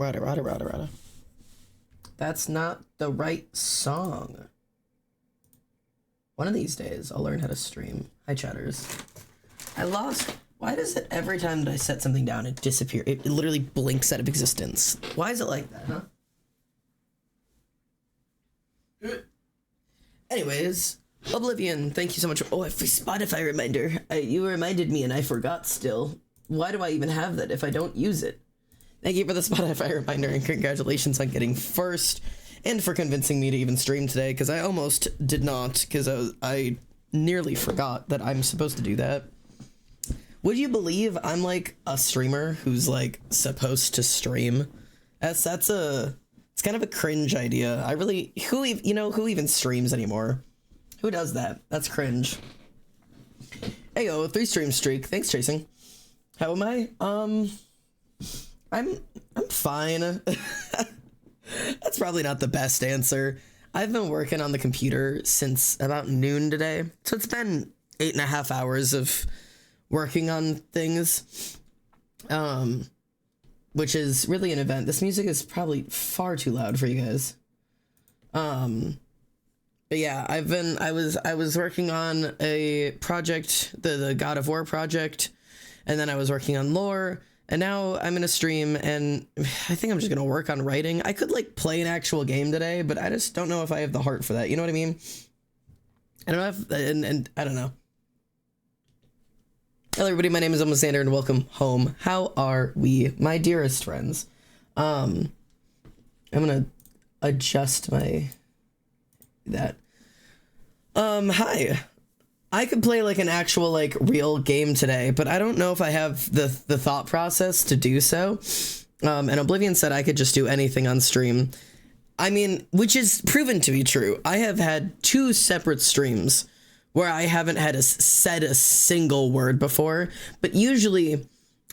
Rada. That's not the right song. One of these days, I'll learn how to stream. Hi, chatters. I lost... Why does it every time that I set something down, it disappears? It literally blinks out of existence. Why is it like that, huh? Anyways, Oblivion, thank you so much. Oh, a Spotify reminder. You reminded me and I forgot still. Why do I even have that if I don't use it? Thank you for the Spotify reminder and congratulations on getting first and for convincing me to even stream today because I almost did not because I nearly forgot that I'm supposed to do that. Would you believe I'm like a streamer who's like supposed to stream? It's kind of a cringe idea. Who even streams anymore? Who does that? That's cringe. Hey yo, 3 stream streak. Thanks, Chasing. How am I? I'm fine. That's probably not the best answer. I've been working on the computer since about noon today. So it's been 8.5 hours of working on things. Which is really an event. This music is probably far too loud for you guys. But yeah, I was working on a project, the God of War project, and then I was working on lore, and now I'm in a stream, and I think I'm just gonna work on writing. I could like play an actual game today, but I just don't know if I have the heart for that. You know what I mean? I don't know and I don't know. Hello everybody, my name is Alexander and welcome home. How are we, my dearest friends? I'm gonna adjust that. Hi. I could play like an actual like real game today, but I don't know if I have the thought process to do so. And Oblivion said I could just do anything on stream. I mean, which is proven to be true. I have had 2 separate streams where I haven't had said a single word before, but usually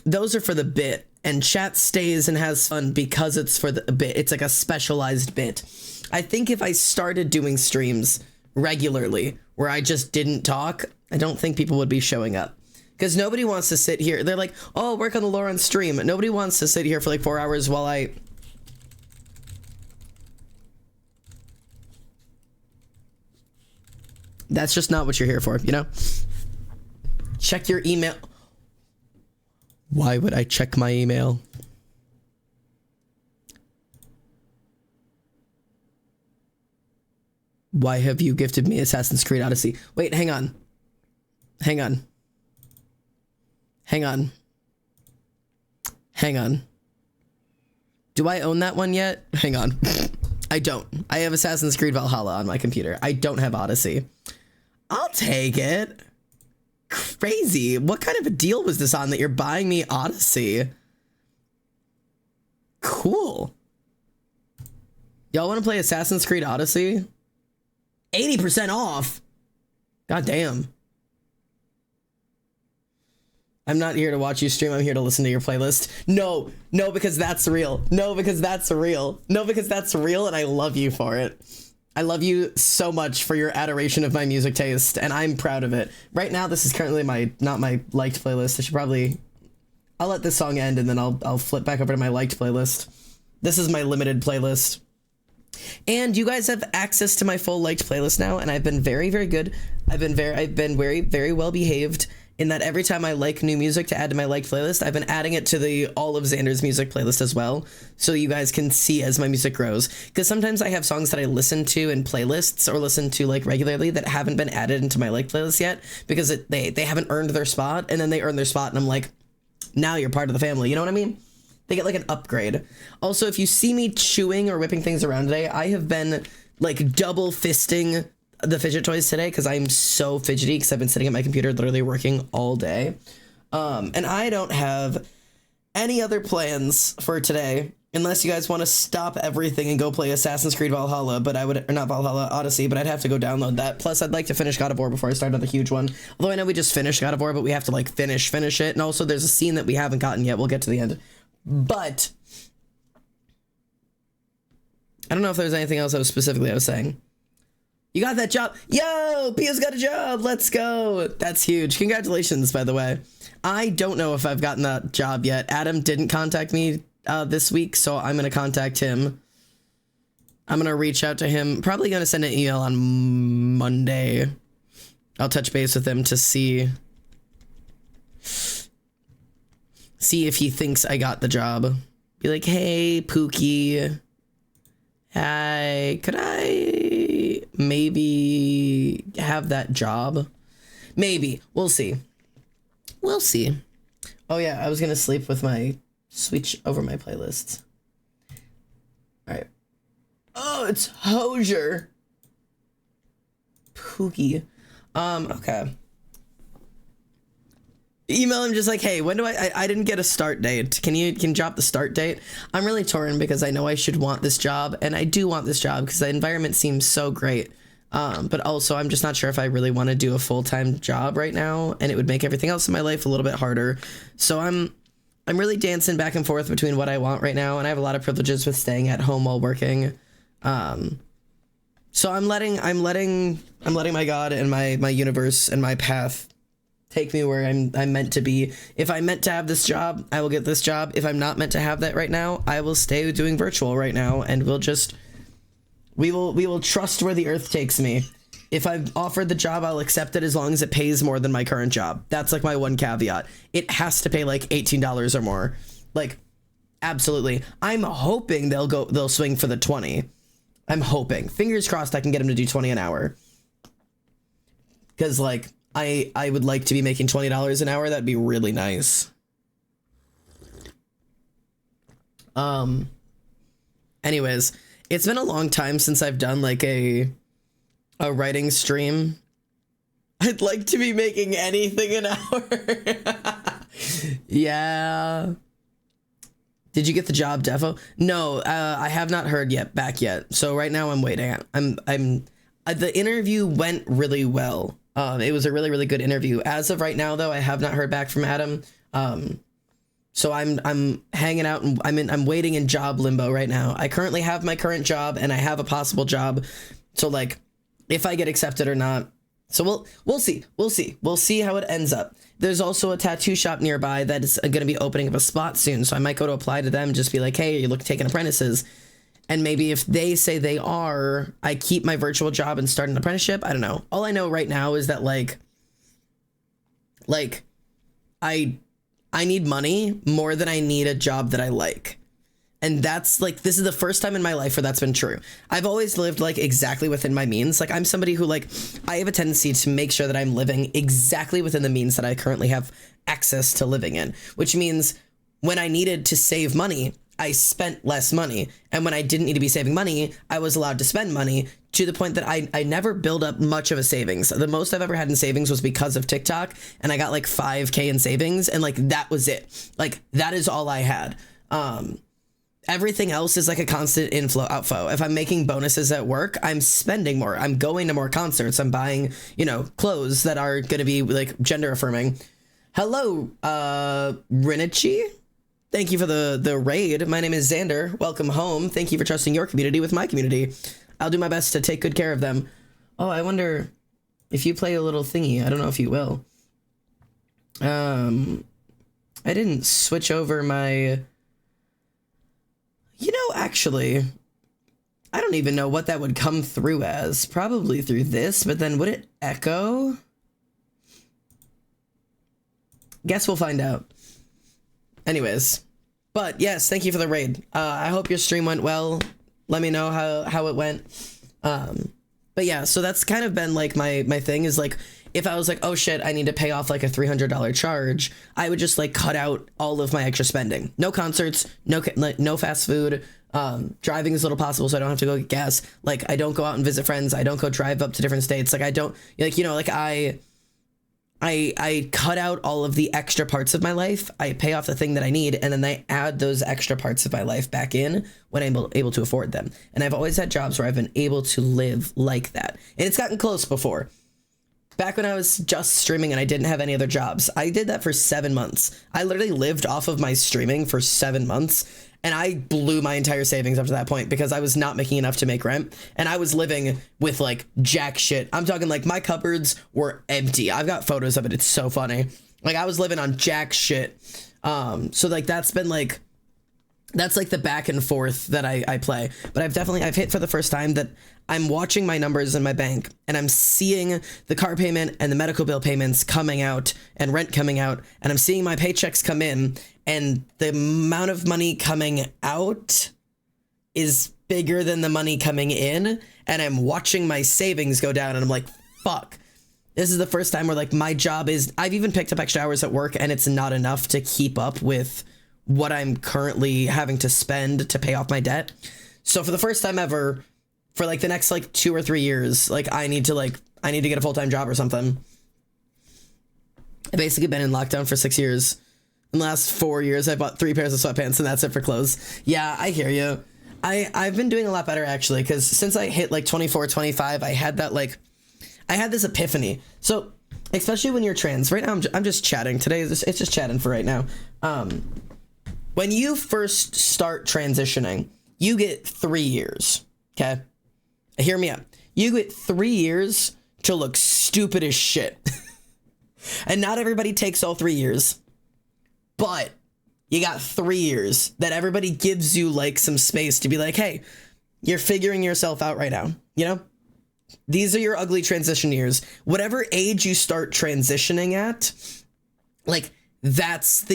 those are for the bit and chat stays and has fun because it's for the bit. It's like a specialized bit. I think if I started doing streams regularly where I just didn't talk, I don't think people would be showing up because nobody wants to sit here. They're like, oh, work on the lore on stream. Nobody wants to sit here for like 4 hours while I... That's just not what you're here for, you know? Check your email. Why would I check my email? Why have you gifted me Assassin's Creed Odyssey? Wait, hang on. Hang on. Hang on. Hang on. Do I own that one yet? Hang on. I don't. I have Assassin's Creed Valhalla on my computer. I don't have Odyssey. I'll take it. Crazy. What kind of a deal was this on that you're buying me Odyssey? Cool. Y'all want to play Assassin's Creed Odyssey? 80% off. God damn. I'm not here to watch you stream. I'm here to listen to your playlist. No, because that's real. No, because that's real. No, because that's real, and I love you for it. I love you so much for your adoration of my music taste, and I'm proud of it. Right now, this is currently not my liked playlist. I'll let this song end, and then I'll flip back over to my liked playlist. This is my limited playlist. And you guys have access to my full liked playlist now, and I've been very, very good. I've been very, very well behaved in that every time I like new music to add to my liked playlist, I've been adding it to the all of Xander's music playlist as well, so you guys can see as my music grows. Because sometimes I have songs that I listen to in playlists or listen to like regularly that haven't been added into my liked playlist yet because they haven't earned their spot, and then they earn their spot, and I'm like, now you're part of the family. You know what I mean? They get like an upgrade. Also, if you see me chewing or whipping things around today, I have been like double fisting the fidget toys today because I'm so fidgety because I've been sitting at my computer literally working all day. And I don't have any other plans for today unless you guys want to stop everything and go play Assassin's Creed Valhalla, but or not Valhalla, Odyssey, but I'd have to go download that. Plus, I'd like to finish God of War before I start another huge one. Although I know we just finished God of War, but we have to like finish it. And also there's a scene that we haven't gotten yet. We'll get to the end. But I don't know if there's anything else I was saying. You got that job. Yo, Pio's got a job. Let's go. That's huge. Congratulations, by the way. I don't know if I've gotten that job yet. Adam didn't contact me this week, so I'm gonna contact him. I'm gonna reach out to him. Probably gonna send an email on Monday. I'll touch base with him to see if he thinks I got the job. Be like, hey, Pookie. Hi, could I maybe have that job? Maybe. We'll see. We'll see. Oh yeah, I was gonna sleep with my switch over my playlists. All right. Oh, it's Hosier. Pookie. Okay. Email him just like, hey, when do I didn't get a start date. Can you drop the start date? I'm really torn because I know I should want this job, and I do want this job because the environment seems so great. But also I'm just not sure if I really want to do a full-time job right now, and it would make everything else in my life a little bit harder. So I'm really dancing back and forth between what I want right now, and I have a lot of privileges with staying at home while working. So I'm letting my God and my universe and my path take me where I'm meant to be. If I'm meant to have this job, I will get this job. If I'm not meant to have that right now, I will stay doing virtual right now, and we will trust where the earth takes me. If I'm offered the job, I'll accept it as long as it pays more than my current job. That's like my one caveat. It has to pay like $18 or more. Like, absolutely. I'm hoping they'll swing for the 20. I'm hoping. Fingers crossed I can get him to do 20 an hour. Because, like, I would like to be making $20 an hour. That'd be really nice. Anyways, it's been a long time since I've done, like, a writing stream. I'd like to be making anything an hour. Yeah. Did you get the job, Defo? No, I have not heard back yet. So right now I'm waiting. The interview went really well. It was a really, really good interview. As of right now, though, I have not heard back from Adam. So I'm hanging out and I'm waiting in job limbo right now. I currently have my current job and I have a possible job. So like, if I get accepted or not. So we'll see. We'll see how it ends up. There's also a tattoo shop nearby that is going to be opening up a spot soon. So I might go to apply to them, just be like, hey, you look taking apprentices. And maybe if they say they are, I keep my virtual job and start an apprenticeship. I don't know. All I know right now is that like I need money more than I need a job that I like. And that's like, this is the first time in my life where that's been true. I've always lived like exactly within my means. Like I'm somebody who like, I have a tendency to make sure that I'm living exactly within the means that I currently have access to living in, which means when I needed to save money, I spent less money. And when I didn't need to be saving money, I was allowed to spend money to the point that I never build up much of a savings. The most I've ever had in savings was because of TikTok. And I got like 5K in savings. And like, that was it. Like, that is all I had. Everything else is like a constant inflow outflow. If I'm making bonuses at work, I'm spending more. I'm going to more concerts. I'm buying, clothes that are going to be like gender affirming. Hello, Rinichi. Thank you for the raid. My name is Xander. Welcome home. Thank you for trusting your community with my community. I'll do my best to take good care of them. Oh, I wonder if you play a little thingy. I don't know if you will. I didn't switch over my... actually, I don't even know what that would come through as. Probably through this, but then would it echo? Guess we'll find out. Anyways, but yes, thank you for the raid. I hope your stream went well. Let me know how it went. But yeah, so that's kind of been like my thing is like, if I was like, oh shit, I need to pay off like a $300 charge, I would just like cut out all of my extra spending. No concerts, no fast food. Driving as little possible so I don't have to go get gas. Like I don't go out and visit friends. I don't go drive up to different states. Like I don't I cut out all of the extra parts of my life. I pay off the thing that I need, and then I add those extra parts of my life back in when I'm able to afford them. And I've always had jobs where I've been able to live like that. And it's gotten close before. Back when I was just streaming and I didn't have any other jobs, I did that for 7 months. I literally lived off of my streaming for 7 months. And I blew my entire savings up to that point because I was not making enough to make rent. And I was living with like jack shit. I'm talking like my cupboards were empty. I've got photos of it. It's so funny. Like I was living on jack shit. So like that's been like That's like the back and forth that I play. But I've hit for the first time that I'm watching my numbers in my bank and I'm seeing the car payment and the medical bill payments coming out and rent coming out, and I'm seeing my paychecks come in, and the amount of money coming out is bigger than the money coming in, and I'm watching my savings go down, and I'm like, fuck. This is the first time where like my job is, I've even picked up extra hours at work and it's not enough to keep up with what I'm currently having to spend to pay off my debt. So for the first time ever, for like the next like 2 or 3 years, like I need to get a full-time job or something. I've basically been in lockdown for 6 years. In the last 4 years, I bought 3 pairs of sweatpants and that's it for clothes. Yeah, I hear you. I've been doing a lot better actually, because since I hit like 24, 25, I had this epiphany. So especially when you're trans, right now I'm just chatting. Today it's just chatting for right now. When you first start transitioning, you get 3 years, okay? Hear me out. You get 3 years to look stupid as shit. And not everybody takes all 3 years, but you got 3 years that everybody gives you like some space to be like, hey, you're figuring yourself out right now, you know? These are your ugly transition years. Whatever age you start transitioning at, like, that's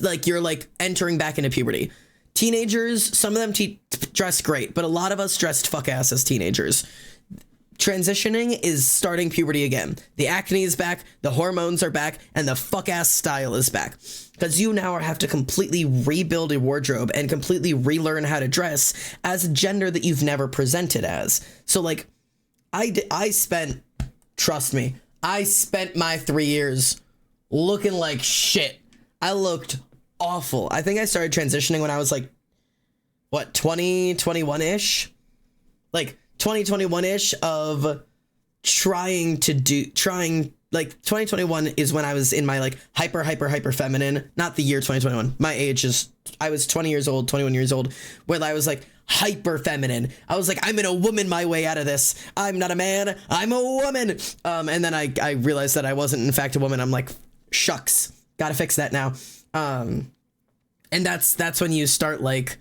like you're like entering back into puberty. Teenagers, some of them dress great, but a lot of us dressed fuck ass as teenagers. Transitioning is starting puberty again. The acne is back, the hormones are back, and the fuck ass style is back. Because you now have to completely rebuild a wardrobe and completely relearn how to dress as a gender that you've never presented as. So like, trust me, I spent my 3 years looking like shit. I looked awful. I think I started transitioning when I was like, what, 2021-ish? Like 2021-ish of trying, like 2021 is when I was in my like hyper feminine, not the year 2021. My age is, I was 20 years old, 21 years old, when I was like hyper feminine. I was like, I'm in a woman my way out of this. I'm not a man, I'm a woman. And then I realized that I wasn't in fact a woman. I'm like, shucks, gotta fix that now. And that's when you start like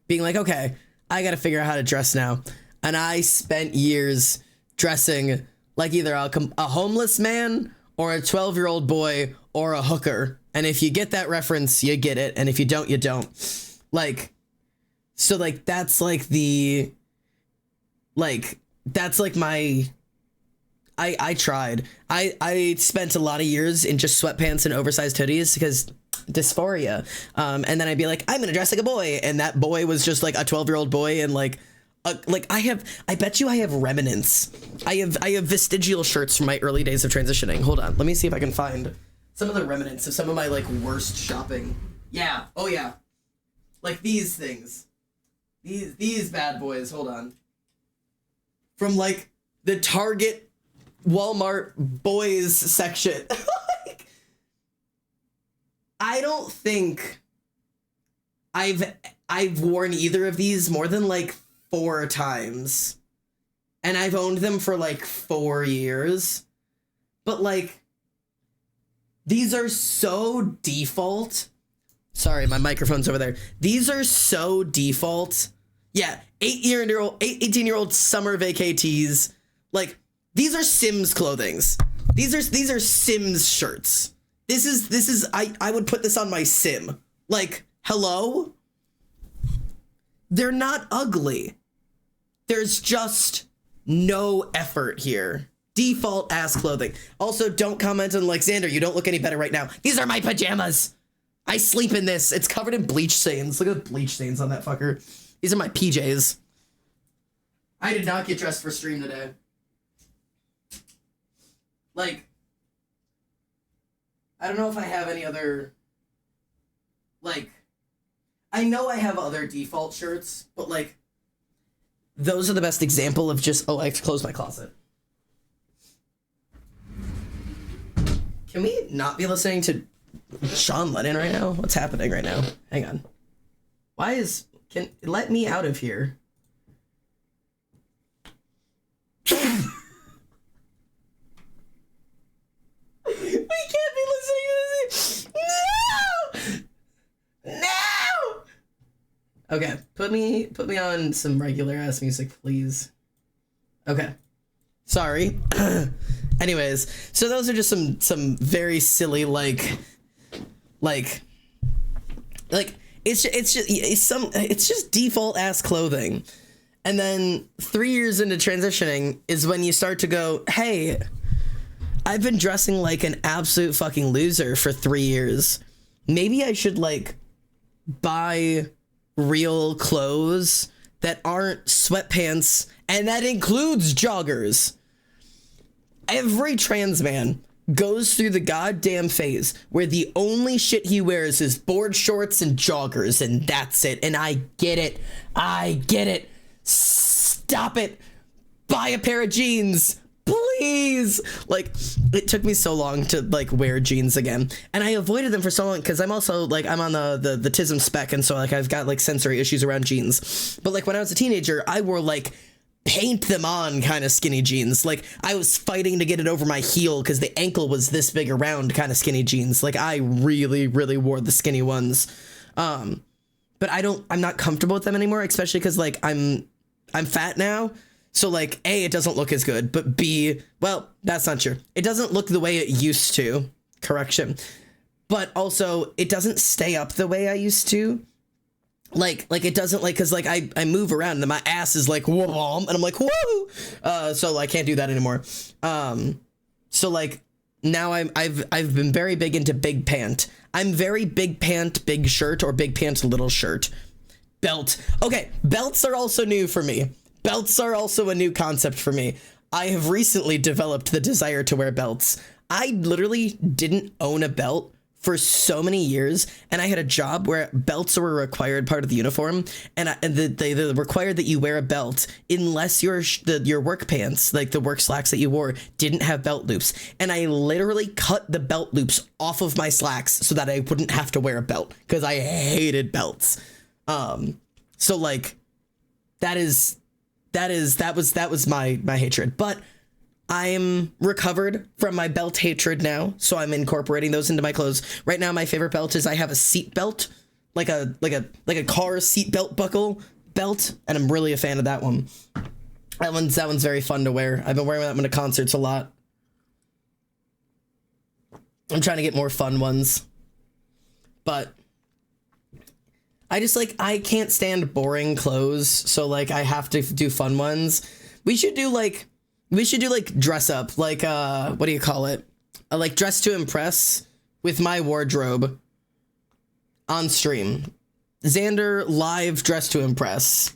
being like, okay, I gotta figure out how to dress now. And I spent years dressing like either a homeless man or a 12-year-old boy or a hooker. And if you get that reference, you get it. And if you don't, you don't. Like, so like, that's like my, I tried. I spent a lot of years in just sweatpants and oversized hoodies because dysphoria. And then I'd be like, I'm gonna dress like a boy. And that boy was just like a 12-year-old boy. And like I bet you I have remnants. I have vestigial shirts from my early days of transitioning. Hold on. Let me see if I can find some of the remnants of some of my like worst shopping. Yeah. Oh yeah. Like these things. These bad boys. Hold on. From like the Target, Walmart boys section. Like, I don't think I've worn either of these more than like 4 times, and I've owned them for like 4 years, but like these are so default. Sorry, my microphone's over there. These are so default. Yeah, 18-year-old summer vacay tees. Like, these are Sims clothings. These are Sims shirts. This is I would put this on my Sim. Like, hello? They're not ugly. There's just no effort here. Default ass clothing. Also, don't comment on like, Xander, you don't look any better right now. These are my pajamas. I sleep in this. It's covered in bleach stains. Look at the bleach stains on that fucker. These are my PJs. I did not get dressed for stream today. Like, I don't know if I have any other, like, I know I have other default shirts, but like, those are the best example of just, oh, I have to close my closet. Can we not be listening to Sean Lennon right now? What's happening right now? Hang on. Let me out of here. We can't be listening to this. No! No! Okay, put me on some regular ass music, please. Okay. Sorry. Anyways, so those are just some very silly like it's just default ass clothing. And then 3 years into transitioning is when you start to go, hey, I've been dressing like an absolute fucking loser for 3 years. Maybe I should like buy real clothes that aren't sweatpants, and that includes joggers. Every trans man goes through the goddamn phase where the only shit he wears is board shorts and joggers, and that's it. And I get it. Stop it. Buy a pair of jeans, please. Like, it took me so long to like wear jeans again, and I avoided them for so long because I'm also like, I'm on the TISM spec, and so like I've got like sensory issues around jeans. But like when I was a teenager, I wore like paint them on kind of skinny jeans. Like I was fighting to get it over my heel because the ankle was this big around kind of skinny jeans. Like I really wore the skinny ones. But I'm not comfortable with them anymore, especially because like I'm fat now. So like A, it doesn't look as good, but B, well, that's not true. It doesn't look the way it used to. Correction. But also it doesn't stay up the way I used to. Like it doesn't, like, cause like I move around and my ass is like, whoa, and I'm like, whoa. So I can't do that anymore. So like now I've been very big into big pant. I'm very big pant, big shirt, or big pant, little shirt. Belt. Okay. Belts are also new for me. Belts are also a new concept for me. I have recently developed the desire to wear belts. I literally didn't own a belt for so many years, and I had a job where belts were a required part of the uniform, and they required that you wear a belt unless your work pants, like the work slacks that you wore, didn't have belt loops. And I literally cut the belt loops off of my slacks so that I wouldn't have to wear a belt because I hated belts. So like that was my hatred, but I'm recovered from my belt hatred now, so I'm incorporating those into my clothes. Right now, my favorite belt is I have a seat belt, like a car seat belt buckle belt, and I'm really a fan of that one. That one's very fun to wear. I've been wearing that one to concerts a lot. I'm trying to get more fun ones, but I just like, I can't stand boring clothes, so like I have to do fun ones. We should do like dress up, like what do you call it? Like dress to impress with my wardrobe on stream. Xander live dress to impress.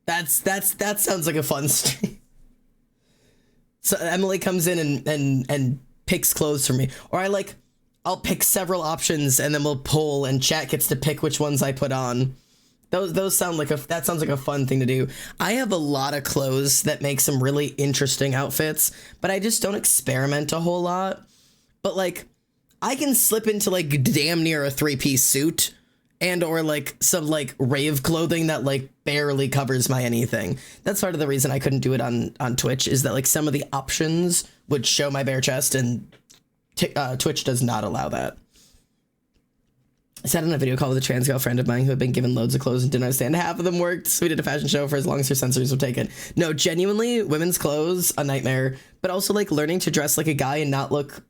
That sounds like a fun stream. So Emily comes in and picks clothes for me, or I'll pick several options and then we'll pull and chat gets to pick which ones I put on. Those sound like that sounds like a fun thing to do. I have a lot of clothes that make some really interesting outfits, but I just don't experiment a whole lot. But like I can slip into like damn near a 3-piece suit and or like some like rave clothing that like barely covers my anything. That's part of the reason I couldn't do it on Twitch, is that like some of the options would show my bare chest, and Twitch does not allow that. I sat on a video call with a trans girl friend of mine who had been given loads of clothes and didn't understand half of them worked. So we did a fashion show for as long as her sensors would take it. No, genuinely, women's clothes, a nightmare. But also like learning to dress like a guy and not look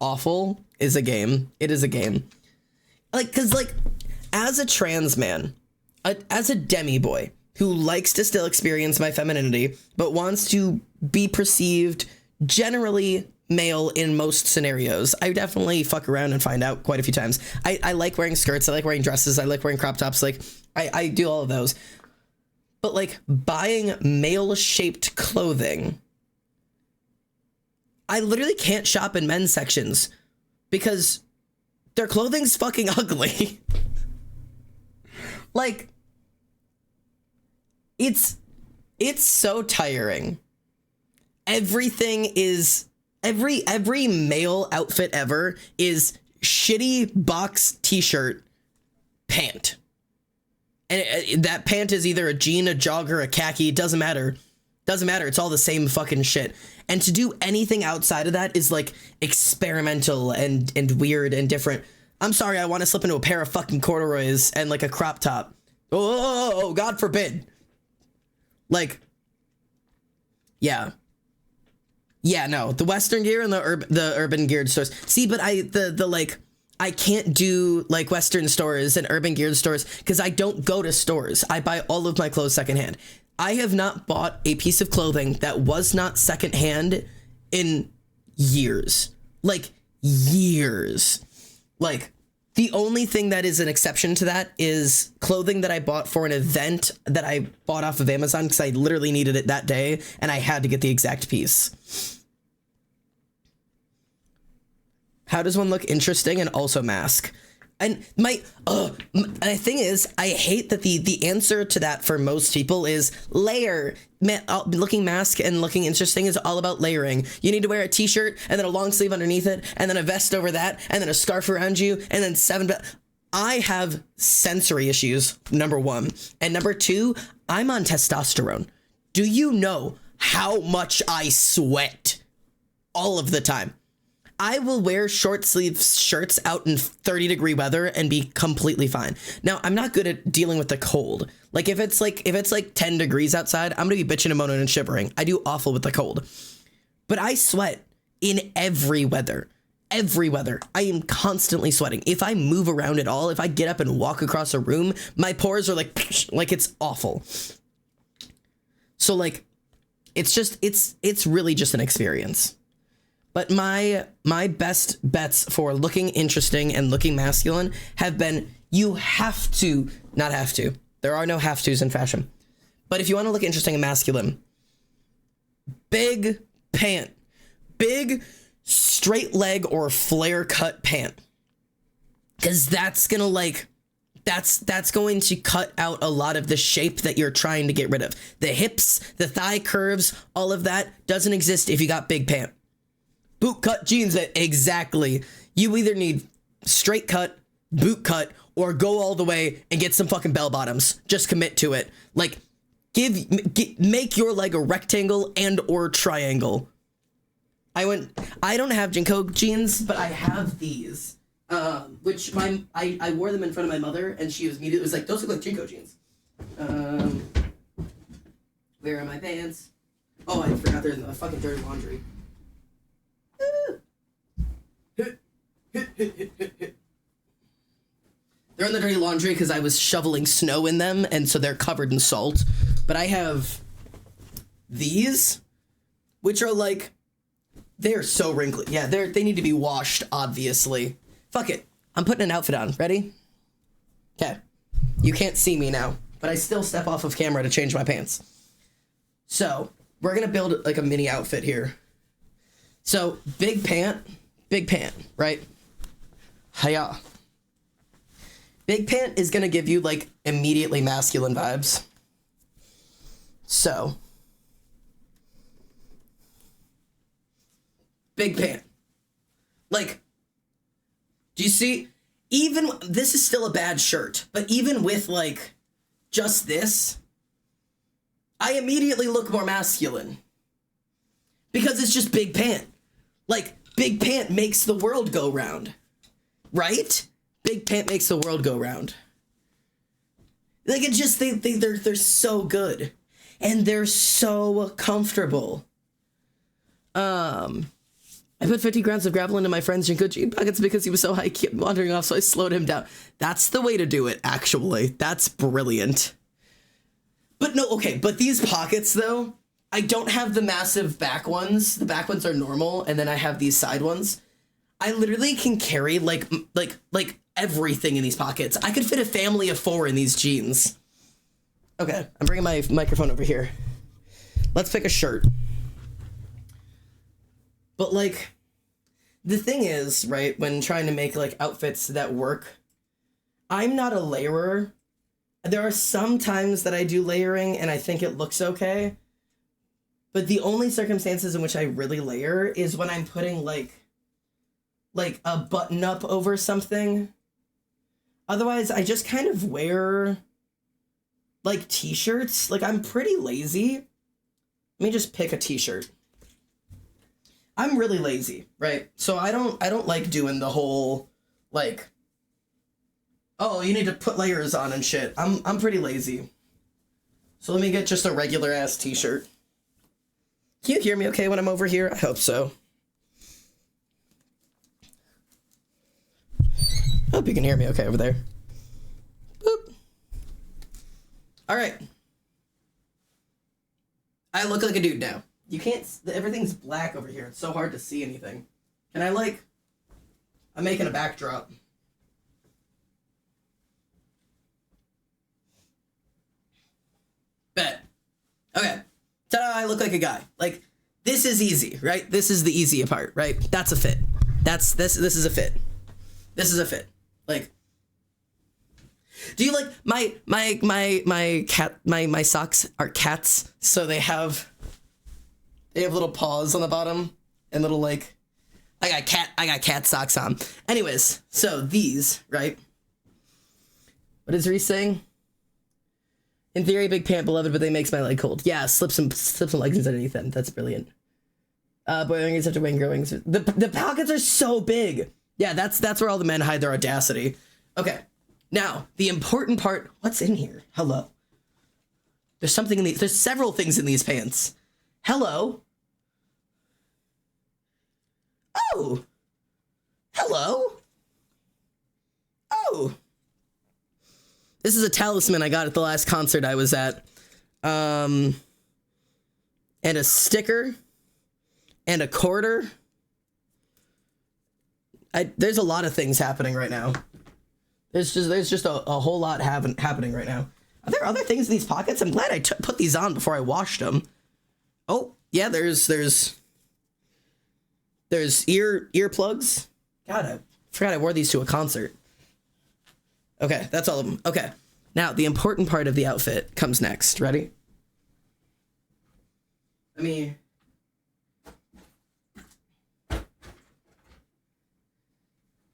awful is a game. It is a game. Like, cause like as a trans man, as a demi boy who likes to still experience my femininity, but wants to be perceived generally male in most scenarios, I definitely fuck around and find out quite a few times. I like wearing skirts, I like wearing dresses, I like wearing crop tops, like I do all of those. But like buying male shaped clothing, I literally can't shop in men's sections because their clothing's fucking ugly. Like it's so tiring. Everything is every male outfit ever is shitty box t-shirt pant. And that pant is either a jean, a jogger, a khaki, it doesn't matter. Doesn't matter. It's all the same fucking shit. And to do anything outside of that is like experimental and weird and different. I'm sorry, I want to slip into a pair of fucking corduroys and like a crop top. Oh, God forbid. Like, yeah. Yeah, no, the Western Gear and the Urban Geared stores. See, but I can't do like Western stores and Urban Geared stores because I don't go to stores. I buy all of my clothes secondhand. I have not bought a piece of clothing that was not secondhand in years. Like, years. Like, the only thing that is an exception to that is clothing that I bought for an event that I bought off of Amazon because I literally needed it that day and I had to get the exact piece. How does one look interesting and also mask? And the thing is, I hate that the answer to that for most people is layer. Looking mask and looking interesting is all about layering. You need to wear a t-shirt and then a long sleeve underneath it and then a vest over that and then a scarf around you and then I have sensory issues, number one. And number two, I'm on testosterone. Do you know how much I sweat all of the time? I will wear short sleeve shirts out in 30-degree weather and be completely fine. Now, I'm not good at dealing with the cold. Like if it's like 10 degrees outside, I'm going to be bitching and moaning and shivering. I do awful with the cold. But I sweat in every weather. Every weather. I am constantly sweating. If I move around at all, if I get up and walk across a room, my pores are like it's awful. So like it's really just an experience. But my best bets for looking interesting and looking masculine have been not have to. There are no have tos in fashion. But if you want to look interesting and masculine, big pant, big straight leg or flare cut pant. Because that's going to that's going to cut out a lot of the shape that you're trying to get rid of. The hips, the thigh curves, all of that doesn't exist if you got big pant. Boot cut jeans, exactly. You either need straight cut, boot cut, or go all the way and get some fucking bell bottoms. Just commit to it. Like, make your leg a rectangle and or triangle. I don't have Jinko jeans, but I have these. Which I wore them in front of my mother, and she was like, those look like Jinko jeans. Where are my pants? Oh, I forgot they're in the fucking dirty laundry. They're in the dirty laundry because I was shoveling snow in them, and so they're covered in salt. But I have these, which are like, they're so wrinkly. Yeah, they need to be washed, obviously. Fuck it. I'm putting an outfit on. Ready? Okay. You can't see me now, but I still step off of camera to change my pants. So, we're gonna build like a mini outfit here. So, big pant, right? Hiya. Big pant is gonna give you like immediately masculine vibes. So, big pant. Like, do you see? Even, this is still a bad shirt, but even with like just this, I immediately look more masculine. Because it's just big pant. Like, big pant makes the world go round. Right? Big pant makes the world go round. Like, it just, they're so good. And they're so comfortable. I put 50 grams of gravel into my friend's Jinko jean pockets because he was so high he kept wandering off, so I slowed him down. That's the way to do it, actually. That's brilliant. But no, okay, but these pockets, though, I don't have the massive back ones. The back ones are normal, and then I have these side ones. I literally can carry, like everything in these pockets. I could fit a family of 4 in these jeans. Okay, I'm bringing my microphone over here. Let's pick a shirt. But, like, the thing is, right, when trying to make, like, outfits that work, I'm not a layerer. There are some times that I do layering, and I think it looks okay. But the only circumstances in which I really layer is when I'm putting, like a button up over something. Otherwise, I just kind of wear, like, t-shirts. Like, I'm pretty lazy. Let me just pick a t-shirt. I'm really lazy, right? So I don't like doing the whole, like, Oh, you need to put layers on and shit. I'm pretty lazy. So let me get just a regular ass t-shirt. Can you hear me okay when I'm over here? I hope so. Hope you can hear me okay over there. Boop. All right. I look like a dude now. You can't, everything's black over here. It's so hard to see anything. Can I like, I'm making a backdrop. Bet. Okay. Ta-da, I look like a guy. Like, this is easy, right? This is the easy part, right? That's a fit. This is a fit. This is a fit. Like, do you like my socks are cats, so they have little paws on the bottom and little like I got cat socks on. Anyways, so these, right? What is Reese saying? In theory, big pant beloved, but they makes my leg cold. Yeah, slip some leggings underneath them. That's brilliant. Boiling is such a wing growing. The pockets are so big. Yeah, that's where all the men hide their audacity. Okay. Now, the important part, what's in here? Hello. There's something in these, there's several things in these pants. Hello. Oh. Hello. Oh. This is a talisman I got at the last concert I was at. And a sticker. And a quarter. There's a lot of things happening right now. There's just a whole lot happening right now. Are there other things in these pockets? I'm glad I put these on before I washed them. Oh, yeah, there's earplugs. God, I forgot I wore these to a concert. Okay, that's all of them. Okay, now the important part of the outfit comes next. Ready? Let me...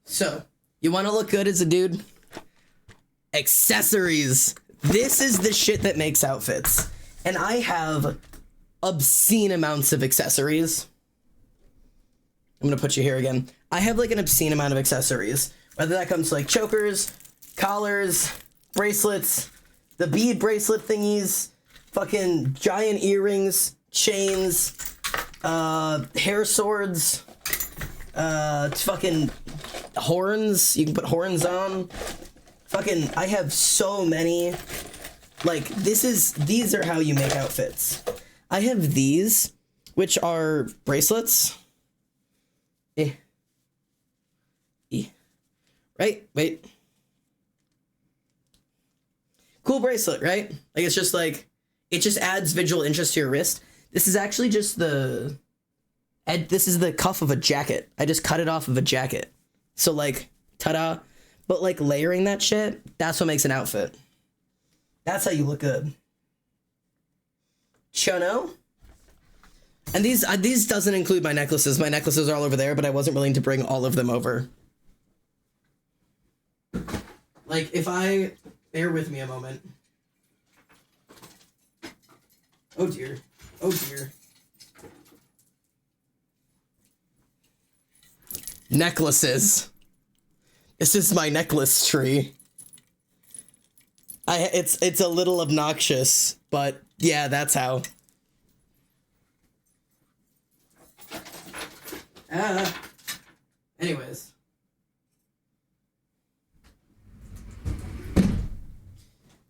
So, you want to look good as a dude? Accessories. This is the shit that makes outfits. And I have obscene amounts of accessories. I'm going to put you here again. I have like an obscene amount of accessories. Whether that comes to like chokers, collars, bracelets, the bead bracelet thingies, fucking giant earrings, chains, hair swords, fucking horns. You can put horns on. Fucking, I have so many. Like, these are how you make outfits. I have these, which are bracelets. Right? Wait. Cool bracelet, right? Like, it's just like, it just adds visual interest to your wrist. This is actually just this is the cuff of a jacket. I just cut it off of a jacket. So, like, ta-da. But, like, layering that shit, that's what makes an outfit. That's how you look good. Chono? And these doesn't include my necklaces. My necklaces are all over there, but I wasn't willing to bring all of them over. Like, bear with me a moment. Oh, dear. Oh, dear. Necklaces. This is my necklace tree. It's a little obnoxious, but yeah, that's how. Anyways.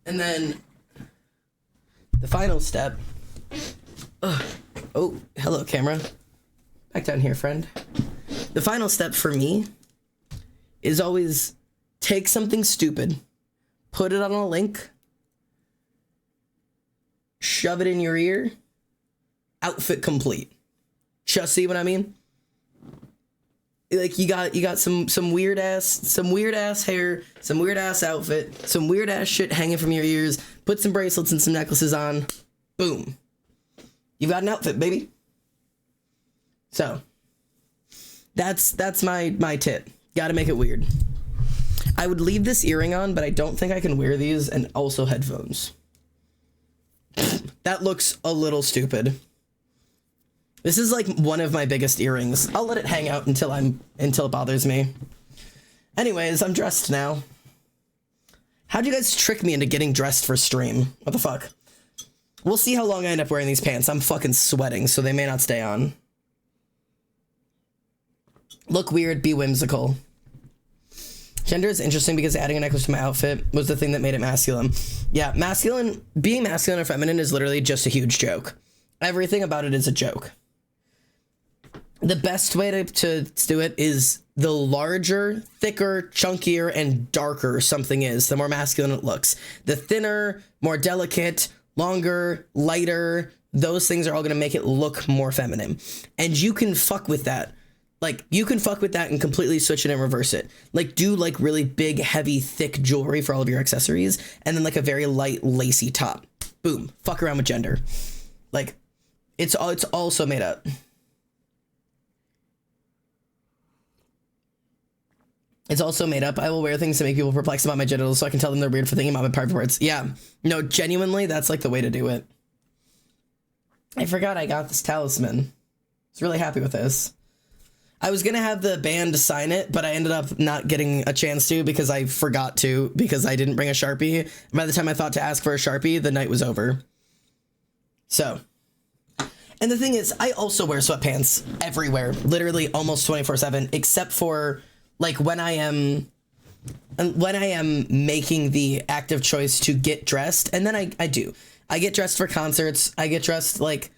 And then the final step. Oh, hello, camera. Back down here, friend. The final step for me is always take something stupid, put it on a link, shove it in your ear, outfit complete. Just see what I mean? Like, you got some weird ass hair, some weird ass outfit, some weird ass shit hanging from your ears, put some bracelets and some necklaces on, boom. You've got an outfit, baby. So, that's my tip. Gotta make it weird. I would leave this earring on, but I don't think I can wear these and also headphones. That looks a little stupid. This is like one of my biggest earrings. I'll let it hang out until it bothers me. Anyways, I'm dressed now. How'd you guys trick me into getting dressed for stream? What the fuck? We'll see how long I end up wearing these pants. I'm fucking sweating, so they may not stay on. Look weird, be whimsical. Gender is interesting because adding a necklace to my outfit was the thing that made it masculine. Yeah, being masculine or feminine is literally just a huge joke. Everything about it is a joke. The best way to do it is the larger, thicker, chunkier, and darker something is, the more masculine it looks. The thinner, more delicate, longer, lighter, those things are all gonna make it look more feminine. And you can fuck with that. Like, you can fuck with that and completely switch it and reverse it. Like, do, like, really big, heavy, thick jewelry for all of your accessories, and then, like, a very light, lacy top. Boom. Fuck around with gender. Like, it's also made up. It's also made up. I will wear things to make people perplexed about my genitals so I can tell them they're weird for thinking about my private parts. Yeah. No, genuinely, that's, like, the way to do it. I forgot I got this talisman. I was really happy with this. I was gonna have the band sign it, but I ended up not getting a chance to because I forgot to, because I didn't bring a Sharpie. And by the time I thought to ask for a Sharpie, the night was over. So, and the thing is, I also wear sweatpants everywhere, literally almost 24/7, except for like when I am making the active choice to get dressed, and then I do. I get dressed for concerts. I get dressed like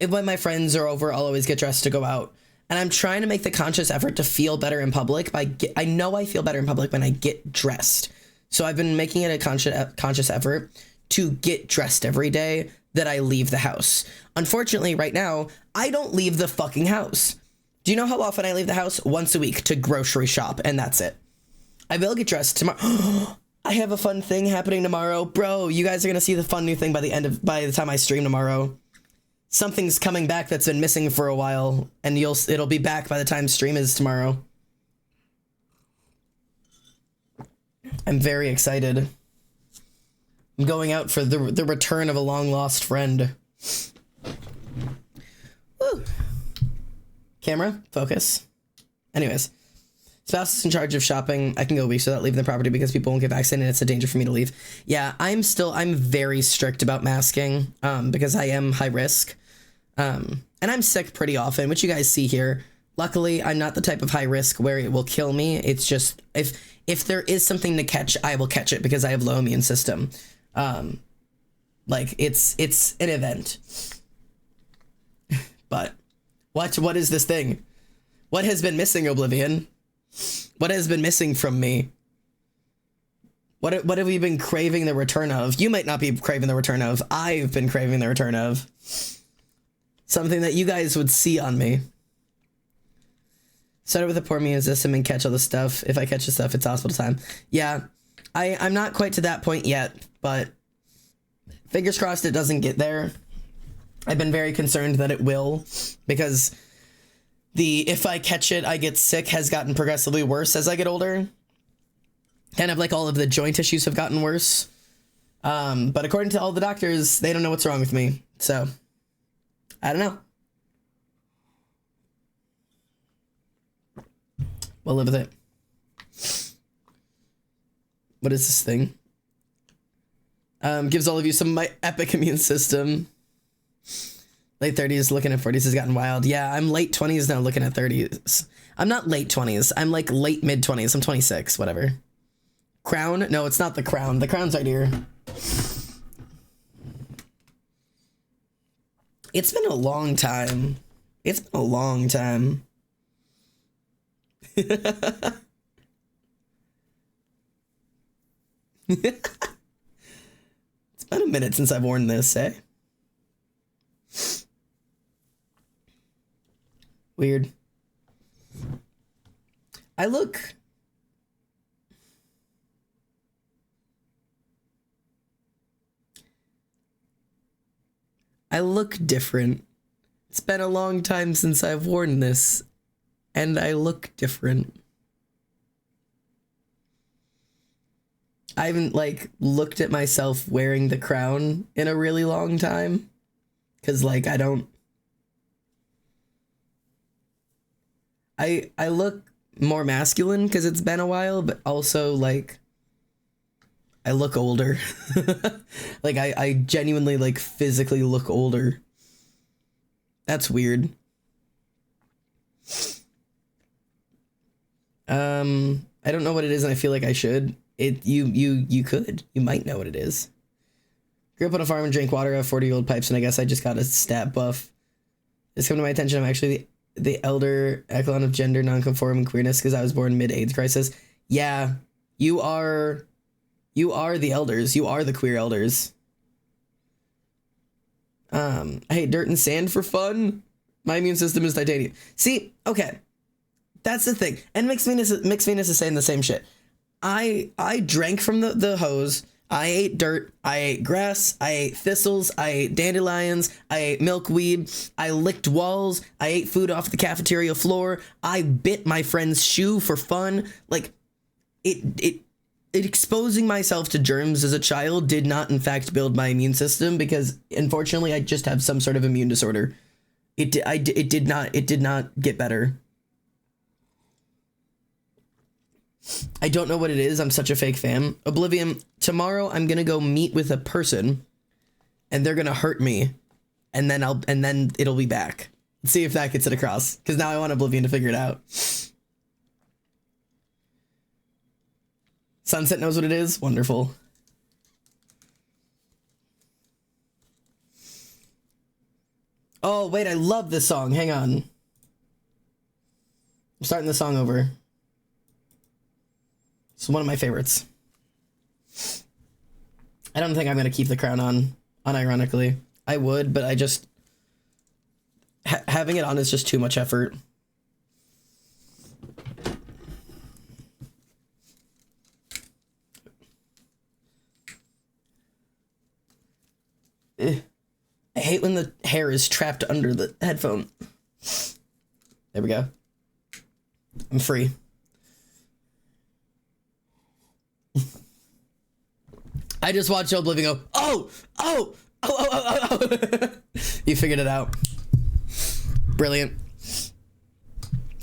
when my friends are over, I'll always get dressed to go out. And I'm trying to make the conscious effort to feel better in public. I know I feel better in public when I get dressed. So I've been making it a conscious effort to get dressed every day that I leave the house. Unfortunately, right now, I don't leave the fucking house. Do you know how often I leave the house? Once a week to grocery shop, and that's it. I will get dressed tomorrow. I have a fun thing happening tomorrow. Bro, you guys are going to see the fun new thing by the time I stream tomorrow. Something's coming back that's been missing for a while, and it'll be back by the time stream is tomorrow. I'm very excited. I'm going out for the return of a long lost friend. Woo. Camera, focus. Anyways, spouse is in charge of shopping. I can go weeks without leaving the property because people won't get vaccinated and it's a danger for me to leave. Yeah, I'm very strict about masking because I am high risk. And I'm sick pretty often, which you guys see here. Luckily, I'm not the type of high risk where it will kill me. It's just, if there is something to catch, I will catch it because I have low immune system. Like, it's an event. But, what is this thing? What has been missing, Oblivion? What has been missing from me? What have we been craving the return of? You might not be craving the return of. I've been craving the return of. Something that you guys would see on me. Started with a poor immune system and catch all the stuff. If I catch the stuff, it's hospital time. Yeah, I'm not quite to that point yet, but fingers crossed it doesn't get there. I've been very concerned that it will, because if I catch it, I get sick has gotten progressively worse as I get older. Kind of like all of the joint issues have gotten worse. But according to all the doctors, they don't know what's wrong with me. So, I don't know. We'll live with it. What is this thing? Gives all of you some of my epic immune system. Late 30s, looking at 40s has gotten wild. Yeah, I'm late 20s now, looking at 30s. I'm not late 20s. I'm like late mid 20s. I'm 26, whatever. Crown? No, it's not the crown. The crown's right here. It's been a long time. It's been a long time. It's been a minute since I've worn this, eh? Weird. I look different. It's been a long time since I've worn this, and I look different. I haven't, like, looked at myself wearing the crown in a really long time. 'Cause, like, I look more masculine because it's been a while, but also, like, I look older. Like I genuinely like physically look older. That's weird. I don't know what it is, and I feel like I should. You could. You might know what it is. Grew up on a farm and drank water out of 40-year-old pipes, and I guess I just got a stat buff. It's come to my attention I'm actually the elder echelon of gender nonconforming queerness because I was born mid-AIDS crisis. Yeah, you are the elders. You are the queer elders. I hate dirt and sand for fun. My immune system is titanium. See, okay. That's the thing. And Mixed Venus is saying the same shit. I drank from the hose. I ate dirt. I ate grass. I ate thistles. I ate dandelions. I ate milkweed. I licked walls. I ate food off the cafeteria floor. I bit my friend's shoe for fun. Like, it exposing myself to germs as a child did not, in fact, build my immune system because, unfortunately, I just have some sort of immune disorder. It did not get better. I don't know what it is. I'm such a fake fan. Oblivion, tomorrow I'm gonna go meet with a person and they're gonna hurt me and then it'll be back. Let's see if that gets it across. Because now I want Oblivion to figure it out. Sunset knows what it is. Wonderful. Oh, wait, I love this song. Hang on. I'm starting the song over. It's one of my favorites. I don't think I'm going to keep the crown on, unironically. I would, but I just... having it on is just too much effort. I hate when the hair is trapped under the headphone. There we go. I'm free. I just watched Oblivion go, oh. You figured it out. Brilliant.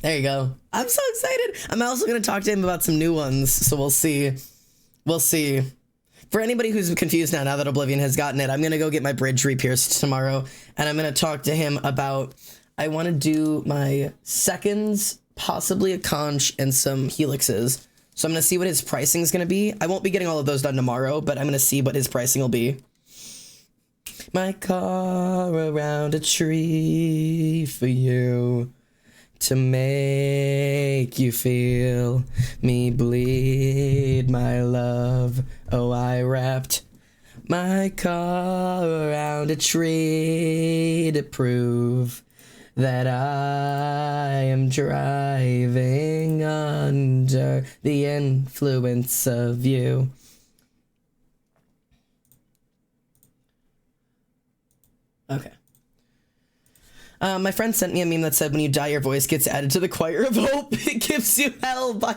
There you go. I'm so excited. I'm also going to talk to him about some new ones, so we'll see. We'll see. For anybody who's confused now that Oblivion has gotten it, I'm going to go get my bridge re-pierced tomorrow, and I'm going to talk to him about, I want to do my seconds, possibly a conch, and some helixes. So I'm going to see what his pricing is going to be. I won't be getting all of those done tomorrow, but I'm going to see what his pricing will be. My car around a tree for you to make you feel me bleed, my love. Oh, I wrapped my car around a tree to prove that I am driving under the influence of you. Okay. My friend sent me a meme that said, when you die, your voice gets added to the choir of hope. It gives you hell by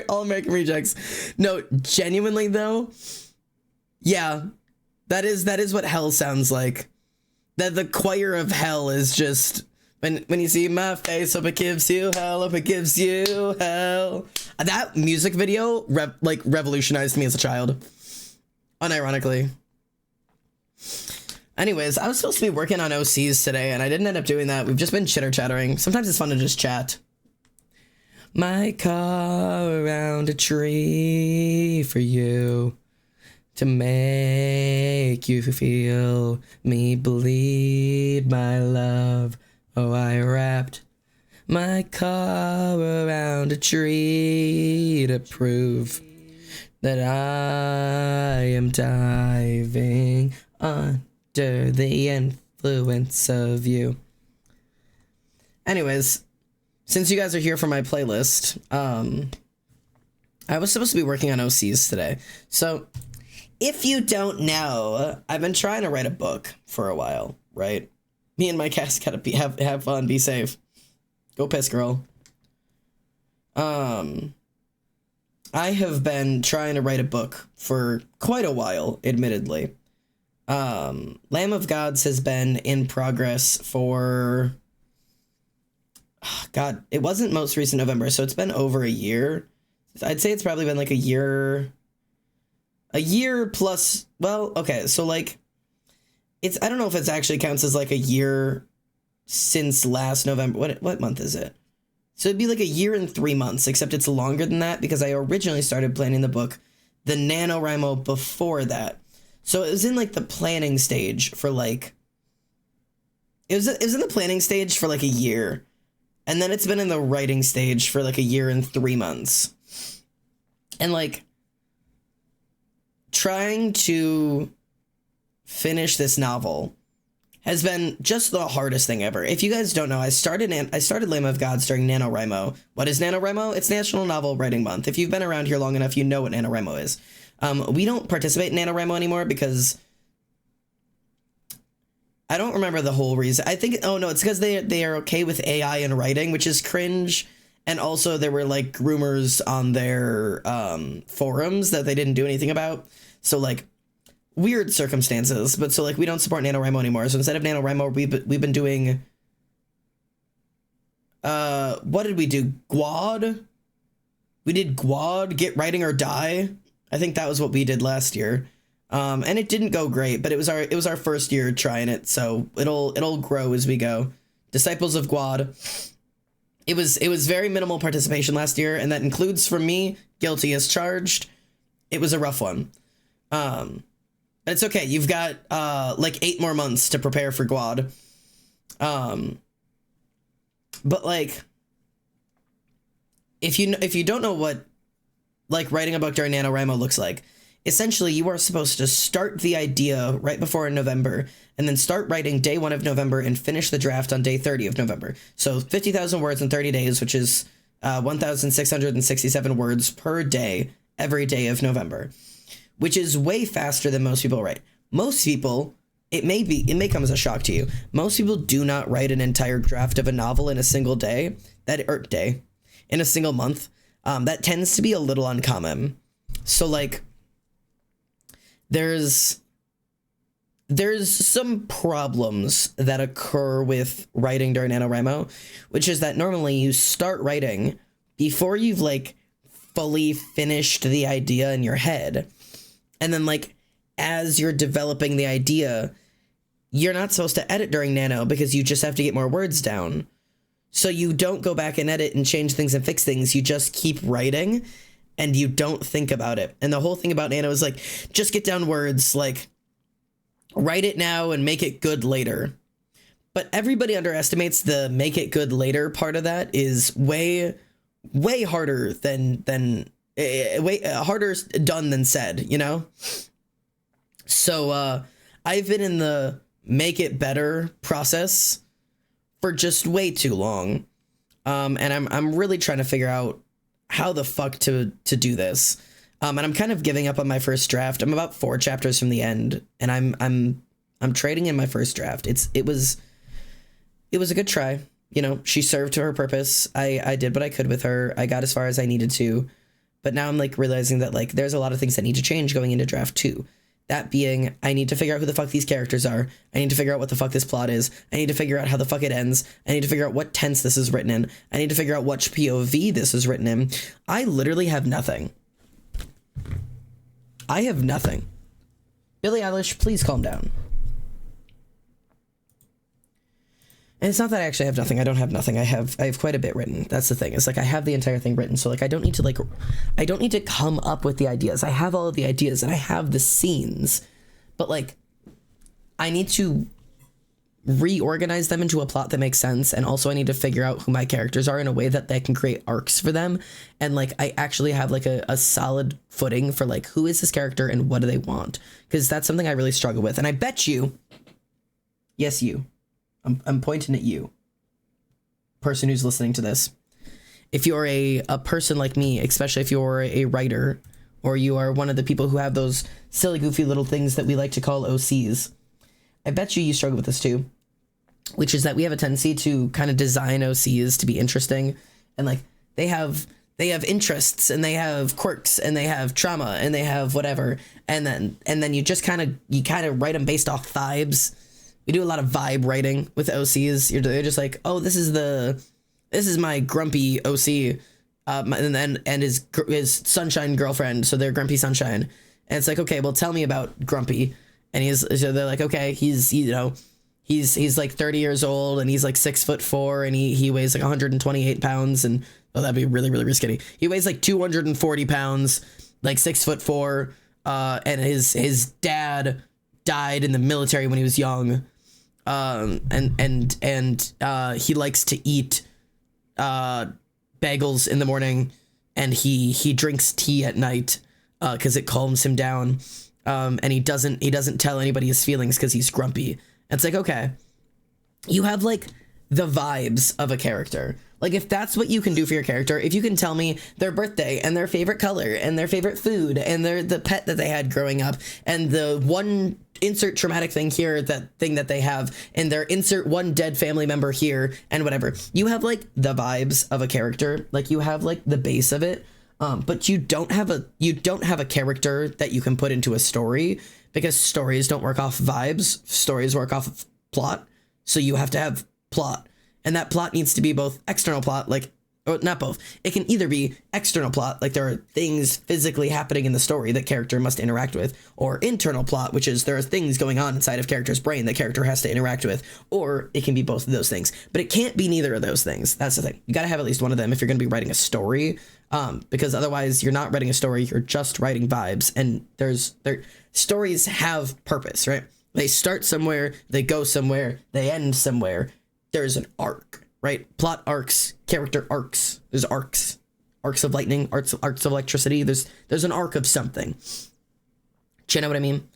All American Rejects. No, genuinely though, yeah, that is what hell sounds like. That the choir of hell is just... When you see my face, hope it gives you hell, hope it gives you hell. That music video revolutionized me as a child. Unironically. Anyways, I was supposed to be working on OCs today, and I didn't end up doing that. We've just been chitter-chattering. Sometimes it's fun to just chat. My car around a tree for you to make you feel me bleed, my love. Oh, I wrapped my car around a tree to prove that I am diving under the influence of you. Anyways, since you guys are here for my playlist, I was supposed to be working on OCs today. So, if you don't know, I've been trying to write a book for a while, right? Me and my cats gotta have fun, be safe. Go piss, girl. I have been trying to write a book for quite a while, admittedly. Lamb of Gods has been in progress for... God, it wasn't most recent November, so it's been over a year. I'd say it's probably been like a year a year plus, well, okay, so like, it's, I don't know if it actually counts as like a year since last November. What month is it? So it'd be like a year and 3 months, except it's longer than that because I originally started planning the book, the NaNoWriMo, before that. So it was in like the planning stage for like, it was in the planning stage for like a year. And then it's been in the writing stage for like a year and 3 months. And like, trying to finish this novel has been just the hardest thing ever. If you guys don't know, I started Lamb of Gods during NaNoWriMo. What is NaNoWriMo? It's National Novel Writing Month. If you've been around here long enough, you know what NaNoWriMo is. We don't participate in NaNoWriMo anymore because I don't remember the whole reason. I think, oh no, it's because they are okay with AI in writing, which is cringe. And also there were like rumors on their forums that they didn't do anything about. So like, weird circumstances, but so like we don't support NaNoWriMo anymore. So instead of NaNoWriMo, we've been doing what did we do? GWOD? We did GWOD, Get Writing or Die. I think that was what we did last year. And it didn't go great, but it was our first year trying it, so it'll grow as we go. Disciples of GWOD. It was very minimal participation last year, and that includes, for me, guilty as charged. It was a rough one. It's okay. You've got like 8 more months to prepare for GWOD. But like, if you don't know what like writing a book during NaNoWriMo looks like, essentially you are supposed to start the idea right before November and then start writing day 1 of November and finish the draft on day 30 of November. So 50,000 words in 30 days, which is 1,667 words per day, every day of November, which is way faster than most people write. Most people, it may come as a shock to you, most people do not write an entire draft of a novel in a single day, in a single month. That tends to be a little uncommon. So like, there's some problems that occur with writing during NaNoWriMo, which is that normally you start writing before you've like fully finished the idea in your head. And then like, as you're developing the idea, you're not supposed to edit during Nano because you just have to get more words down. So you don't go back and edit and change things and fix things. You just keep writing and you don't think about it. And the whole thing about Nano is like, just get down words, like write it now and make it good later. But everybody underestimates the make it good later part of that is way harder than way harder done than said, you know? So I've been in the make it better process for just way too long. And I'm really trying to figure out how the fuck to do this. And I'm kind of giving up on my first draft. I'm about 4 chapters from the end, and I'm trading in my first draft. It was a good try. You know, she served to her purpose. I did what I could with her. I got as far as I needed to. But now I'm like realizing that like there's a lot of things that need to change going into draft 2. That being, I need to figure out who the fuck these characters are. I need to figure out what the fuck this plot is. I need to figure out how the fuck it ends. I need to figure out what tense this is written in. I need to figure out which POV this is written in. I literally have nothing. I have nothing. Billie Eilish, please calm down. And it's not that I actually have nothing. I don't have nothing. I have quite a bit written. That's the thing. It's like I have the entire thing written. So like I don't need to come up with the ideas. I have all of the ideas and I have the scenes. But like I need to reorganize them into a plot that makes sense, and also I need to figure out who my characters are in a way that they can create arcs for them, and like I actually have like a solid footing for like who is this character and what do they want, because that's something I really struggle with. And I bet you, yes, you, I'm pointing at you, person who's listening to this, if you're a person like me, especially if you're a writer or you are one of the people who have those silly goofy little things that we like to call OCs, I bet you struggle with this too, which is that we have a tendency to kind of design OCs to be interesting, and like they have interests and they have quirks and they have trauma and they have whatever, and then you kind of write them based off vibes. We do a lot of vibe writing with OCs. They're just like, oh, this is my grumpy OC, and his sunshine girlfriend, so they're grumpy sunshine. And it's like, okay, well, tell me about Grumpy. And so they're like, okay, he's like 30 years old, and he's like 6'4", and he weighs like 128 pounds, and oh, that'd be really, really skinny. He weighs like 240 pounds, like 6'4", and his dad died in the military when he was young, and he likes to eat bagels in the morning, and he drinks tea at night because it calms him down, and he doesn't tell anybody his feelings because he's grumpy. And it's like, okay, you have like the vibes of a character. Like, if that's what you can do for your character, if you can tell me their birthday and their favorite color and their favorite food and the pet that they had growing up and the one insert traumatic thing here, that thing that they have, and their insert one dead family member here, and whatever, you have like the vibes of a character. Like, you have like the base of it, but you don't have a character that you can put into a story, because stories don't work off vibes. Stories work off of plot. So you have to have plot. And that plot needs to be both external plot, like, or not both. It can either be external plot, like there are things physically happening in the story that character must interact with, or internal plot, which is there are things going on inside of character's brain that character has to interact with, or it can be both of those things. But it can't be neither of those things. That's the thing. You got to have at least one of them if you're going to be writing a story, because otherwise you're not writing a story, you're just writing vibes. And stories have purpose, right? They start somewhere, they go somewhere, they end somewhere. There's an arc, right? Plot arcs, character arcs. There's arcs of lightning, arcs of electricity. There's an arc of something. Do you know what I mean?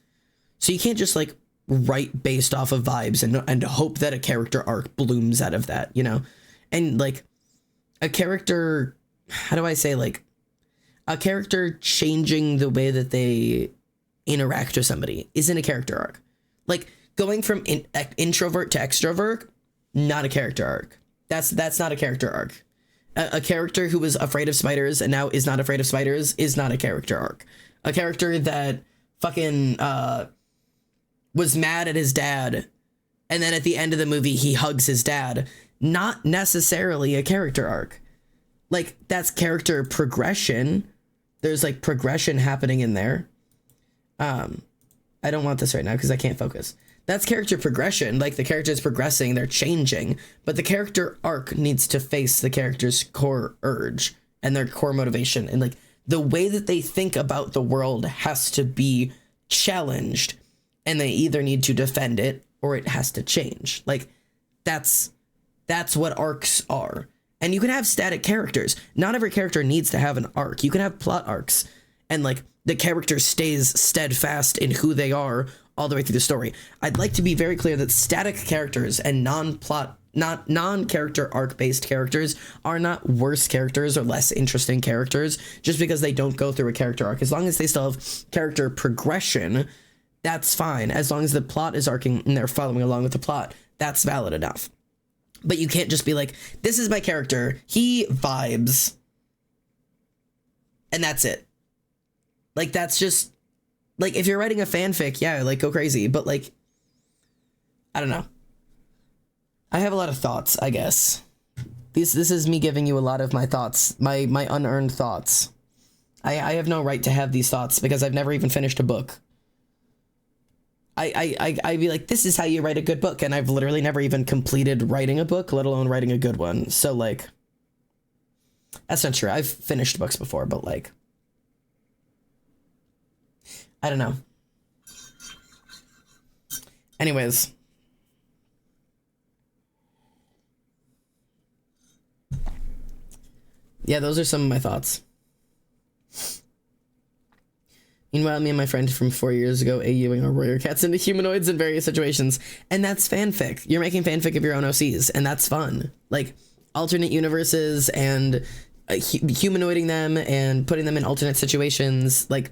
So you can't just like write based off of vibes and hope that a character arc blooms out of that, you know? And like a character, how do I say, like a character changing the way that they interact with somebody isn't a character arc. Like going from introvert to extrovert, not a character arc. That's not a character arc. A character who was afraid of spiders and now is not afraid of spiders is not a character arc. A character that fucking was mad at his dad, and then at the end of the movie he hugs his dad, not necessarily a character arc. Like, that's character progression. There's like progression happening in there. I don't want this right now because I can't focus. That's character progression. Like, the character is progressing, they're changing, but the character arc needs to face the character's core urge and their core motivation. And like the way that they think about the world has to be challenged, and they either need to defend it or it has to change. Like, that's what arcs are. And you can have static characters. Not every character needs to have an arc. You can have plot arcs, and like the character stays steadfast in who they are all the way through the story. I'd like to be very clear that static characters and non-character arc-based characters are not worse characters or less interesting characters just because they don't go through a character arc. As long as they still have character progression, that's fine. As long as the plot is arcing and they're following along with the plot, that's valid enough. But you can't just be like, this is my character, he vibes, and that's it. Like, that's just, like, if you're writing a fanfic, yeah, like, go crazy. But, like, I don't know. I have a lot of thoughts, I guess. This is me giving you a lot of my thoughts, my unearned thoughts. I have no right to have these thoughts because I've never even finished a book. I'd be like, this is how you write a good book, and I've literally never even completed writing a book, let alone writing a good one. So, like, that's not true. I've finished books before, but, like, I don't know. Anyways. Yeah, those are some of my thoughts. Meanwhile, me and my friend from 4 years ago AUing our warrior cats into humanoids in various situations. And that's fanfic. You're making fanfic of your own OCs, and that's fun. Like, alternate universes and humanoiding them and putting them in alternate situations. Like,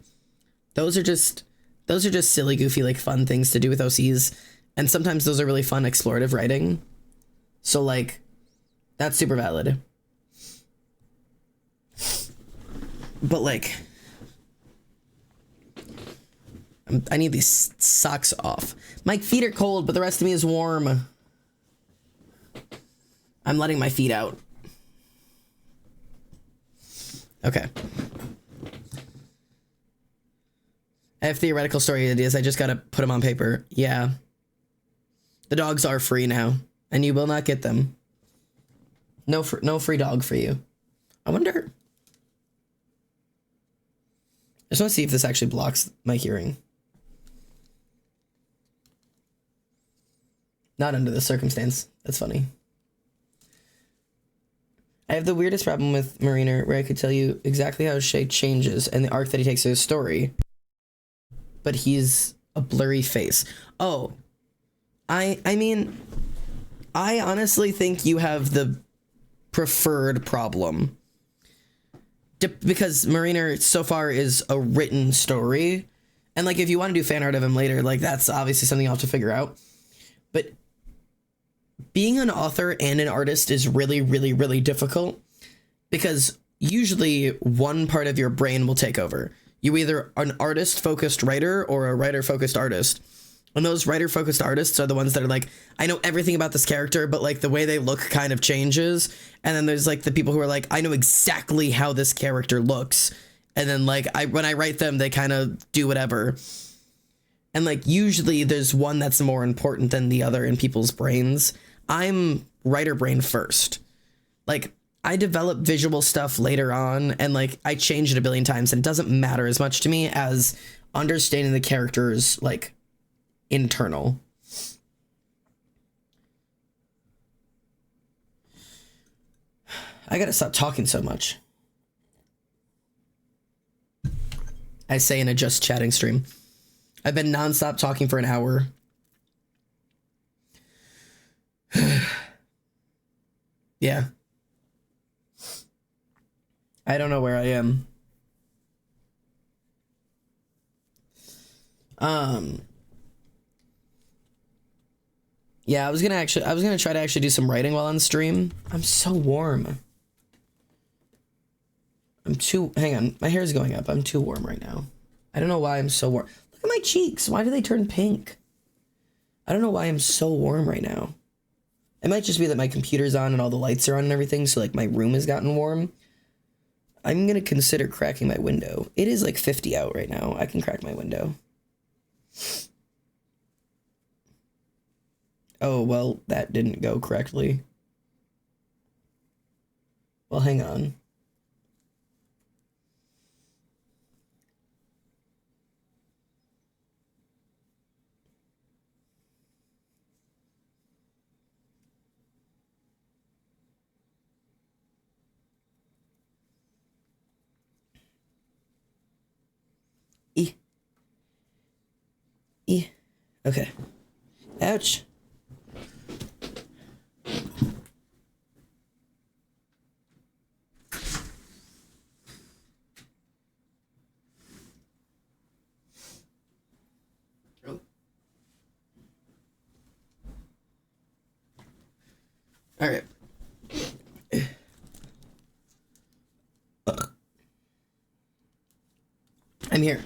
those are just silly, goofy, like, fun things to do with OCs. And sometimes those are really fun explorative writing. So, like, that's super valid. But, like, I need these socks off. My feet are cold, but the rest of me is warm. I'm letting my feet out. Okay. I have theoretical story ideas. I just gotta put them on paper. Yeah. The dogs are free now, and you will not get them. No free dog for you. I wonder. I just want to see if this actually blocks my hearing. Not under this circumstance. That's funny. I have the weirdest problem with Mariner, where I could tell you exactly how Shay changes and the arc that he takes to his story, but he's a blurry face. Oh, I mean, I honestly think you have the preferred problem. Because Mariner so far is a written story, and like if you want to do fan art of him later, like that's obviously something you'll have to figure out. But being an author and an artist is really, really, really difficult, because usually one part of your brain will take over. You either are an artist-focused writer or a writer-focused artist. And those writer-focused artists are the ones that are like, I know everything about this character, but like the way they look kind of changes. And then there's like the people who are like, I know exactly how this character looks. And then like when I write them, they kind of do whatever. And like usually there's one that's more important than the other in people's brains. I'm writer brain first. Like I develop visual stuff later on, and like I change it a billion times, and it doesn't matter as much to me as understanding the character's like internal. I gotta stop talking so much. I say in a just chatting stream. I've been nonstop talking for an hour. Yeah. I don't know where I am. Yeah, I was gonna try to actually do some writing while on stream. I'm so warm. Hang on, my hair is going up. I'm too warm right now. I don't know why I'm so warm. Look at my cheeks. Why do they turn pink? I don't know why I'm so warm right now. It might just be that my computer's on and all the lights are on and everything, so like my room has gotten warm. I'm gonna consider cracking my window. It is like 50 out right now. I can crack my window. Oh, well, that didn't go correctly. Well, hang on. Okay. Ouch. Oh. All right. I'm here.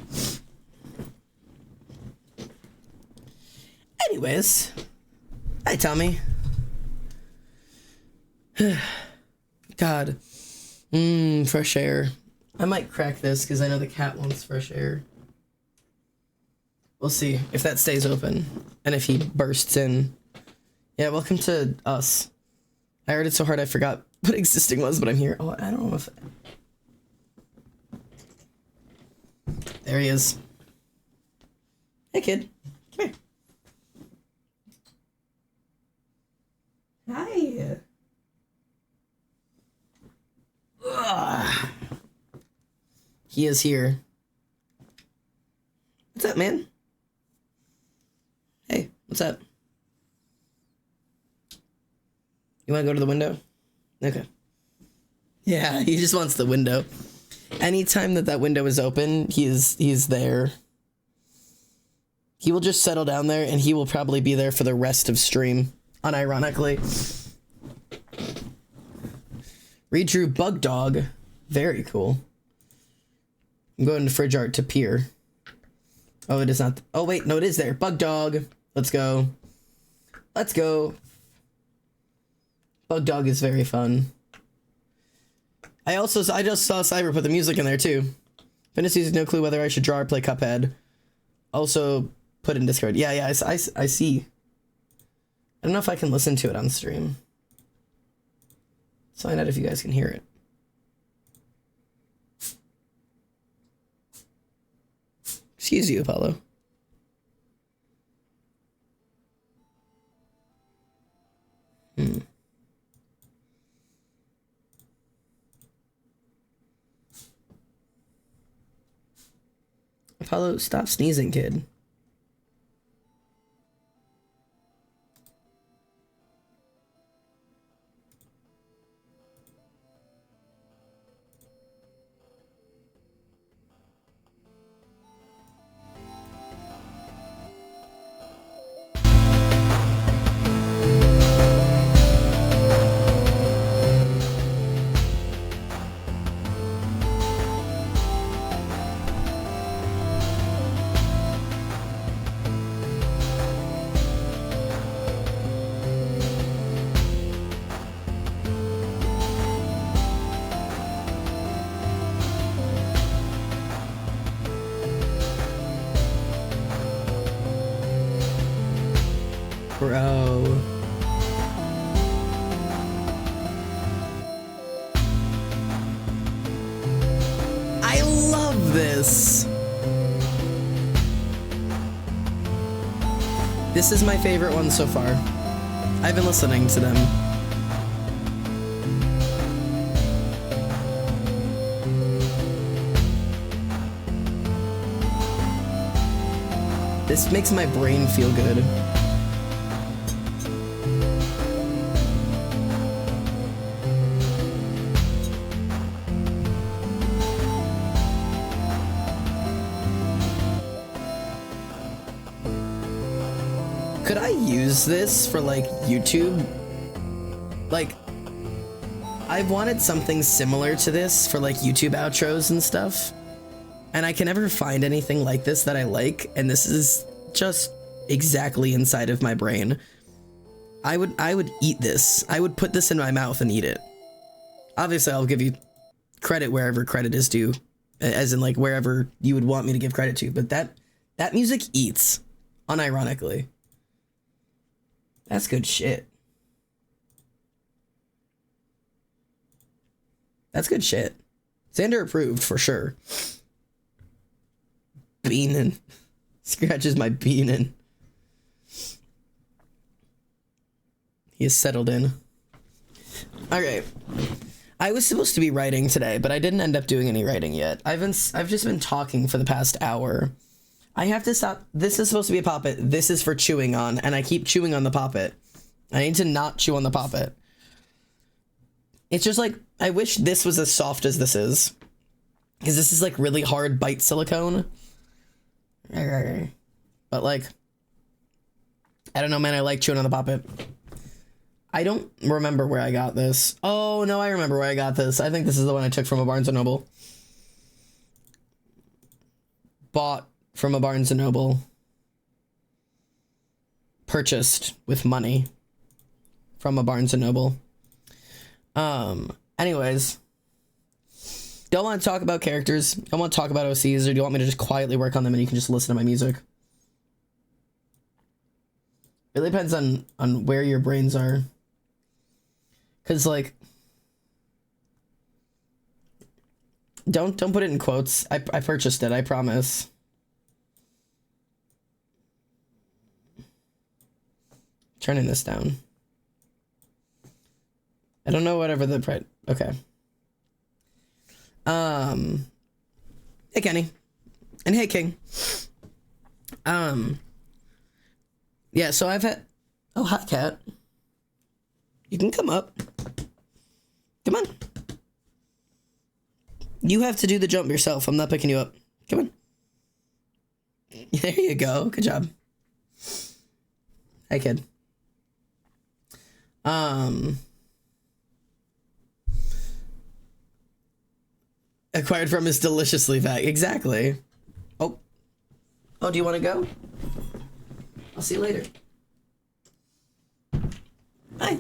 Anyways, hi Tommy. God, fresh air. I might crack this because I know the cat wants fresh air. We'll see if that stays open and if he bursts in. Yeah, welcome to us. I heard it so hard I forgot what existing was, but I'm here. Oh, I don't know if... There he is. Hey, kid. Come here. Hi. Ugh. He is here. What's up, man? Hey, what's up? You want to go to the window? Okay. Yeah, he just wants the window. Anytime that window is open, he's there. He will just settle down there, and he will probably be there for the rest of stream, unironically. Redrew Bug Dog. Very cool. I'm going to fridge art to Pier. Oh, it is not. Oh, wait. No, it is there. Bug Dog. Let's go. Let's go. Bug Dog is very fun. I just saw Cyber put the music in there too. Fantasy has no clue whether I should draw or play Cuphead. Also put in Discord. Yeah, yeah, I see. I don't know if I can listen to it on stream. Let's find out if you guys can hear it. Excuse you, Apollo. Apollo, stop sneezing, kid. Bro. I love this. This is my favorite one so far. I've been listening to them. This makes my brain feel good. Could I use this for like YouTube? Like, I've wanted something similar to this for like YouTube outros and stuff, and I can never find anything like this that I like, and this is just exactly inside of my brain. I would eat this. I would put this in my mouth and eat it. Obviously, I'll give you credit wherever credit is due, as in like wherever you would want me to give credit to, but that music eats, unironically. That's good shit. That's good shit. Xander approved for sure. Beanin'. Scratches my beanin'. He is settled in. Alright. I was supposed to be writing today, but I didn't end up doing any writing yet. I've just been talking for the past hour. I have to stop. This is supposed to be a poppet. This is for chewing on, and I keep chewing on the poppet. I need to not chew on the poppet. It's just like, I wish this was as soft as this is. Because this is like really hard bite silicone. But like, I don't know, man. I like chewing on the poppet. I don't remember where I got this. Oh, no, I remember where I got this. I think this is the one I took from a Barnes & Noble. Bought from a Barnes & Noble. Purchased with money from a Barnes & Noble. Anyways. Do I want to talk about characters? Do I want to talk about OCs, or do you want me to just quietly work on them and you can just listen to my music? It really depends on where your brains are. Cause like, don't put it in quotes. I purchased it, I promise. Turning this down. I don't know whatever the price. Okay. Hey Kenny. And hey King. Yeah, so I've had... Oh, hi, cat. You can come up. Come on. You have to do the jump yourself. I'm not picking you up. Come on. There you go. Good job. Hi, kid. Acquired from his deliciously fat. Exactly. Oh. Oh, do you want to go? I'll see you later. Hi.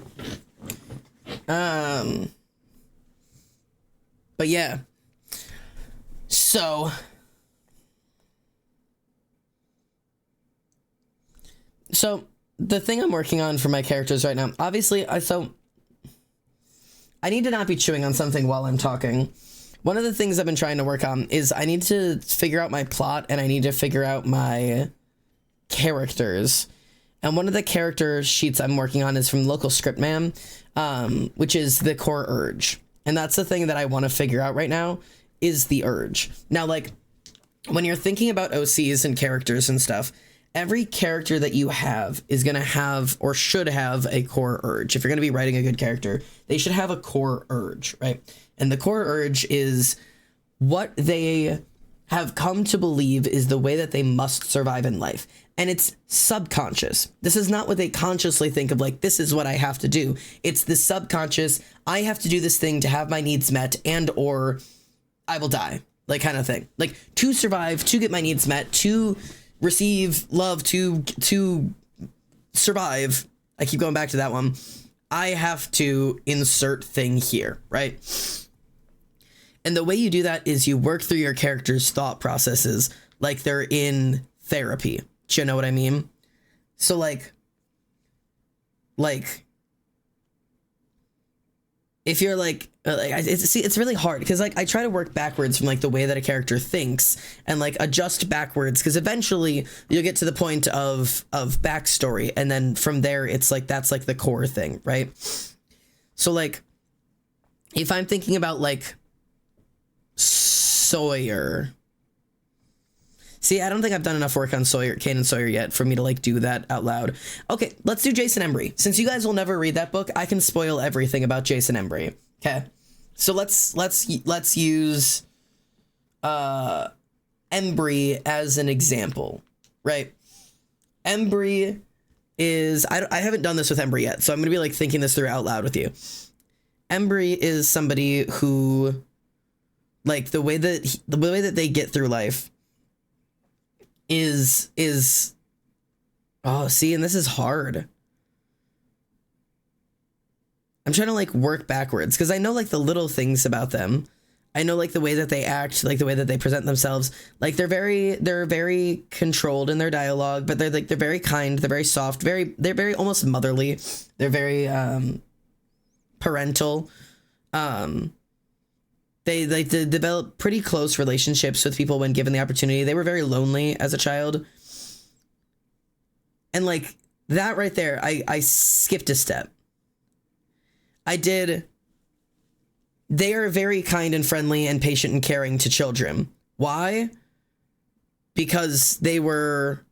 But yeah. So So the thing I'm working on for my characters right now, obviously, I need to not be chewing on something while I'm talking. One of the things I've been trying to work on is I need to figure out my plot and I need to figure out my characters. And one of the character sheets I'm working on is from Local Scriptman, which is the core urge. And that's the thing that I want to figure out right now is the urge. Now, like, when you're thinking about OCs and characters and stuff, every character that you have is going to have or should have a core urge. If you're going to be writing a good character, they should have a core urge, right? And the core urge is what they have come to believe is the way that they must survive in life. And it's subconscious. This is not what they consciously think of, like, this is what I have to do. It's the subconscious, I have to do this thing to have my needs met and or I will die, like, kind of thing. Like, to survive, to get my needs met, to receive love, to survive. I keep going back to that one. I have to insert thing here, right? And the way you do that is you work through your character's thought processes like they're in therapy. Do you know what I mean? So like if you're it's really hard because like I try to work backwards from like the way that a character thinks and like adjust backwards because eventually you'll get to the point of backstory and then from there it's like that's like the core thing, right? So like if I'm thinking about like Sawyer. See, I don't think I've done enough work on Sawyer, Kanan Sawyer yet for me to like do that out loud. Okay, let's do Jason Embry. Since you guys will never read that book, I can spoil everything about Jason Embry. Okay, so let's use Embry as an example, right? Embry is I haven't done this with Embry yet, so I'm gonna be like thinking this through out loud with you. Embry is somebody who, like, the way that they get through life is oh, see, and this is hard. I'm trying to like work backwards because I know like the little things about them. I know like the way that they act, like the way that they present themselves. Like they're very controlled in their dialogue, but they're very kind, they're very soft, they're very almost motherly. They're very parental. They develop pretty close relationships with people when given the opportunity. They were very lonely as a child. And like that right there, I skipped a step. They are very kind and friendly and patient and caring to children. Why? Because they were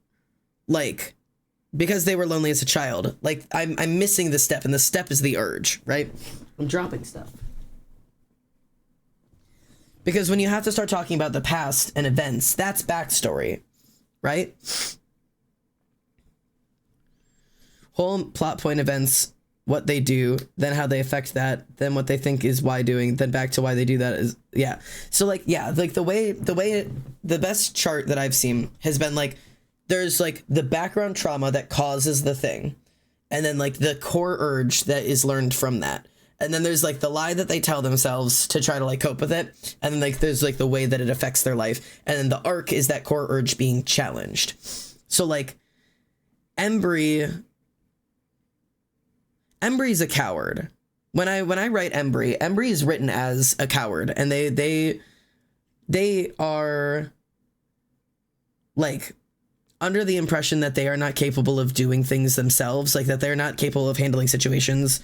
lonely as a child. Like I'm missing the step, and the step is the urge, right? I'm dropping stuff. Because when you have to start talking about the past and events, that's backstory, right? Whole plot point events, what they do, then how they affect that, then what they think is why doing, then back to why they do that is, yeah. So like, yeah, like the best chart that I've seen has been like, there's like the background trauma that causes the thing, and then like the core urge that is learned from that. And then there's like the lie that they tell themselves to try to like cope with it. And then like there's like the way that it affects their life. And then the arc is that core urge being challenged. So like Embry's a coward. When I write Embry is written as a coward, and they are like under the impression that they are not capable of doing things themselves, like that they're not capable of handling situations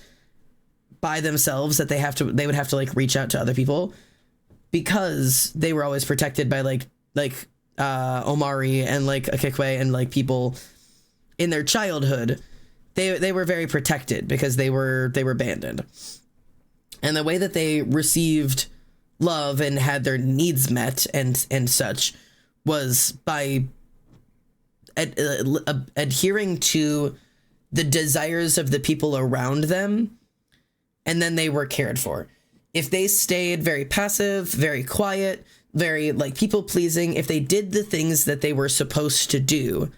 by themselves, that they would have to like reach out to other people because they were always protected by like Omari and like Akikwe and like people in their childhood. They were very protected because they were abandoned. And the way that they received love and had their needs met and such was by adhering to the desires of the people around them, and then they were cared for. If they stayed very passive, very quiet, very like people pleasing, if they did the things that they were supposed to do,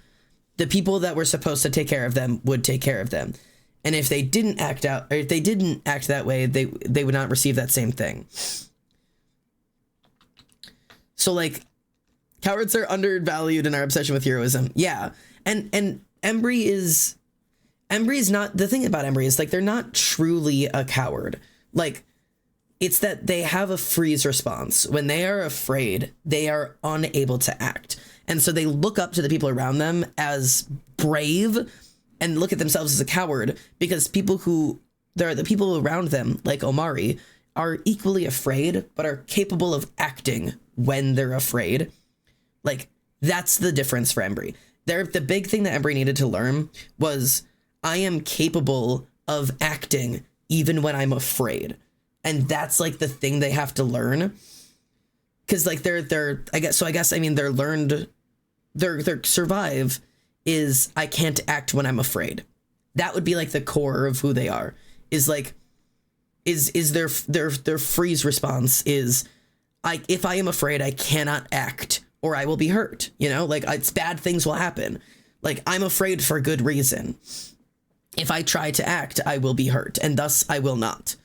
the people that were supposed to take care of them would take care of them. And if they didn't act out, or if they didn't act that way, they would not receive that same thing. So like cowards are undervalued in our obsession with heroism. Yeah. And Embry is not, the thing about Embry is like they're not truly a coward. Like, it's that they have a freeze response. When they are afraid, they are unable to act. And so they look up to the people around them as brave and look at themselves as a coward, because the people around them, like Omari, are equally afraid, but are capable of acting when they're afraid. Like, that's the difference for Embry. The big thing that Embry needed to learn was, I am capable of acting even when I'm afraid. And that's like the thing they have to learn. Cause like their survive is, I can't act when I'm afraid. That would be like the core of who they are, is like, is their freeze response is, if I am afraid, I cannot act or I will be hurt. You know, like it's bad things will happen. Like, I'm afraid for good reason. If I try to act, I will be hurt, and thus I will not.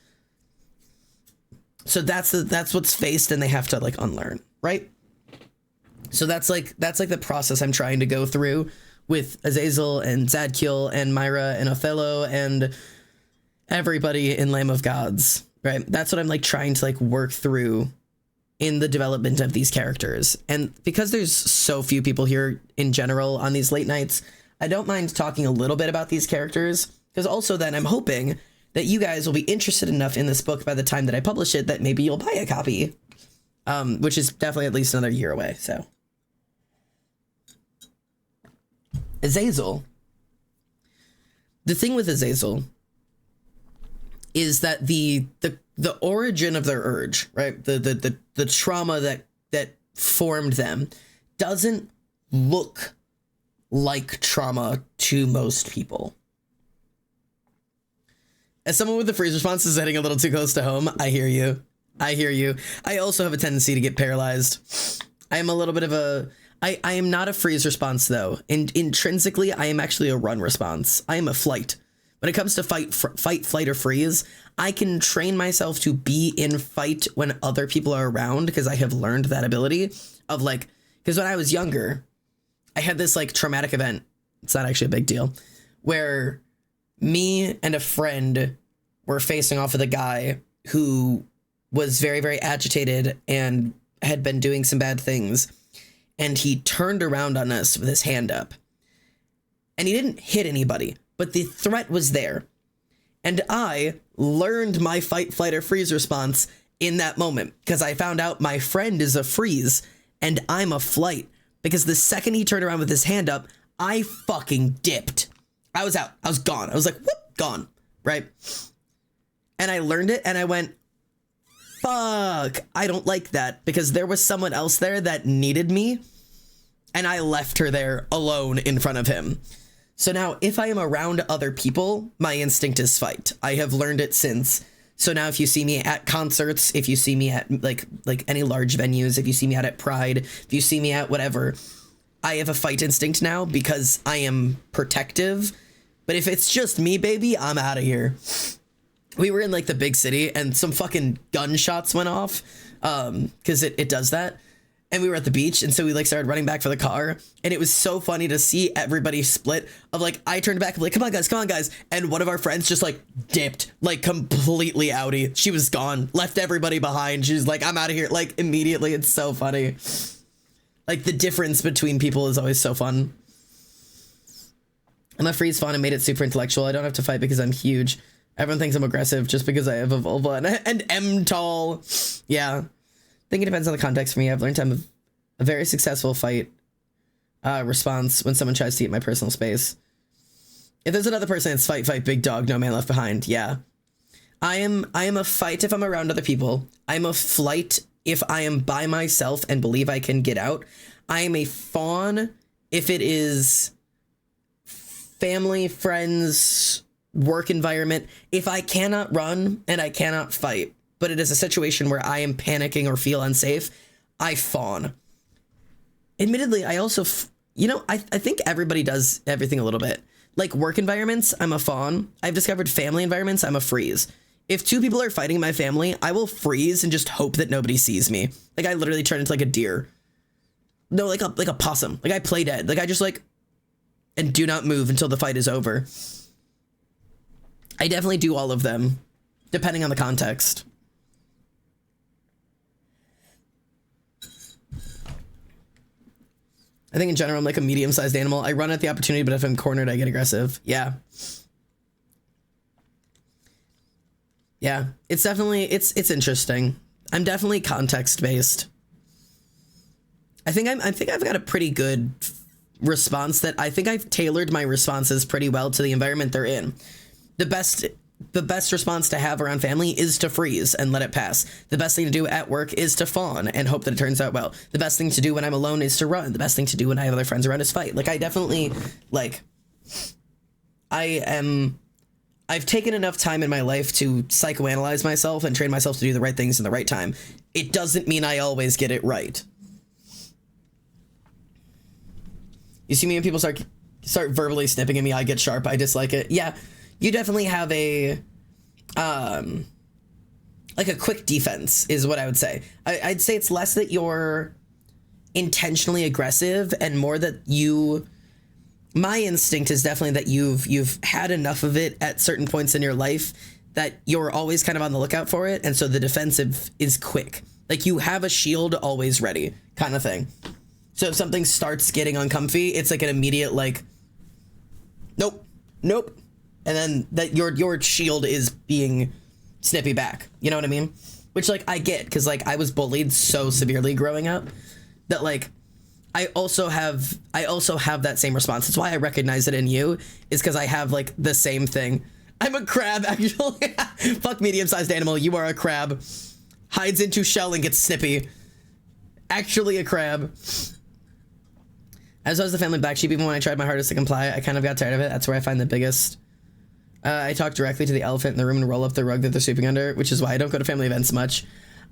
So that's what's faced, and they have to like unlearn, right? So that's like the process I'm trying to go through with Azazel and Zadkiel and Myra and Othello and everybody in Lamb of Gods, right? That's what I'm like trying to like work through in the development of these characters. And because there's so few people here in general on these late nights, I don't mind talking a little bit about these characters, because also then I'm hoping that you guys will be interested enough in this book by the time that I publish it that maybe you'll buy a copy, which is definitely at least another year away. So Azazel, the thing with Azazel is that the origin of their urge, right? The trauma that formed them doesn't look like trauma to most people. As someone with the freeze response is hitting a little too close to home, I hear you. I also have a tendency to get paralyzed. I am a little bit of I am not a freeze response though. Intrinsically, I am actually a run response. I am a flight. When it comes to fight, flight, or freeze, I can train myself to be in fight when other people are around, because I have learned that ability of like, because when I was younger, I had this like traumatic event. It's not actually a big deal, where me and a friend were facing off with a guy who was very, very agitated and had been doing some bad things. And he turned around on us with his hand up. And he didn't hit anybody, but the threat was there. And I learned my fight, flight, or freeze response in that moment, because I found out my friend is a freeze and I'm a flight. Because the second he turned around with his hand up, I fucking dipped. I was out. I was gone. I was like, whoop, gone. Right? And I learned it and I went, fuck, I don't like that, because there was someone else there that needed me and I left her there alone in front of him. So now if I am around other people, my instinct is fight. I have learned it since. So now if you see me at concerts, if you see me at like any large venues, if you see me out at Pride, if you see me at whatever, I have a fight instinct now because I am protective. But if it's just me, baby, I'm out of here. We were in like the big city and some fucking gunshots went off, because it does that. And we were at the beach, and so we like started running back for the car, and it was so funny to see everybody split of like, I turned back and like, come on guys, and one of our friends just like dipped, like completely outie. She was gone, left everybody behind. She was like, I'm out of here, like immediately. It's so funny. Like the difference between people is always so fun. I'm a freeze fawn and made it super intellectual. I don't have to fight because I'm huge. Everyone thinks I'm aggressive just because I have a vulva and am tall. Yeah. I think it depends on the context for me. I've learned I'm a very successful fight response when someone tries to get my personal space. If there's another person, it's fight, big dog, no man left behind. Yeah. I am a fight if I'm around other people. I'm a flight if I am by myself and believe I can get out. I am a fawn if it is family, friends, work environment. If I cannot run and I cannot fight, but it is a situation where I am panicking or feel unsafe, I fawn. Admittedly, I also, I think everybody does everything a little bit. Like work environments, I'm a fawn. I've discovered family environments, I'm a freeze. If two people are fighting my family, I will freeze and just hope that nobody sees me. Like I literally turn into like a deer. No, like a possum. Like I play dead. Like I just like, and do not move until the fight is over. I definitely do all of them, depending on the context. I think in general, I'm like a medium-sized animal. I run at the opportunity, but if I'm cornered, I get aggressive. Yeah. Yeah, it's definitely, it's interesting. I'm definitely context-based. I think I've got a pretty good response that I think I've tailored my responses pretty well to the environment they're in. The best response to have around family is to freeze and let it pass. The best thing to do at work is to fawn and hope that it turns out well. The best thing to do when I'm alone is to run. The best thing to do when I have other friends around is fight. Like, I definitely, like, I've taken enough time in my life to psychoanalyze myself and train myself to do the right things in the right time. It doesn't mean I always get it right. You see me when people start verbally snipping at me, I get sharp, I dislike it. Yeah, you definitely have a, like a quick defense is what I would say. I'd say it's less that you're intentionally aggressive and more that you, my instinct is definitely that you've had enough of it at certain points in your life that you're always kind of on the lookout for it. And so the defensive is quick. Like, you have a shield always ready kind of thing. So if something starts getting uncomfy, it's like an immediate, like, nope. And then that your shield is being snippy back. You know what I mean? Which, like, I get, because, like, I was bullied so severely growing up that, like, I also have that same response. That's why I recognize it in you, is because I have, like, the same thing. I'm a crab, actually. Fuck medium-sized animal. You are a crab. Hides into shell and gets snippy. Actually a crab. As I was the family black sheep, even when I tried my hardest to comply, I kind of got tired of it. That's where I find the biggest. I talk directly to the elephant in the room and roll up the rug that they're sleeping under, which is why I don't go to family events much.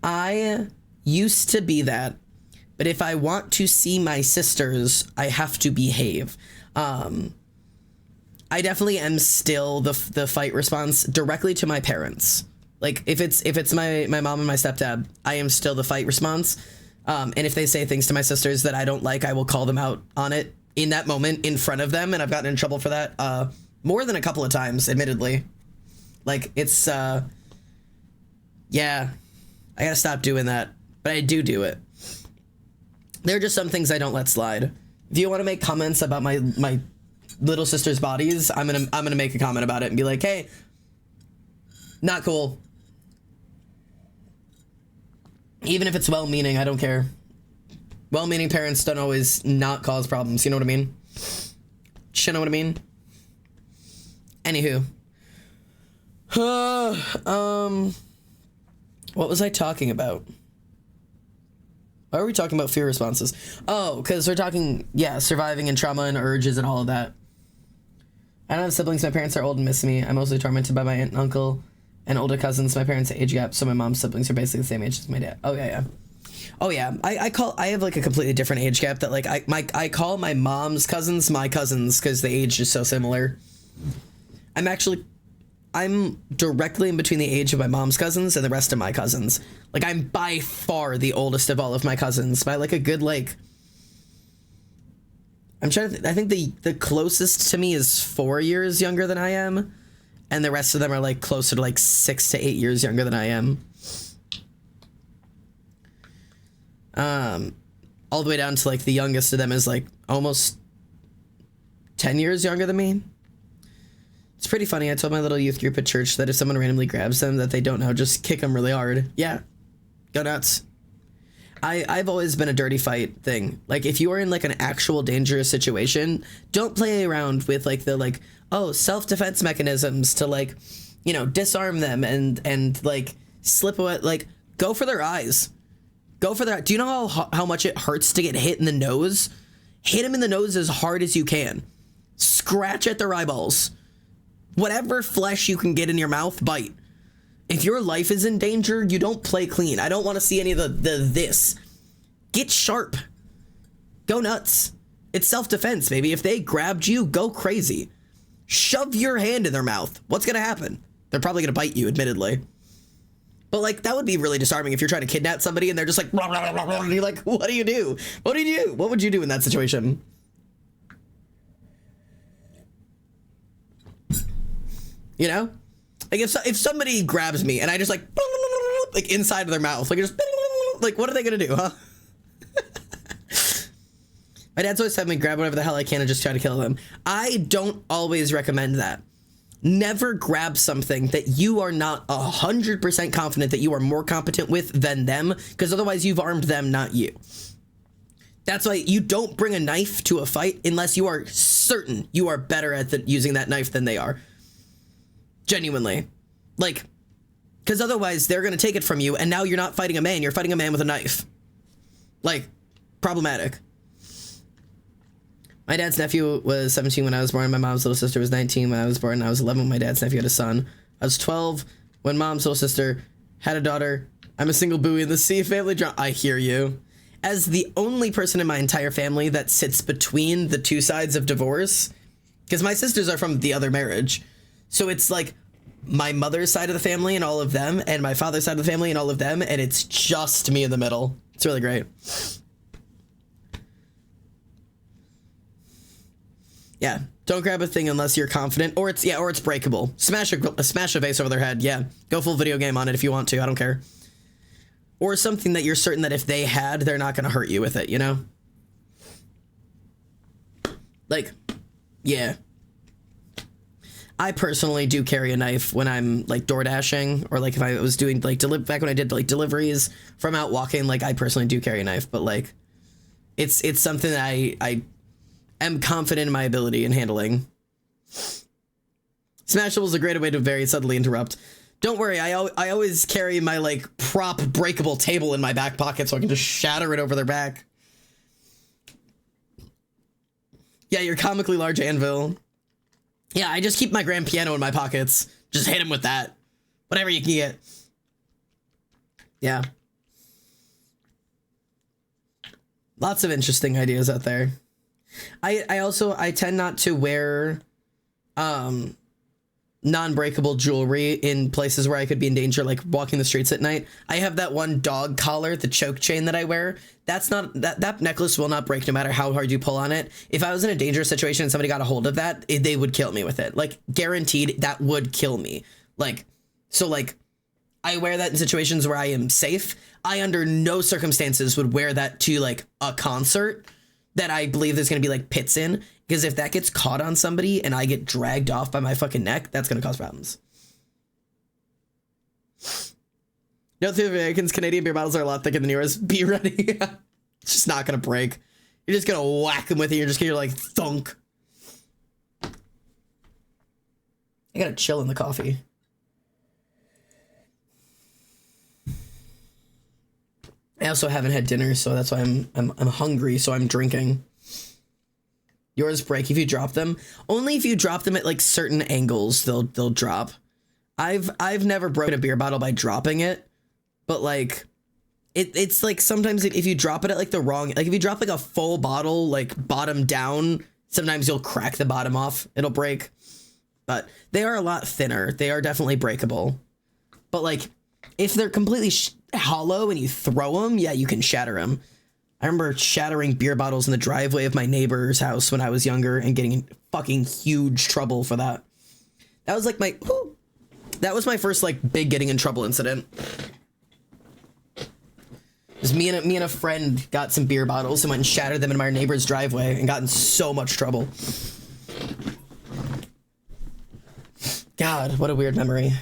I used to be that, but if I want to see my sisters, I have to behave. I definitely am still the fight response directly to my parents. Like, if it's my mom and my stepdad, I am still the fight response. And if they say things to my sisters that I don't like, I will call them out on it in that moment in front of them. And I've gotten in trouble for that more than a couple of times, admittedly. Like, it's, yeah, I gotta stop doing that. But I do it. There are just some things I don't let slide. If you want to make comments about my little sister's bodies, I'm gonna make a comment about it and be like, hey, not cool. Even if it's well-meaning, I don't care. Well-meaning parents don't always not cause problems, you know what I mean? You know what I mean? Anywho. What was I talking about? Why are we talking about fear responses? Oh, because we're talking, yeah, surviving and trauma and urges and all of that. I don't have siblings. My parents are old and miss me. I'm mostly tormented by my aunt and uncle and older cousins. My parents' age gap, so my mom's siblings are basically the same age as my dad. Oh yeah. Oh yeah. I have like a completely different age gap that like I call my mom's cousins my cousins because the age is so similar. I'm directly in between the age of my mom's cousins and the rest of my cousins. Like, I'm by far the oldest of all of my cousins by like a good, like, I'm trying to I think the closest to me is 4 years younger than I am. And the rest of them are like closer to like 6 to 8 years younger than I am. All the way down to like the youngest of them is like almost 10 years younger than me. It's pretty funny. I told my little youth group at church that if someone randomly grabs them that they don't know, just kick them really hard. Yeah. Go nuts. I've always been a dirty fight thing. Like, if you are in like an actual dangerous situation, don't play around with like the like, oh, self-defense mechanisms to like, you know, disarm them and like slip away. Like, go for their eyes. Go for their. Do you know how much it hurts to get hit in the nose? Hit them in the nose as hard as you can. Scratch at their eyeballs. Whatever flesh you can get in your mouth, bite. If your life is in danger, you don't play clean. I don't want to see any of the this. Get sharp. Go nuts. It's self-defense, baby. If they grabbed you, go crazy. Shove your hand in their mouth. What's going to happen? They're probably going to bite you, admittedly. But, like, that would be really disarming if you're trying to kidnap somebody and they're just like, blah, blah, blah, blah, and you're like, what do you do? What do you do? What would you do in that situation? you know? Like if somebody grabs me and I just like inside of their mouth, like just like, what are they gonna do, huh? My dad's always had me grab whatever the hell I can and just try to kill them. I don't always recommend that. Never grab something that you are not 100% confident that you are more competent with than them, because otherwise you've armed them, not you. That's why you don't bring a knife to a fight unless you are certain you are better at using that knife than they are. Genuinely. Like, because otherwise they're going to take it from you and now you're not fighting a man, you're fighting a man with a knife. Like, problematic. My dad's nephew was 17 when I was born. My mom's little sister was 19 when I was born. I was 11 when my dad's nephew had a son. I was 12 when mom's little sister had a daughter. I'm a single buoy in the sea family drama. I hear you. As the only person in my entire family that sits between the two sides of divorce, because my sisters are from the other marriage. So it's like my mother's side of the family and all of them, and my father's side of the family and all of them, and it's just me in the middle. It's really great. Yeah, don't grab a thing unless you're confident, or it's breakable. Smash a vase over their head. Yeah, go full video game on it if you want to. I don't care. Or something that you're certain that if they had, they're not going to hurt you with it. You know, like, yeah. I personally do carry a knife when I'm like door dashing, or like if I was doing like back when I did like deliveries from out walking. Like I personally do carry a knife, but like it's something that I am confident in my ability in handling. Smashable is a great way to very subtly interrupt. Don't worry, I always carry my like prop breakable table in my back pocket so I can just shatter it over their back. Yeah, your comically large anvil. Yeah, I just keep my grand piano in my pockets. Just hit him with that. Whatever you can get. Yeah. Lots of interesting ideas out there. I tend not to wear non-breakable jewelry in places where I could be in danger, like walking the streets at night. I have that one dog collar, the choke chain that I wear. That's not that necklace will not break no matter how hard you pull on it. If I was in a dangerous situation and somebody got a hold of that, they would kill me with it. Like guaranteed, that would kill me. Like, so like I wear that in situations where I am safe. I under no circumstances would wear that to like a concert that I believe there's going to be like pits in, because if that gets caught on somebody and I get dragged off by my fucking neck, that's going to cause problems. No, the Americans, Canadian beer bottles are a lot thicker than yours. Be ready. It's just not going to break. You're just going to whack them with it. You're just going to like thunk. I got to chill in the coffee. I also haven't had dinner, so that's why I'm hungry, so I'm drinking. Yours break if you drop them. Only if you drop them at like certain angles, they'll drop. I've never broken a beer bottle by dropping it, but like it's like sometimes if you drop it at like the wrong, like if you drop like a full bottle like bottom down, sometimes you'll crack the bottom off. It'll break. But they are a lot thinner. They are definitely breakable. But like if they're completely hollow and you throw them, yeah, you can shatter them. I remember shattering beer bottles in the driveway of my neighbor's house when I was younger and getting in fucking huge trouble for that. That was like that was my first like big getting in trouble incident. It was me and a friend got some beer bottles and went and shattered them in my neighbor's driveway and got in so much trouble. God, what a weird memory.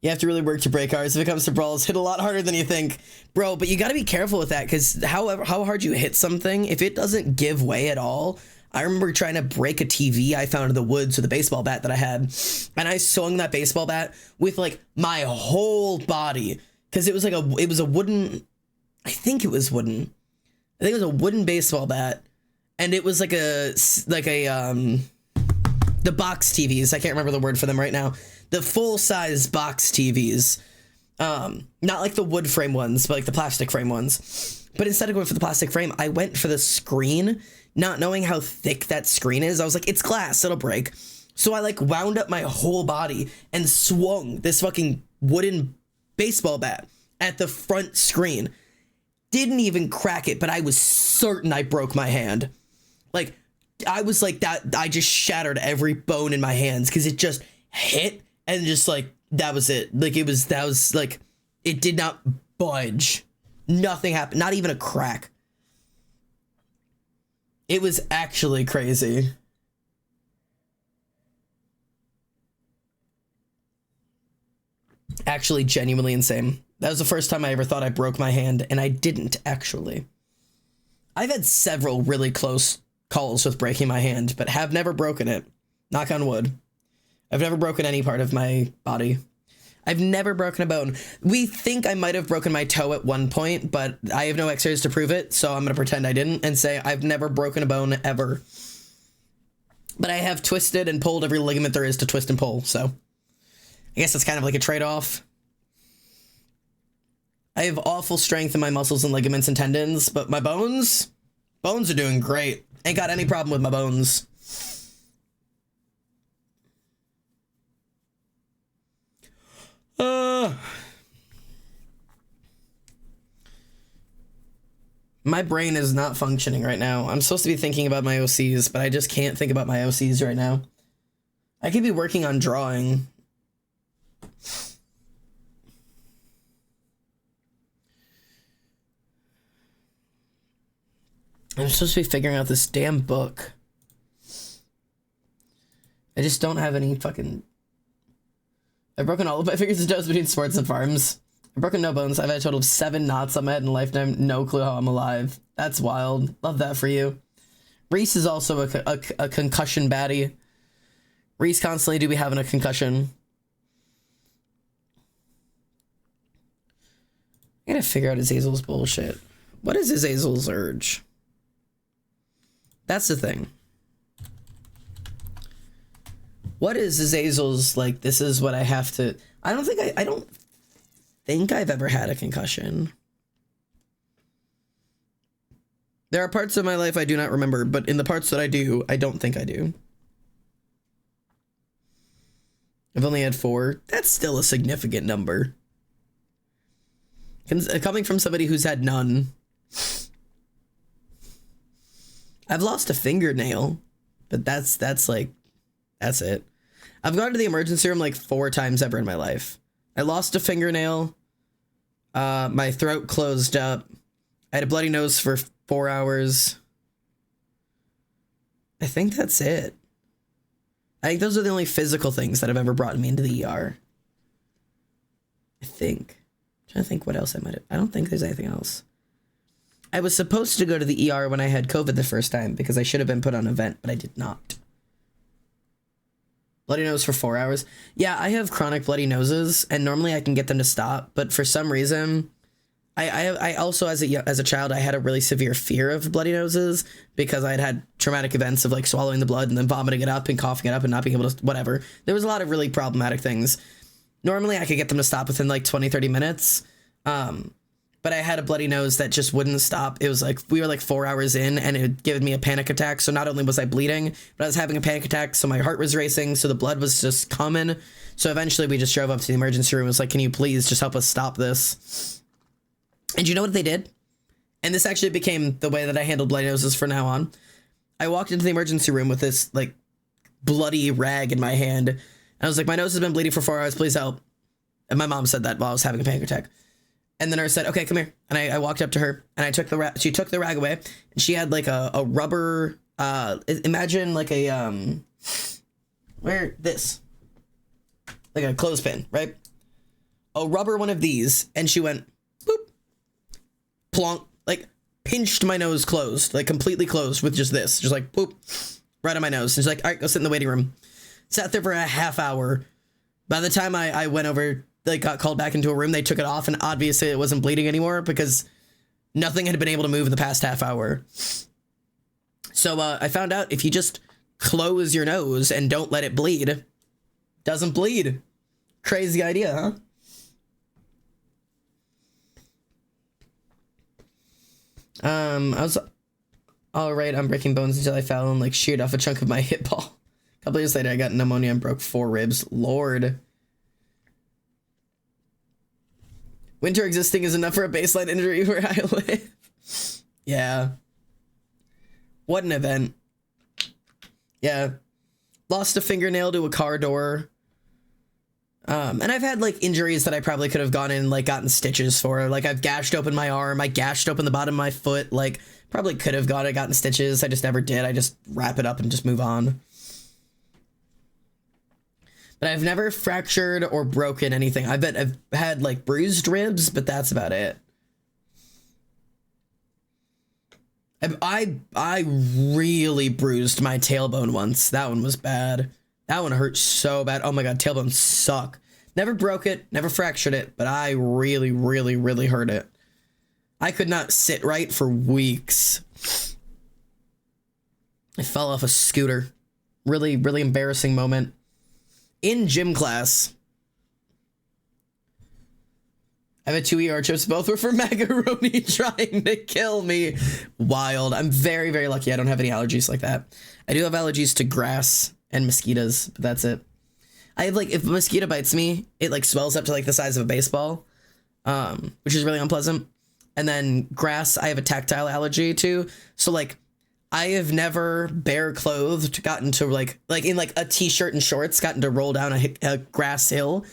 You have to really work to break ours. If it comes to brawls, hit a lot harder than you think. Bro, but you got to be careful with that, because how hard you hit something, if it doesn't give way at all. I remember trying to break a TV I found in the woods with a baseball bat that I had. And I swung that baseball bat with like my whole body, because it was like it was a wooden, I think it was wooden. I think it was a wooden baseball bat. And it was like the box TVs. I can't remember the word for them right now. The full-size box TVs, not like the wood frame ones, but like the plastic frame ones. But instead of going for the plastic frame, I went for the screen, not knowing how thick that screen is. I was like, it's glass, it'll break. So I like wound up my whole body and swung this fucking wooden baseball bat at the front screen. Didn't even crack it, but I was certain I broke my hand. Like, I was like that. I just shattered every bone in my hands because it just hit and just like, that was it. Like that was like, it did not budge. Nothing happened. Not even a crack. It was actually crazy. Actually genuinely insane. That was the first time I ever thought I broke my hand, and I didn't actually. I've had several really close calls with breaking my hand, but have never broken it. Knock on wood. I've never broken any part of my body. I've never broken a bone. We think I might have broken my toe at one point, but I have no x-rays to prove it, so I'm going to pretend I didn't and say I've never broken a bone ever. But I have twisted and pulled every ligament there is to twist and pull, so I guess it's kind of like a trade-off. I have awful strength in my muscles and ligaments and tendons, but my bones are doing great. Ain't got any problem with my bones. My brain is not functioning right now. I'm supposed to be thinking about my OCs, but I just can't think about my OCs right now. I could be working on drawing. I'm supposed to be figuring out this damn book. I just don't have any fucking... I've broken all of my fingers and toes between sports and farms. I've broken no bones. I've had a total of 7 knots on my head in a lifetime. No clue how I'm alive. That's wild. Love that for you. Reese is also a concussion baddie. Reese constantly do be having a concussion. I gotta figure out Azazel's bullshit. What is Azazel's urge? That's the thing. What is Azazel's, like, this is what I have to... I don't think I've ever had a concussion. There are parts of my life I do not remember, but in the parts that I do, I don't think I do. I've only had 4. That's still a significant number. Coming from somebody who's had none. I've lost a fingernail, but that's it. I've gone to the emergency room like 4 times ever in my life. I lost a fingernail. My throat closed up. I had a bloody nose for 4 hours. I think that's it. I think those are the only physical things that have ever brought me into the ER. I think. I'm trying to think what else I might have. I don't think there's anything else. I was supposed to go to the ER when I had COVID the first time because I should have been put on a vent, but I did not. Bloody nose for 4 hours. Yeah, I have chronic bloody noses, and normally I can get them to stop, but for some reason, I also, as a child, I had a really severe fear of bloody noses because I had traumatic events of, like, swallowing the blood and then vomiting it up and coughing it up and not being able to, whatever. There was a lot of really problematic things. Normally, I could get them to stop within, like, 20, 30 minutes, but I had a bloody nose that just wouldn't stop. It was like, we were like 4 hours in and it had given me a panic attack. So not only was I bleeding, but I was having a panic attack. So my heart was racing. So the blood was just coming. So eventually we just drove up to the emergency room. It was like, can you please just help us stop this? And you know what they did? And this actually became the way that I handled bloody noses from now on. I walked into the emergency room with this like bloody rag in my hand. And I was like, my nose has been bleeding for 4 hours. Please help. And my mom said that while I was having a panic attack. And the nurse said, okay, come here. And I walked up to her and I took she took the rag away and she had like a rubber, imagine like a, like a clothespin, right? A rubber one of these. And she went, boop, plonk, like pinched my nose closed, like completely closed with just this, just like, boop, right on my nose. And she's like, all right, go sit in the waiting room. Sat there for a half hour. By the time I went over, like, got called back into a room, they took it off, and obviously it wasn't bleeding anymore because nothing had been able to move in the past half hour. So I found out if you just close your nose and don't let it bleed, doesn't bleed. Crazy idea, huh? I was all right on breaking bones until I fell and like sheared off a chunk of my hip ball. A couple years later, I got pneumonia and broke 4 ribs. Lord. Winter existing is enough for a baseline injury where I live. Yeah. What an event. Yeah. Lost a fingernail to a car door. And I've had like injuries that I probably could have gone in and like gotten stitches for. Like I've gashed open my arm, I gashed open the bottom of my foot. Like probably could have gotten stitches. I just never did. I just wrap it up and just move on. But I've never fractured or broken anything. I've had like bruised ribs, but that's about it. I really bruised my tailbone once. That one was bad. That one hurt so bad. Oh my god, tailbones suck. Never broke it, never fractured it, but I really, really, really hurt it. I could not sit right for weeks. I fell off a scooter. Really, really embarrassing moment. In gym class. I have 2 ER chips. Both were for macaroni trying to kill me. Wild. I'm very, very lucky I don't have any allergies like that. I do have allergies to grass and mosquitoes, but that's it. I have like, if a mosquito bites me, it like swells up to like the size of a baseball, which is really unpleasant. And then grass, I have a tactile allergy to. So like, I have never bare clothed gotten to like in like a t-shirt and shorts gotten to roll down a grass hill.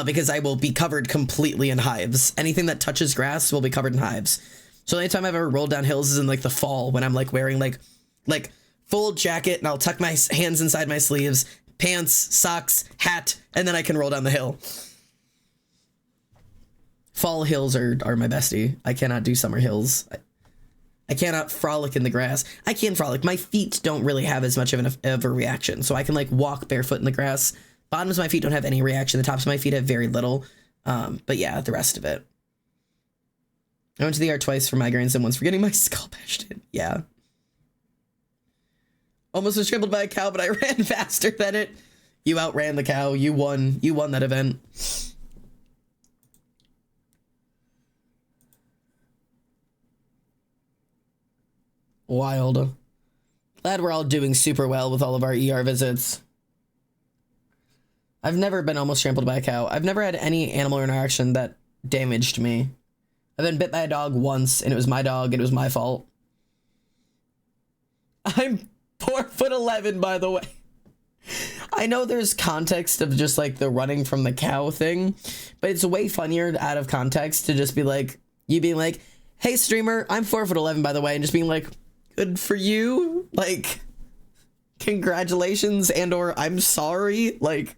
Because I will be covered completely in hives. Anything that touches grass will be covered in hives. So the only time I've ever rolled down hills is in like the fall when I'm like wearing like full jacket and I'll tuck my hands inside my sleeves, pants, socks, hat, and then I can roll down the hill. Fall hills are my bestie. I cannot do summer hills. I cannot frolic in the grass. I can frolic. My feet don't really have as much of a reaction. So I can like walk barefoot in the grass. Bottoms of my feet don't have any reaction. The tops of my feet have very little. But yeah, the rest of it. I went to the ER twice for migraines and once for getting my skull bashed in. Yeah. Almost was trampled by a cow, but I ran faster than it. You outran the cow. You won. You won that event. Wild. Glad we're all doing super well with all of our ER visits. I've never been almost trampled by a cow. I've never had any animal interaction that damaged me. I've been bit by a dog once, and it was my dog, and it was my fault. I'm 4'11", by the way. I know there's context of just, like, the running from the cow thing, but it's way funnier out of context to just be like, you being like, hey, streamer, I'm 4'11", by the way, and just being like, good for you? Like, congratulations, and or I'm sorry? Like...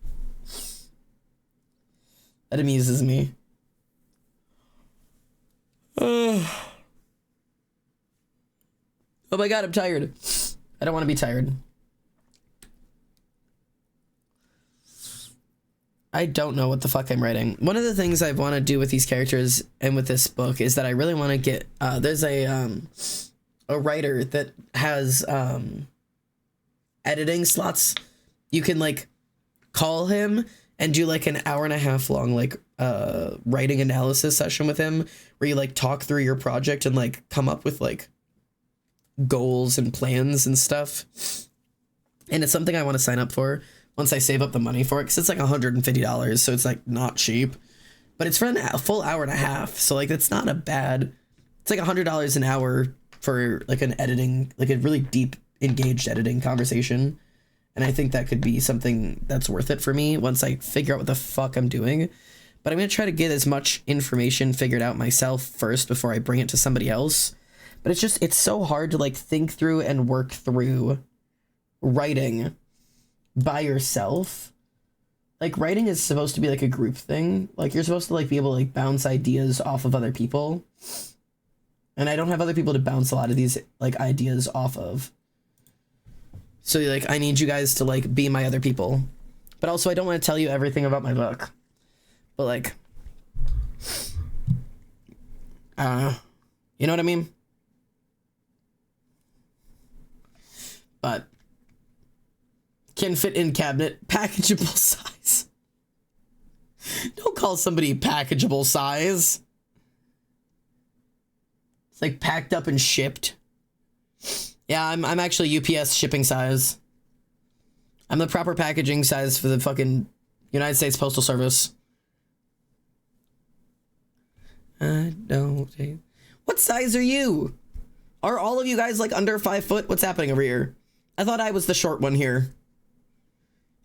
That amuses me. Oh my god, I'm tired. I don't want to be tired. I don't know what the fuck I'm writing. One of the things I want to do with these characters and with this book is that I really want to get... there's a writer that has editing slots. You can, like, call him... and do like an hour and a half long like writing analysis session with him where you like talk through your project and like come up with like goals and plans and stuff. And it's something I want to sign up for once I save up the money for it, because it's like $150, so it's like not cheap, but it's for a full hour and a half, so like it's not a bad... It's like $100 an hour for like an editing, like a really deep engaged editing conversation. And I think that could be something that's worth it for me once I figure out what the fuck I'm doing. But I'm going to try to get as much information figured out myself first before I bring it to somebody else. But it's so hard to like think through and work through writing by yourself. Like writing is supposed to be like a group thing. Like you're supposed to like be able to like bounce ideas off of other people. And I don't have other people to bounce a lot of these like ideas off of. So, like, I need you guys to, like, be my other people. But also, I don't want to tell you everything about my book. But, like... you know what I mean? But... can fit in cabinet. Packageable size. Don't call somebody packageable size. It's, like, packed up and shipped. Yeah, I'm actually UPS shipping size. I'm the proper packaging size for the fucking United States Postal Service. I don't... What size are you? Are all of you guys like under 5 foot? What's happening over here? I thought I was the short one here.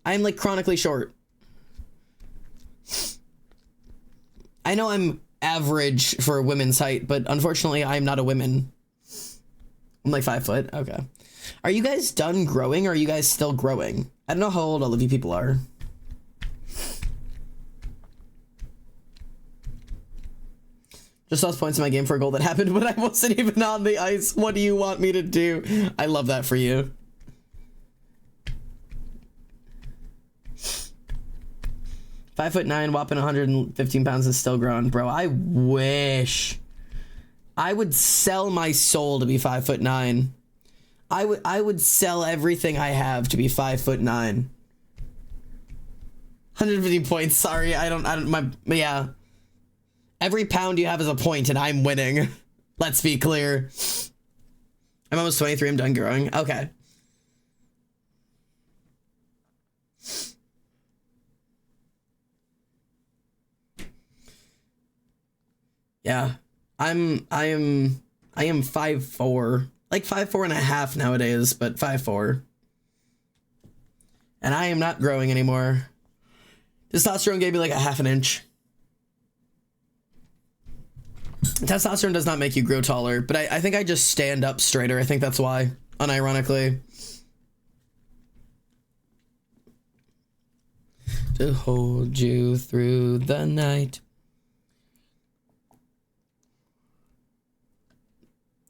I'm like chronically short. I know I'm average for a women's height, but unfortunately I'm not a woman. I'm like 5 foot. Okay. Are you guys done growing or are you guys still growing? I don't know how old all of you people are. Just lost points in my game for a goal that happened when I wasn't even on the ice. What do you want me to do? I love that for you. Five foot 9, whopping 115 pounds and still growing. Bro, I wish I would sell my soul to be 5 foot 9. I would sell everything I have to be 5 foot 9. 150 points. Sorry, yeah. Every pound you have is a point and I'm winning. Let's be clear. I'm almost 23. I'm done growing. Okay. Yeah. I am 5'4", like 5'4.5" nowadays, but 5'4". And I am not growing anymore. Testosterone gave me like a half an inch. Testosterone does not make you grow taller, but I think I just stand up straighter. I think that's why, unironically. To hold you through the night.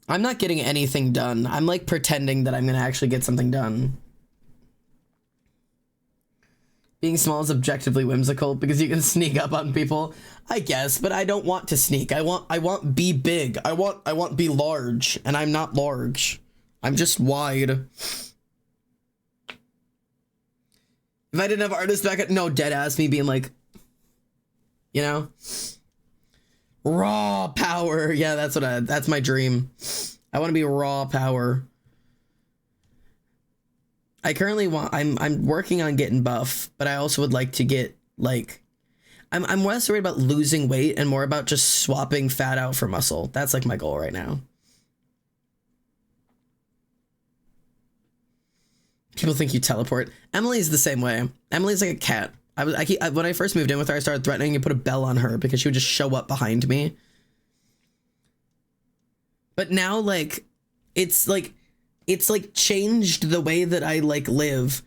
I'm not getting anything done. I'm like pretending that I'm gonna actually get something done. Being small is objectively whimsical because you can sneak up on people, I guess, but I don't want to sneak. I want be big. I want be large, and I'm not large. I'm just wide. If I didn't have artists back at no dead ass me being like, you know, raw power. Yeah, that's my dream. I want to be raw power. I currently I'm working on getting buff, but I also would like to get like, I'm less worried about losing weight and more about just swapping fat out for muscle. That's like my goal right now. People think you teleport. Emily's the same way. Emily's like a cat. When I first moved in with her, I started threatening to put a bell on her because she would just show up behind me. But now like, it's like changed the way that I like live,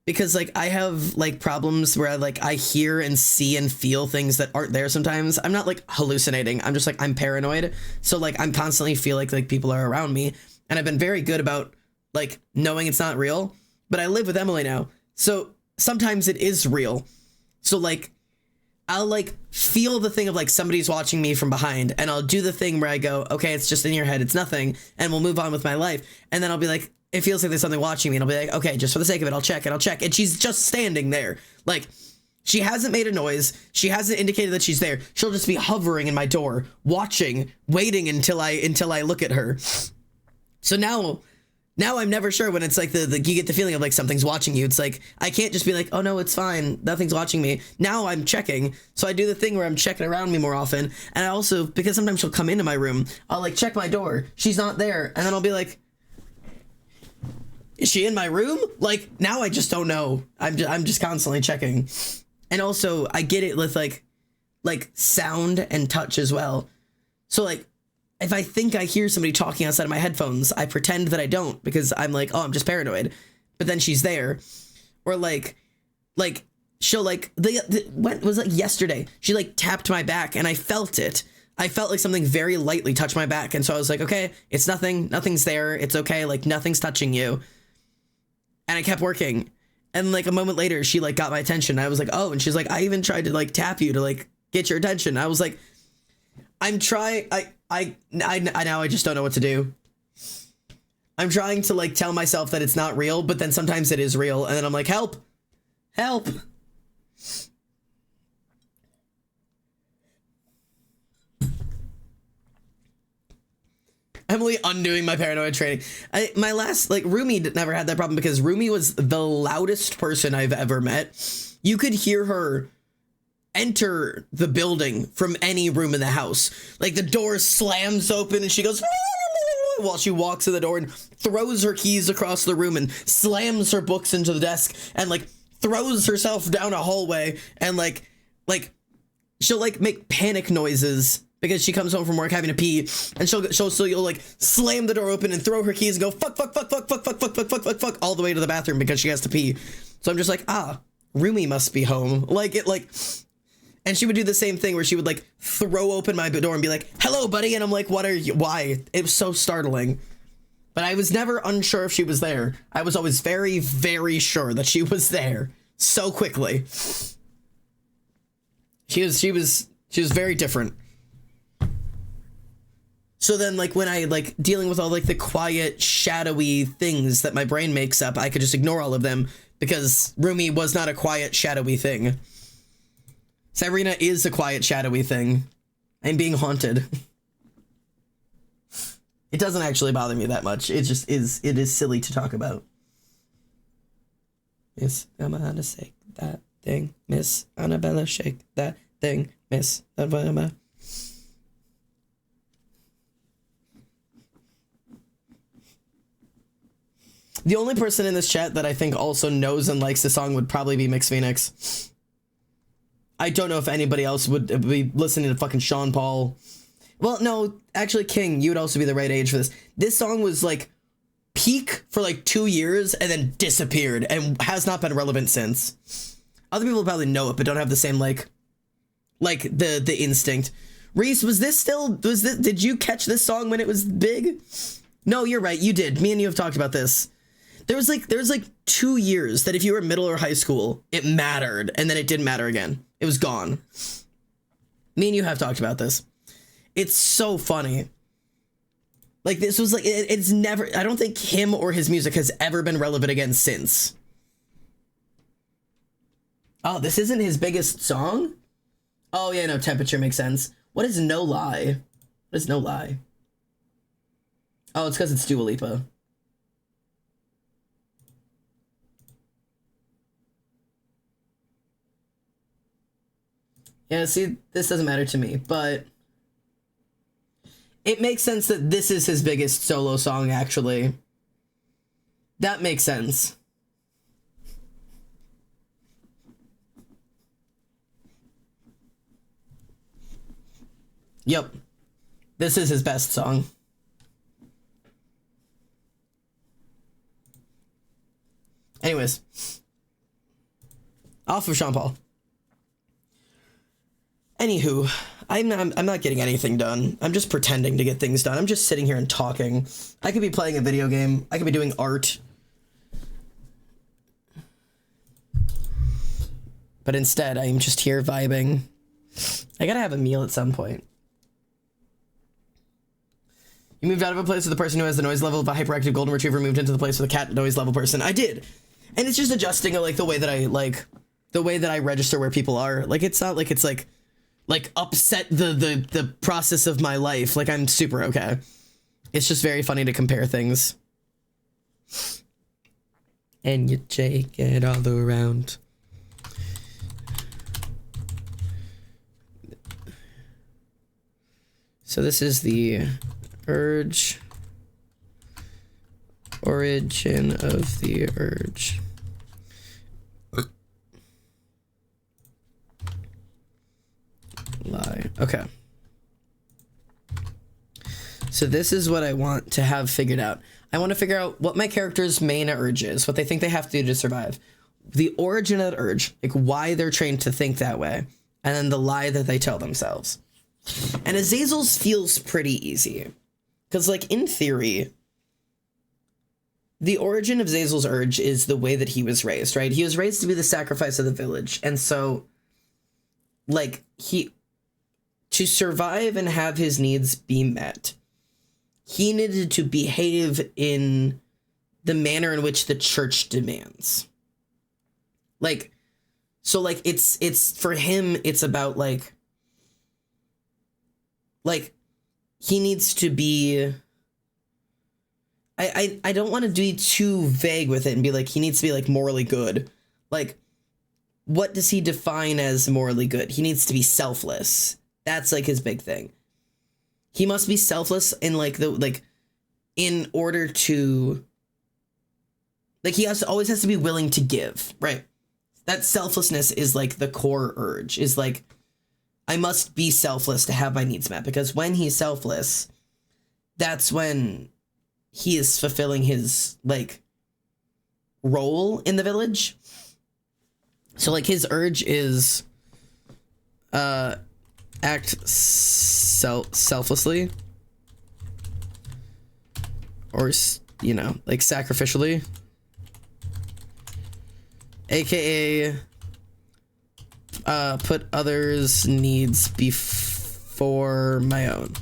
because like I have like problems where I hear and see and feel things that aren't there sometimes. I'm not like hallucinating. I'm just like, I'm paranoid. So like I'm constantly feel like people are around me, and I've been very good about like knowing it's not real, but I live with Emily now. So sometimes it is real. So like I'll like feel the thing of like somebody's watching me from behind, and I'll do the thing where I go, okay, it's just in your head, it's nothing, and we'll move on with my life. And then I'll be like, it feels like there's something watching me, and I'll be like, okay, just for the sake of it, I'll check. And she's just standing there. Like, she hasn't made a noise. She hasn't indicated that she's there. She'll just be hovering in my door, watching, waiting until I look at her. So now I'm never sure when it's like you get the feeling of like something's watching you. It's like, I can't just be like, oh no, it's fine, nothing's watching me. Now I'm checking. So I do the thing where I'm checking around me more often. And I also, because sometimes she'll come into my room, I'll like check my door. She's not there. And then I'll be like, is she in my room? Like, now I just don't know. I'm just constantly checking. And also I get it with like sound and touch as well. So like, if I think I hear somebody talking outside of my headphones, I pretend that I don't, because I'm like, oh, I'm just paranoid. But then she's there. Or like she'll like, what was like yesterday? She like tapped my back and I felt it. I felt like something very lightly touched my back. And so I was like, okay, it's nothing's there. It's okay. Like nothing's touching you. And I kept working. And like a moment later, she like got my attention. I was like, oh, and she's like, I even tried to like tap you to like get your attention. I was like, I'm trying, I now I just don't know what to do. I'm trying to like tell myself that it's not real, but then sometimes it is real, and then I'm like, help. Emily undoing my paranoid training. My last, like, Rumi never had that problem because Rumi was the loudest person I've ever met. You could hear her enter the building from any room in the house. Like the door slams open and she goes while she walks to the door and throws her keys across the room and slams her books into the desk and like throws herself down a hallway and like she'll like make panic noises because she comes home from work having to pee, and you'll like slam the door open and throw her keys and go fuck all the way to the bathroom because she has to pee. So I'm just like, Rumi must be home. And she would do the same thing where she would like throw open my door and be like, hello, buddy. And I'm like, what are you? Why? It was so startling. But I was never unsure if she was there. I was always very, very sure that she was there so quickly. She was very different. So then, like, when I, like, dealing with all, like, the quiet, shadowy things that my brain makes up, I could just ignore all of them because Rumi was not a quiet, shadowy thing. Sabrina is a quiet, shadowy thing. I'm being haunted. It doesn't actually bother me that much. It just is, it is silly to talk about. Miss Annabella, shake that thing. Miss Annabella, shake that thing. Miss Annabella. The only person in this chat that I think also knows and likes the song would probably be Mix Phoenix. I don't know if anybody else would be listening to fucking Sean Paul. Well, no, actually, King, you would also be the right age for this. This song was like peak for like 2 years and then disappeared and has not been relevant since. Other people probably know it, but don't have the same like the instinct. Reese, did you catch this song when it was big? No, you're right, you did. Me and you have talked about this. There was like 2 years that if you were middle or high school, it mattered, and then it didn't matter again. It was gone. Me and you have talked about this. It's so funny. Like, this was like, it's never, I don't think him or his music has ever been relevant again since. Oh, this isn't his biggest song? Oh, yeah, no, Temperature makes sense. What is No Lie? What is No Lie? Oh, it's because it's Dua Lipa. Yeah, see, this doesn't matter to me, but it makes sense that this is his biggest solo song, actually. That makes sense. Yep. This is his best song. Anyways. Off of Sean Paul. Anywho, I'm not getting anything done. I'm just pretending to get things done. I'm just sitting here and talking. I could be playing a video game. I could be doing art. But instead, I am just here vibing. I gotta have a meal at some point. You moved out of a place with the person who has the noise level of a hyperactive golden retriever moved into the place with a cat noise level person. I did. And it's just adjusting like the way that I register where people are. Like, it's not like it's like upset the process of my life. Like, I'm super okay. It's just very funny to compare things. And you shake it all around. So this is the urge. Origin of the urge. Lie. Okay. So this is what I want to have figured out. I want to figure out what my character's main urge is, what they think they have to do to survive. The origin of that urge, like why they're trained to think that way, and then the lie that they tell themselves. And Azazel's feels pretty easy. Because, like, in theory, the origin of Azazel's urge is the way that he was raised, right? He was raised to be the sacrifice of the village. And so, like, to survive and have his needs be met, he needed to behave in the manner in which the church demands. Like, so, like, it's for him, it's about, like, he needs to be, I don't want to be too vague with it and be like, he needs to be, like, morally good. Like, what does he define as morally good? He needs to be selfless. That's, like, his big thing. He must be selfless in, like, in order to, like, he always has to be willing to give, right? That selflessness is like the core urge, is like, I must be selfless to have my needs met, because when he's selfless, that's when he is fulfilling his, like, role in the village. So, like, his urge is act selflessly, or, you know, like, sacrificially, aka put others' needs before my own.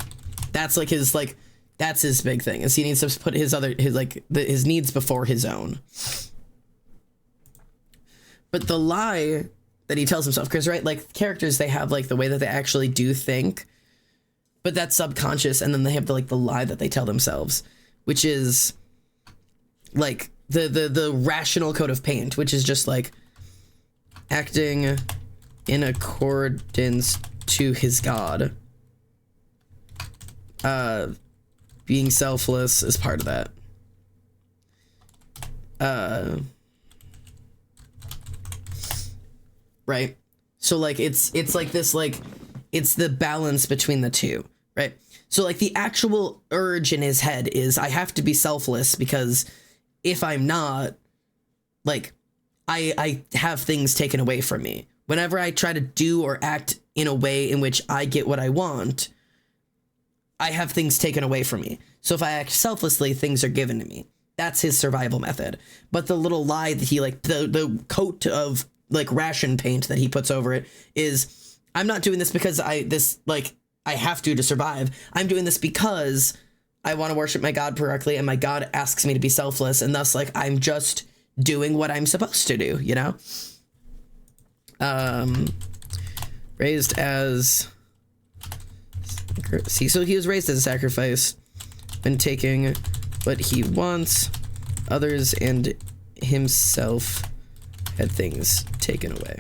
That's like his, like, that's his big thing, is he needs to put his needs before his own. But the lie that he tells himself, because, right, like, characters, they have, like, the way that they actually do think, but that's subconscious, and then they have the, like, the lie that they tell themselves, which is, like, the rational code of paint, which is just, like, acting in accordance to his god. Being selfless is part of that. Right? So, like, it's like this, like, it's the balance between the two, right? So, like, the actual urge in his head is, I have to be selfless, because if I'm not, like, I have things taken away from me. Whenever I try to do or act in a way in which I get what I want, I have things taken away from me. So if I act selflessly, things are given to me. That's his survival method. But the little lie that he, like, the coat of, like, ration paint that he puts over it is, I'm not doing this because I have to survive. I'm doing this because I want to worship my God correctly, and my God asks me to be selfless, and thus, like, I'm just doing what I'm supposed to do, you know? Raised as... See, so he was raised as a sacrifice, and taking what he wants, others and himself had things taken away.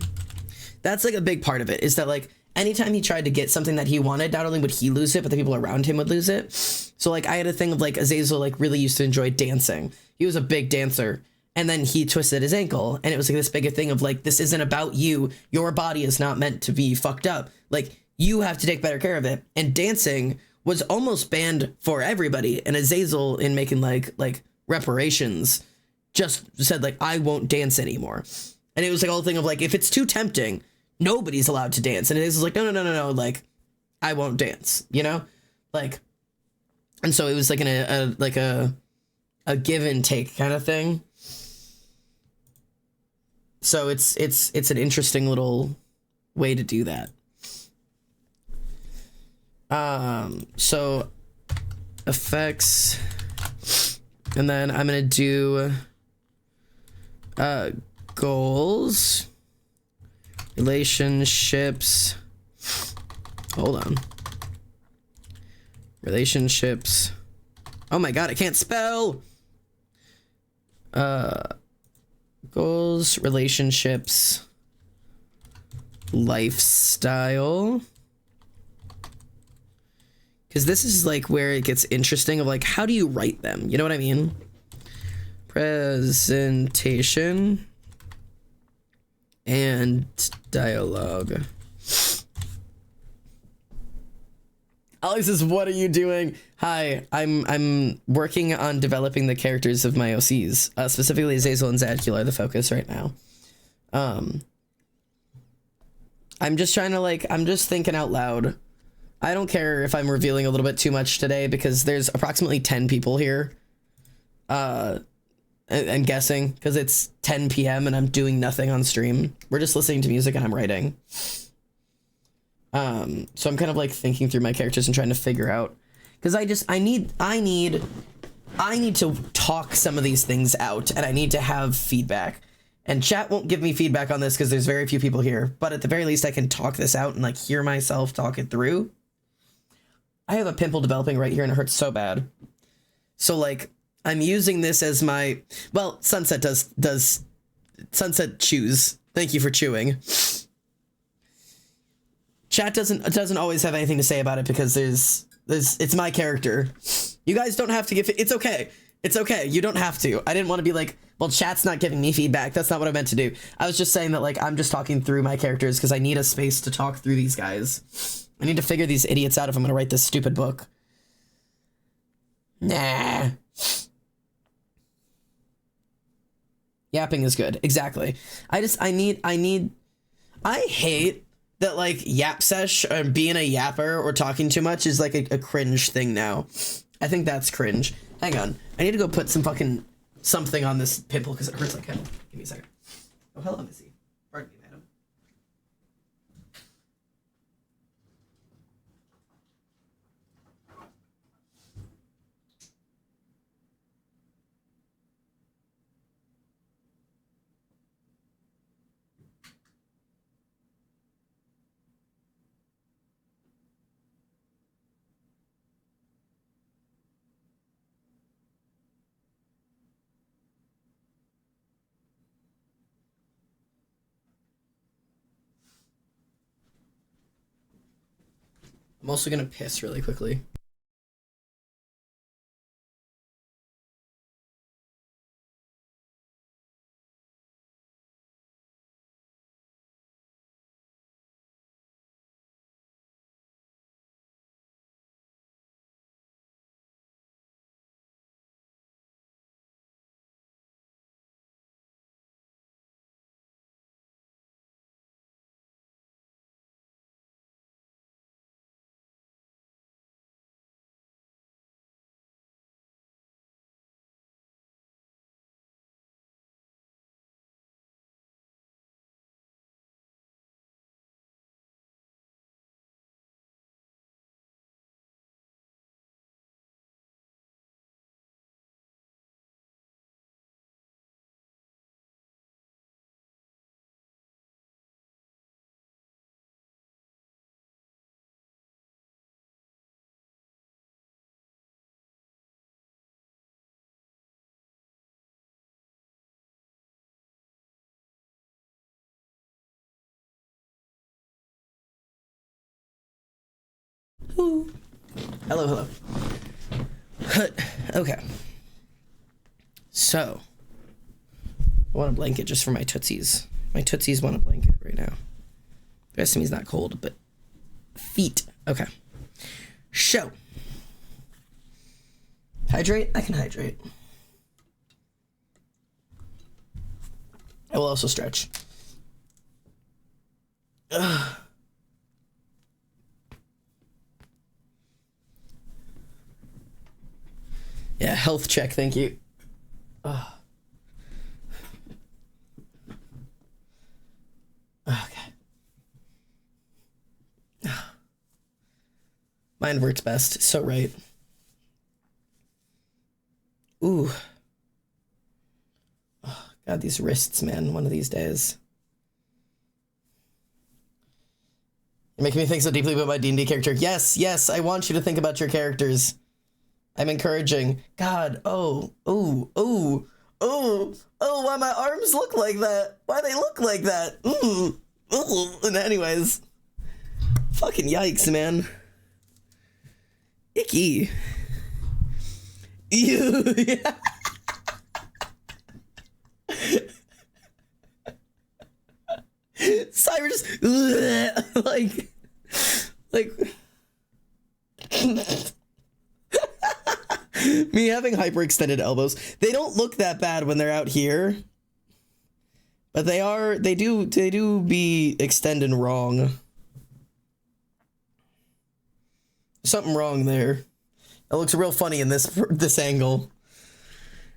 That's, like, a big part of it, is that, like, anytime he tried to get something that he wanted, not only would he lose it, but the people around him would lose it. So, like, I had a thing of, like, Azazel, like, really used to enjoy dancing. He was a big dancer. And then he twisted his ankle, and it was, like, this big thing of, like, this isn't about you. Your body is not meant to be fucked up. Like, you have to take better care of it. And dancing was almost banned for everybody. And Azazel, in making, like reparations, just said, like, I won't dance anymore. And it was, like, a whole thing of, like, if it's too tempting, nobody's allowed to dance. And Azazel's like, no, like, I won't dance, you know? Like, and so it was, like, a give and take kind of thing. So it's an interesting little way to do that. So effects, and then I'm gonna do goals, relationships. Hold on. Relationships. Oh my god, I can't spell. Goals, relationships, lifestyle. Because this is, like, where it gets interesting of, like, how do you write them? You know what I mean? Presentation and dialogue. Alex says, what are you doing? Hi, I'm working on developing the characters of my OCs. Specifically, Azazel and Zadkul are the focus right now. I'm just trying to, like, I'm just thinking out loud. I don't care if I'm revealing a little bit too much today, because there's approximately 10 people here. I'm guessing, because it's 10 p.m. and I'm doing nothing on stream. We're just listening to music and I'm writing. So I'm kind of, like, thinking through my characters and trying to figure out, because I need to talk some of these things out, and I need to have feedback. And chat won't give me feedback on this because there's very few people here, but at the very least I can talk this out and, like, hear myself talk it through. I have a pimple developing right here and it hurts so bad. So, like, I'm using this as my, well, Sunset does Sunset chews. Thank you for chewing. Chat doesn't always have anything to say about it because it's my character. You guys don't have to give it. It's okay. It's okay. You don't have to. I didn't want to be like, well, chat's not giving me feedback. That's not what I meant to do. I was just saying that, like, I'm just talking through my characters because I need a space to talk through these guys. I need to figure these idiots out if I'm going to write this stupid book. Nah. Yapping is good. Exactly. I hate that, like, yap sesh or being a yapper or talking too much is like a cringe thing now. I think that's cringe. Hang on. I need to go put some fucking something on this pimple because it hurts like hell. Give me a second. Oh, hello, Missy. Pardon me, madam. I'm also gonna piss really quickly. Ooh. Hello, hello. Okay. So, I want a blanket just for my tootsies. My tootsies want a blanket right now. The rest of me's not cold, but feet. Okay. Show. Hydrate? I can hydrate. I will also stretch. Ugh. Yeah, health check, thank you. Ugh. Okay. Mine works best, so right. Ooh. Oh, God, these wrists, man, one of these days. You're making me think so deeply about my D&D character. Yes, yes, I want you to think about your characters. I'm encouraging. God, oh, why my arms look like that? Why they look like that? And anyways. Fucking yikes, man. Icky. Ew. Yeah. Cyber just like me having hyperextended elbows. They don't look that bad when they're out here, but they do be extending wrong. Something wrong there. It looks real funny in this angle.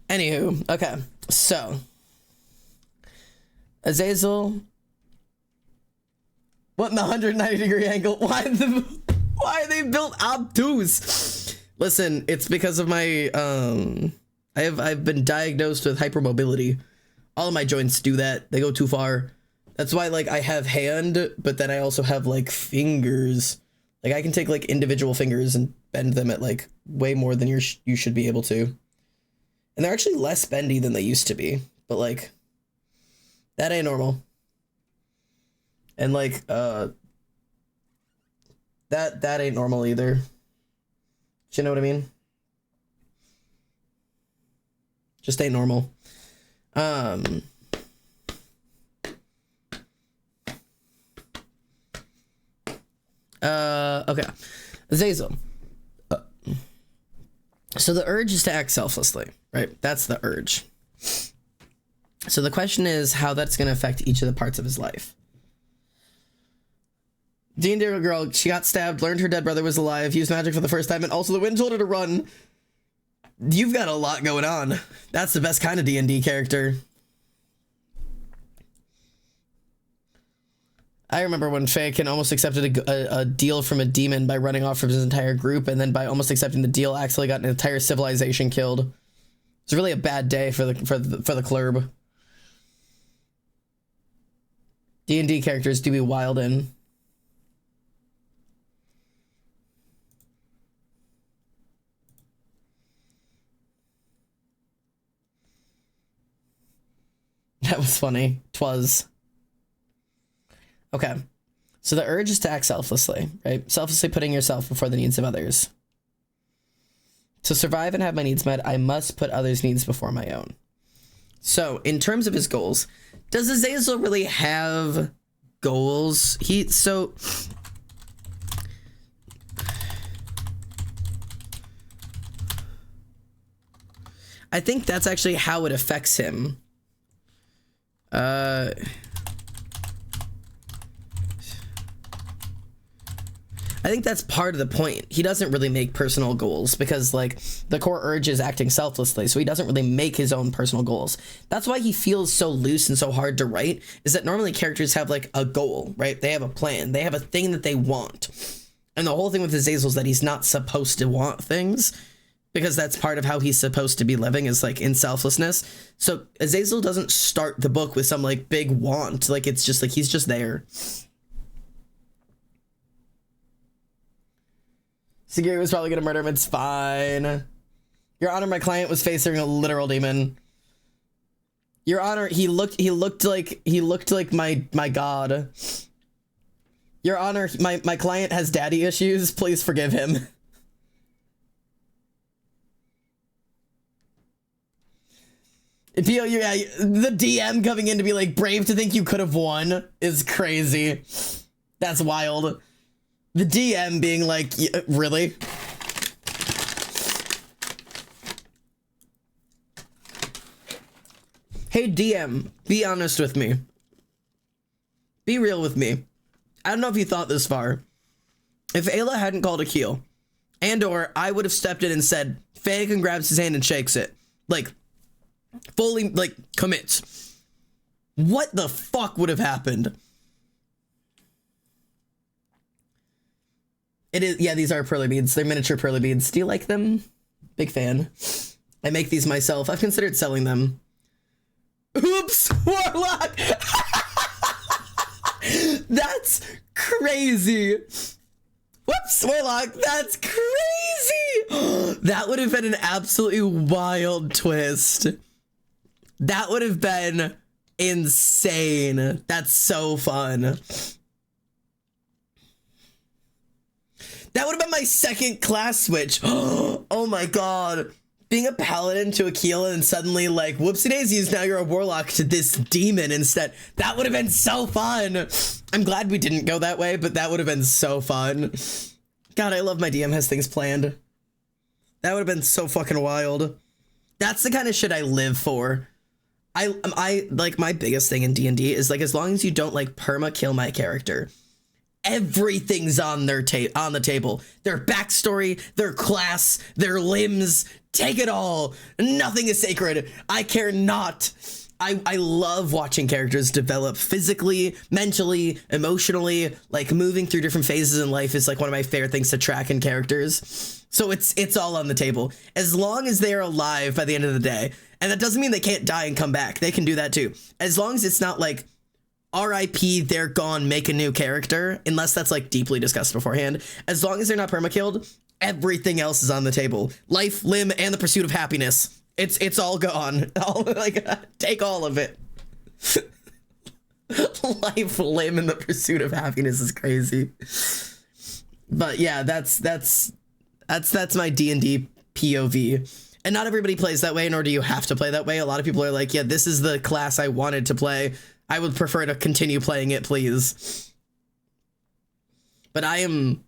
Anywho, okay, so Azazel. What in the 190-degree angle? Why are they built obtuse? Listen, it's because of my I've been diagnosed with hypermobility. All of my joints do that. They go too far. That's why, like, I have hand, but then I also have like fingers. Like, I can take like individual fingers and bend them at like way more than you should be able to. And they're actually less bendy than they used to be. But like, that ain't normal. And like, that ain't normal either. Do you know what I mean? Just ain't normal. Okay. Azazel. So the urge is to act selflessly, right? That's the urge. So the question is how that's going to affect each of the parts of his life. D&D girl, she got stabbed, learned her dead brother was alive, used magic for the first time, and also the wind told her to run. You've got a lot going on. That's the best kind of D&D character. I remember when Faken almost accepted a deal from a demon by running off from his entire group, and then by almost accepting the deal, actually got an entire civilization killed. It's really a bad day for the club. D&D characters do be wild in. That was funny. 'Twas. Okay. So the urge is to act selflessly, right? Selflessly putting yourself before the needs of others. To survive and have my needs met, I must put others' needs before my own. So, in terms of his goals, does Azazel really have goals? I think that's actually how it affects him. I think that's part of the point. He doesn't really make personal goals because, like, the core urge is acting selflessly, so he doesn't really make his own personal goals. That's why he feels so loose and so hard to write, is that normally characters have, like, a goal, right? They have a plan. They have a thing that they want. And the whole thing with Azazel is that he's not supposed to want things, because that's part of how he's supposed to be living, is, like, in selflessness. So Azazel doesn't start the book with some, like, big want. Like, it's just, like, he's just there. Sagiri was probably gonna murder him. It's fine. Your Honor, my client was facing a literal demon. Your Honor, he looked like my god. Your Honor, my client has daddy issues. Please forgive him. Yeah, the DM coming in to be like, brave to think you could have won is crazy. That's wild. The DM being like, really? Hey DM, be honest with me. Be real with me. I don't know if you thought this far. If Ayla hadn't called Akil, and/or I would have stepped in and said, Fagan grabs his hand and shakes it. Like, fully, like, commits. What the fuck would have happened? It is, yeah, these are pearly beads. They're miniature pearly beads. Do you like them? Big fan. I make these myself. I've considered selling them. Oops, Warlock! That's crazy. Whoops, Warlock, that's crazy! That would have been an absolutely wild twist. That would have been insane. That's so fun. That would have been my second class switch. Oh my god. Being a paladin to Akil and suddenly like, whoopsie daisies, now you're a warlock to this demon instead. That would have been so fun. I'm glad we didn't go that way, but that would have been so fun. God, I love my DM has things planned. That would have been so fucking wild. That's the kind of shit I live for. I like, my biggest thing in D&D is like, as long as you don't like perma kill my character, everything's on their on the table. Their backstory, their class, their limbs, take it all. Nothing is sacred. I care not. I love watching characters develop physically, mentally, emotionally. Like, moving through different phases in life is like one of my favorite things to track in characters. So it's all on the table. As long as they're alive by the end of the day. And that doesn't mean they can't die and come back. They can do that too. As long as it's not like RIP, they're gone, make a new character, unless that's like deeply discussed beforehand. As long as they're not perma-killed, everything else is on the table. Life, limb, and the pursuit of happiness. It's all gone. Like, take all of it. Life, limb, and the pursuit of happiness is crazy. But yeah, that's my D&D POV. And not everybody plays that way, nor do you have to play that way. A lot of people are like, yeah, this is the class I wanted to play. I would prefer to continue playing it, please. But I'm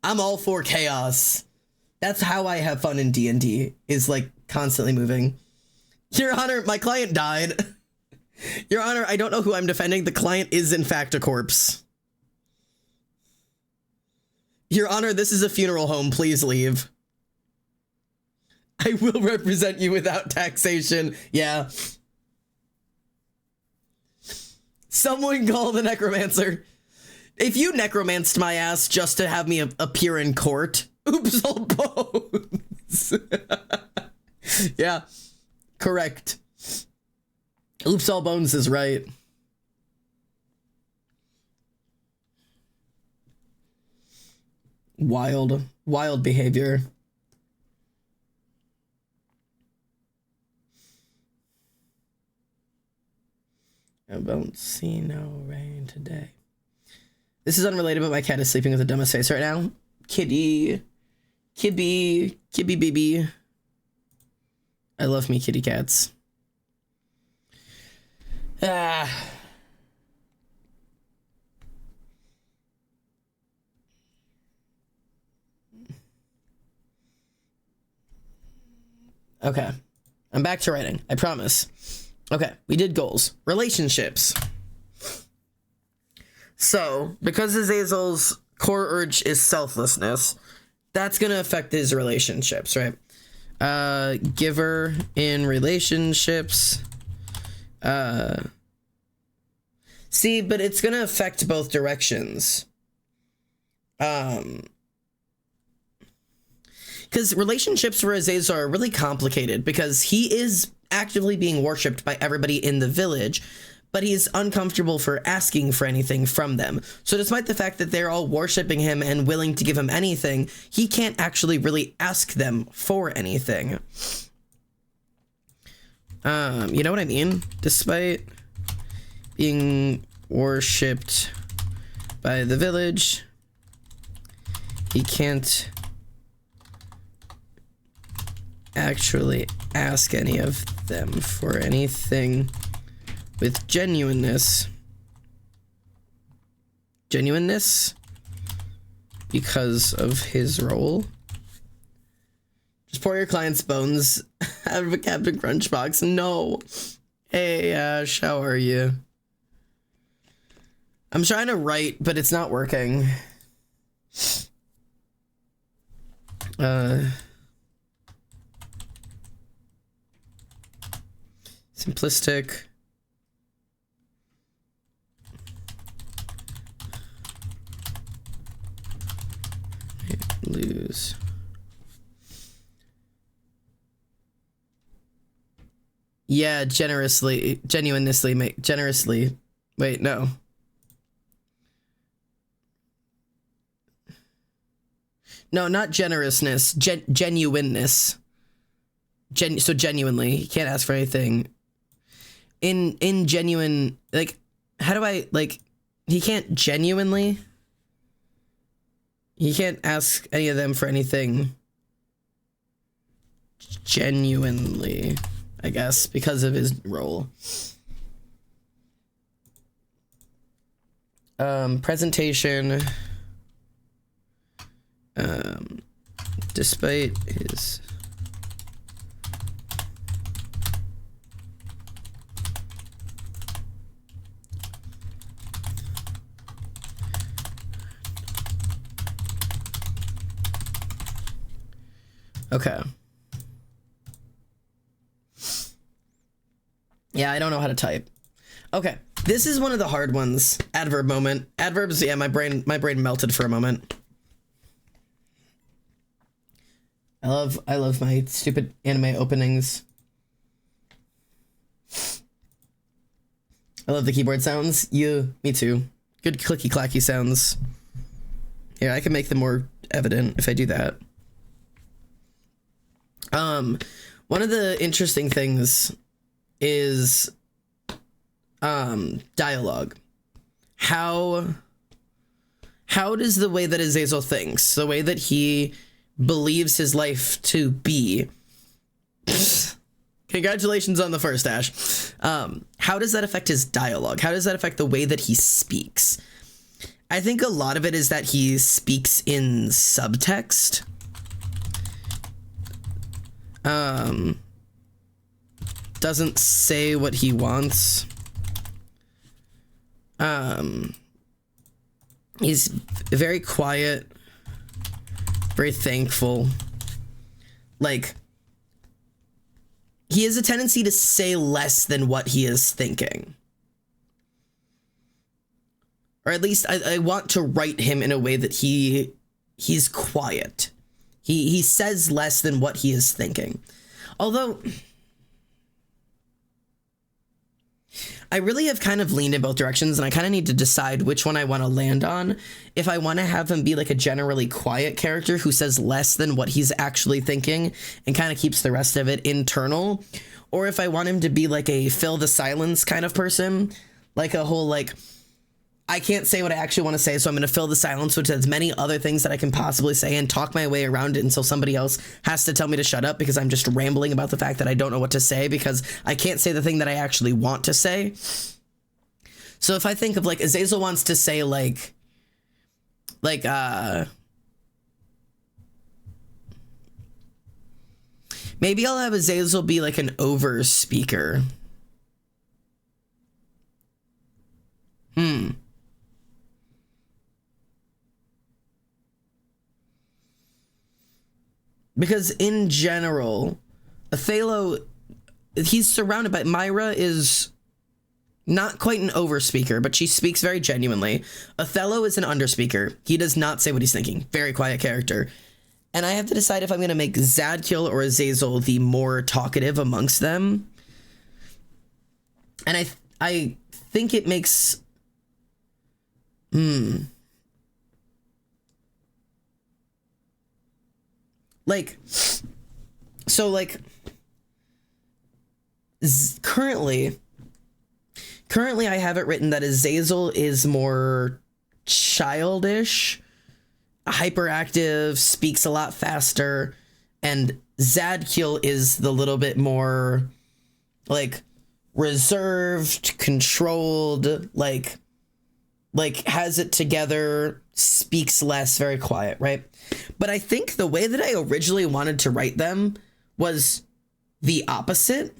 all for chaos. That's how I have fun in D&D, is like constantly moving. Your Honor, my client died. Your Honor, I don't know who I'm defending. The client is in fact a corpse. Your Honor, this is a funeral home. Please leave. I will represent you without taxation. Yeah. Someone call the necromancer. If you necromanced my ass just to have me appear in court, oops, all bones. Yeah, correct. Oops, all bones is right. Wild behavior. I won't see no rain today. This is unrelated, but my cat is sleeping with a dumbest face right now. Kitty. Kibby baby. I love me kitty cats. Ah. Okay. I'm back to writing. I promise. Okay, we did goals. Relationships. So, because Azazel's core urge is selflessness, that's going to affect his relationships, right? Giver in relationships. See, but it's going to affect both directions. Because relationships for Azazel are really complicated because he is actively being worshipped by everybody in the village, but he's uncomfortable for asking for anything from them. So despite the fact that they're all worshipping him and willing to give him anything, he can't actually really ask them for anything. You know what I mean? Despite being worshipped by the village, he can't actually ask any of them for anything with genuineness because of his role. Just pour your client's bones out of a Captain Crunch box. No. Hey, Ash, how are you? I'm trying to write, but it's not working. Simplistic. Lose. Yeah, generously. Wait, no. No, not generousness. Genuineness. So genuinely, he can't ask for anything. In genuine, like, how do I, like, he can't genuinely. He can't ask any of them for anything genuinely, I guess, because of his role. Presentation. Despite his okay. Yeah, I don't know how to type. Okay, this is one of the hard ones. Adverb moment. Adverbs, yeah, my brain melted for a moment. I love my stupid anime openings. I love the keyboard sounds. Me too. Good clicky clacky sounds. Yeah, I can make them more evident if I do that. One of the interesting things is dialogue. How does the way that Azazel thinks, the way that he believes his life to be. Congratulations on the first, Ash. How does that affect his dialogue? How does that affect the way that he speaks? I think a lot of it is that he speaks in subtext. Doesn't say what he wants. He's very quiet, very thankful. Like, he has a tendency to say less than what he is thinking. Or at least I want to write him in a way that he's quiet. He says less than what he is thinking. Although I really have kind of leaned in both directions, and I kind of need to decide which one I want to land on. If I want to have him be like a generally quiet character who says less than what he's actually thinking and kind of keeps the rest of it internal, or if I want him to be like a fill the silence kind of person, like a whole like, I can't say what I actually want to say, so I'm going to fill the silence with as many other things that I can possibly say and talk my way around it until somebody else has to tell me to shut up because I'm just rambling about the fact that I don't know what to say because I can't say the thing that I actually want to say. So if I think of like Azazel wants to say like maybe I'll have Azazel be like an over speaker. Because in general, Othello, he's surrounded by... Myra is not quite an overspeaker, but she speaks very genuinely. Othello is an underspeaker. He does not say what he's thinking. Very quiet character. And I have to decide if I'm going to make Zadkiel or Azazel the more talkative amongst them. And I think it makes... Like, so like, currently I have it written that Azazel is more childish, hyperactive, speaks a lot faster, and Zadkiel is the little bit more like reserved, controlled, like has it together, speaks less, very quiet, right? But I think the way that I originally wanted to write them was the opposite.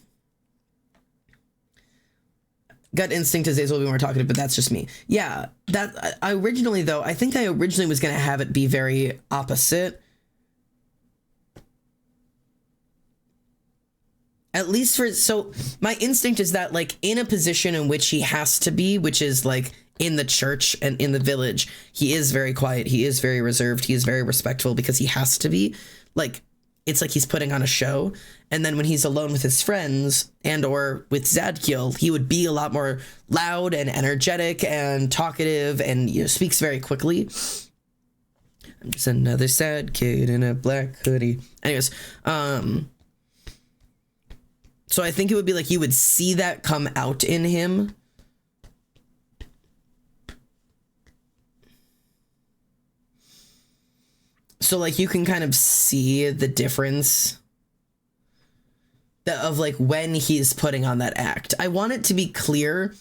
Gut instinct is Azazel will be more talkative, but that's just me. Yeah, that I originally was going to have it be very opposite. At least so my instinct is that like in a position in which he has to be, which is like in the church and in the village, he is very quiet. He is very reserved. He is very respectful because he has to be. Like, it's like he's putting on a show. And then when he's alone with his friends and or with Zadkiel, he would be a lot more loud and energetic and talkative and, you know, speaks very quickly. I'm just another sad kid in a black hoodie. Anyways, so I think it would be like you would see that come out in him. So, like, you can kind of see the difference of, like, when he's putting on that act. I want it to be clear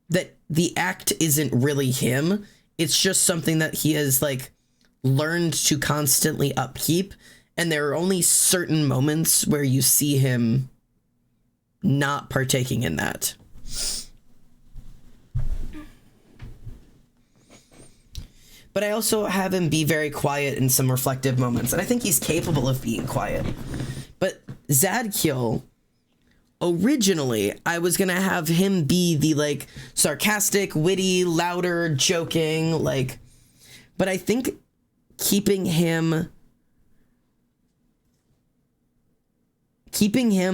that the act isn't really him. It's just something that he has, like, learned to constantly upkeep. And there are only certain moments where you see him not partaking in that. But I also have him be very quiet in some reflective moments. And I think he's capable of being quiet. But Zadkiel, originally, I was going to have him be the, like, sarcastic, witty, louder, joking, like... But I think keeping him,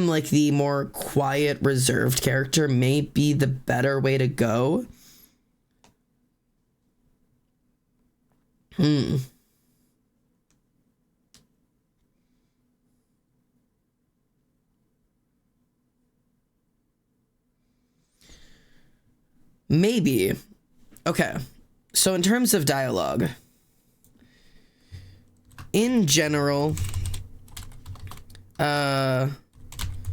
like, the more quiet, reserved character may be the better way to go. Maybe. Okay. So in terms of dialogue, in general,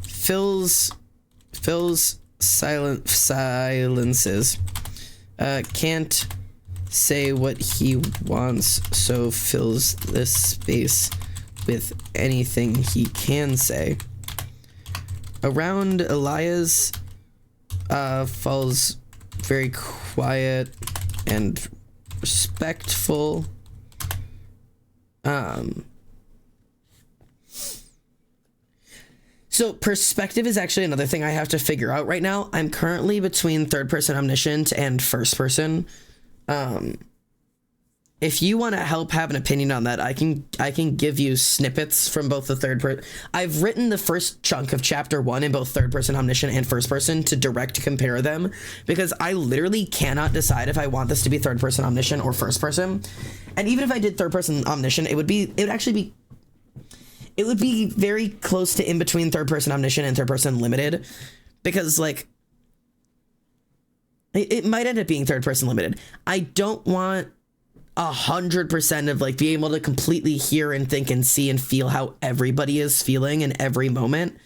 Phil's silences can't say what he wants, so fills this space with anything he can say. Around Elias, falls very quiet and respectful. So perspective is actually another thing I have to figure out right now. I'm currently between third person omniscient and first person. If you want to help have an opinion on that, I can give you snippets from both the third person. I've written the first chunk of chapter 1 in both third person omniscient and first person to direct compare them, because I literally cannot decide if I want this to be third person omniscient or first person. And even if I did third person omniscient, it would be very close to in between third person omniscient and third person limited, because like it might end up being third person limited. I don't want 100% of like being able to completely hear and think and see and feel how everybody is feeling in every moment,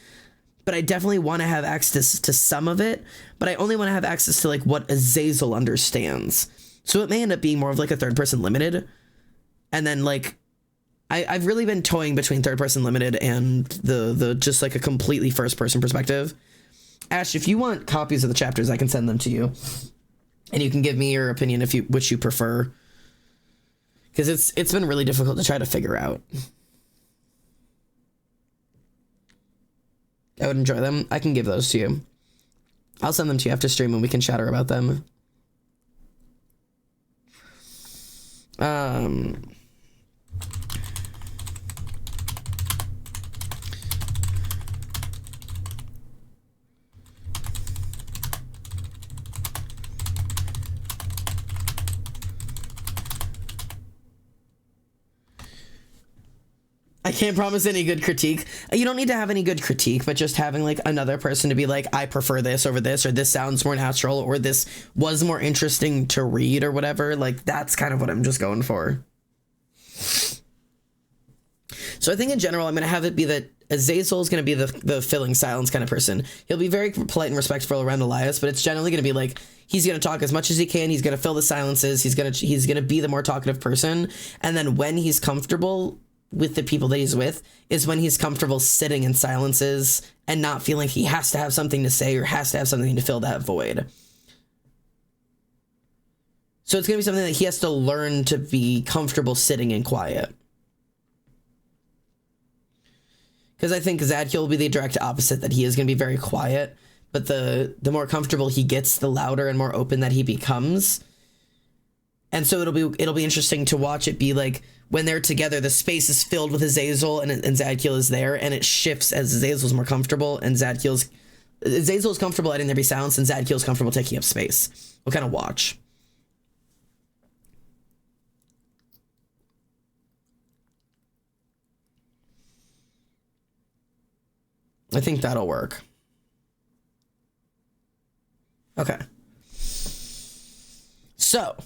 but I definitely want to have access to some of it, but I only want to have access to like what Azazel understands. So it may end up being more of like a third person limited, and then like I've really been toying between third person limited and the just like a completely first person perspective. Ash, if you want copies of the chapters, I can send them to you, and you can give me your opinion if which you prefer, because it's been really difficult to try to figure out. I would enjoy them. I can give those to you. I'll send them to you after stream and we can chatter about them. I can't promise any good critique. You don't need to have any good critique, but just having like another person to be like, I prefer this over this, or this sounds more natural, or this was more interesting to read, or whatever. Like, that's kind of what I'm just going for. So I think in general, I'm going to have it be that Azazel is going to be the filling silence kind of person. He'll be very polite and respectful around Elias, but it's generally going to be like, he's going to talk as much as he can. He's going to fill the silences. He's going to be the more talkative person. And then when he's comfortable with the people that he's with is when he's comfortable sitting in silences and not feeling he has to have something to say or has to have something to fill that void. So it's going to be something that he has to learn to be comfortable sitting in quiet. Because I think Zadkiel will be the direct opposite, that he is going to be very quiet, but the more comfortable he gets, the louder and more open that he becomes. And so it'll be interesting to watch it be like, when they're together, the space is filled with Azazel and Zadkiel is there, and it shifts as Azazel's more comfortable and Azazel's comfortable letting there be silence and Zadkiel's comfortable taking up space. We'll kind of watch. I think that'll work. Okay. So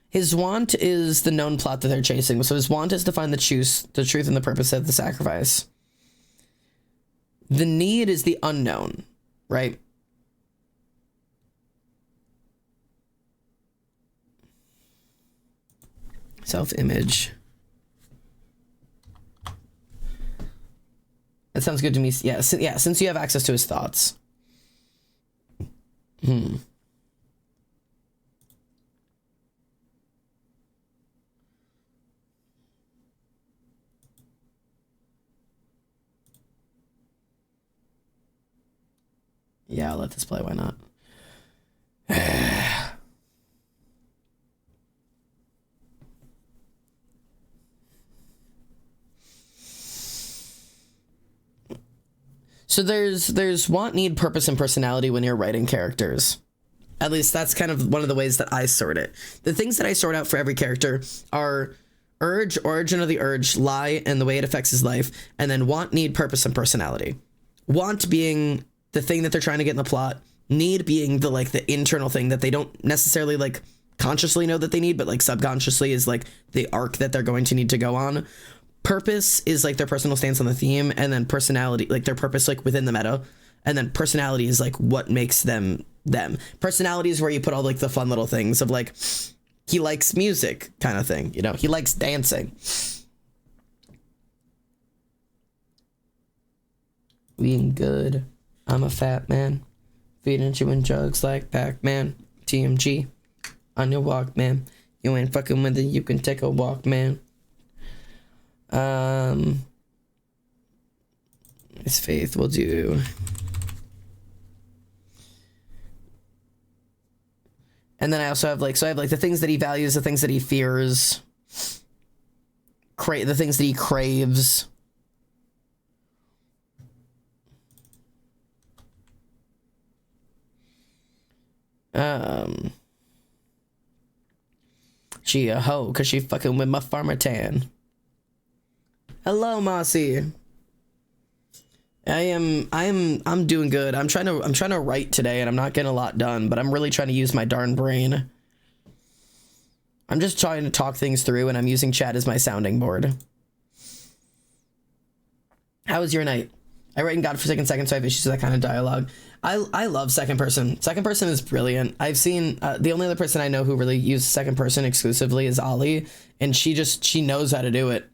his want is the known plot that they're chasing. So his want is to find the truth and the purpose of the sacrifice. The need is the unknown, right? Self-image. That sounds good to me. Yeah, since you have access to his thoughts. Yeah, I'll let this play. Why not? So there's want, need, purpose, and personality when you're writing characters. At least that's kind of one of the ways that I sort it. The things that I sort out for every character are urge, origin of the urge, lie, and the way it affects his life, and then want, need, purpose, and personality. Want being the thing that they're trying to get in the plot, need being the internal thing that they don't necessarily consciously know that they need, but like subconsciously is like the arc that they're going to need to go on. Purpose is like their personal stance on the theme, and then personality, like their purpose like within the meta, and then personality is like what makes them them. Personality is where you put all like the fun little things of like he likes music kind of thing, you know, he likes dancing. Being good. I'm a fat man. Feeding you in drugs like Pac-Man. TMG. On your walk, man. You ain't fucking with it, you can take a walk, man. His faith will do. And then I also have like, so I have like the things that he values, the things that he fears, the things that he craves. She a hoe cause she fucking with my farmer tan. Hello, Mossy. I'm doing good. I'm trying to write today and I'm not getting a lot done, but I'm really trying to use my darn brain. I'm just trying to talk things through and I'm using chat as my sounding board. How was your night? I write in Godforsaken second, so I have issues with that kind of dialogue. I love second person. Second person is brilliant. I've seen the only other person I know who really uses second person exclusively is Ollie, and she knows how to do it.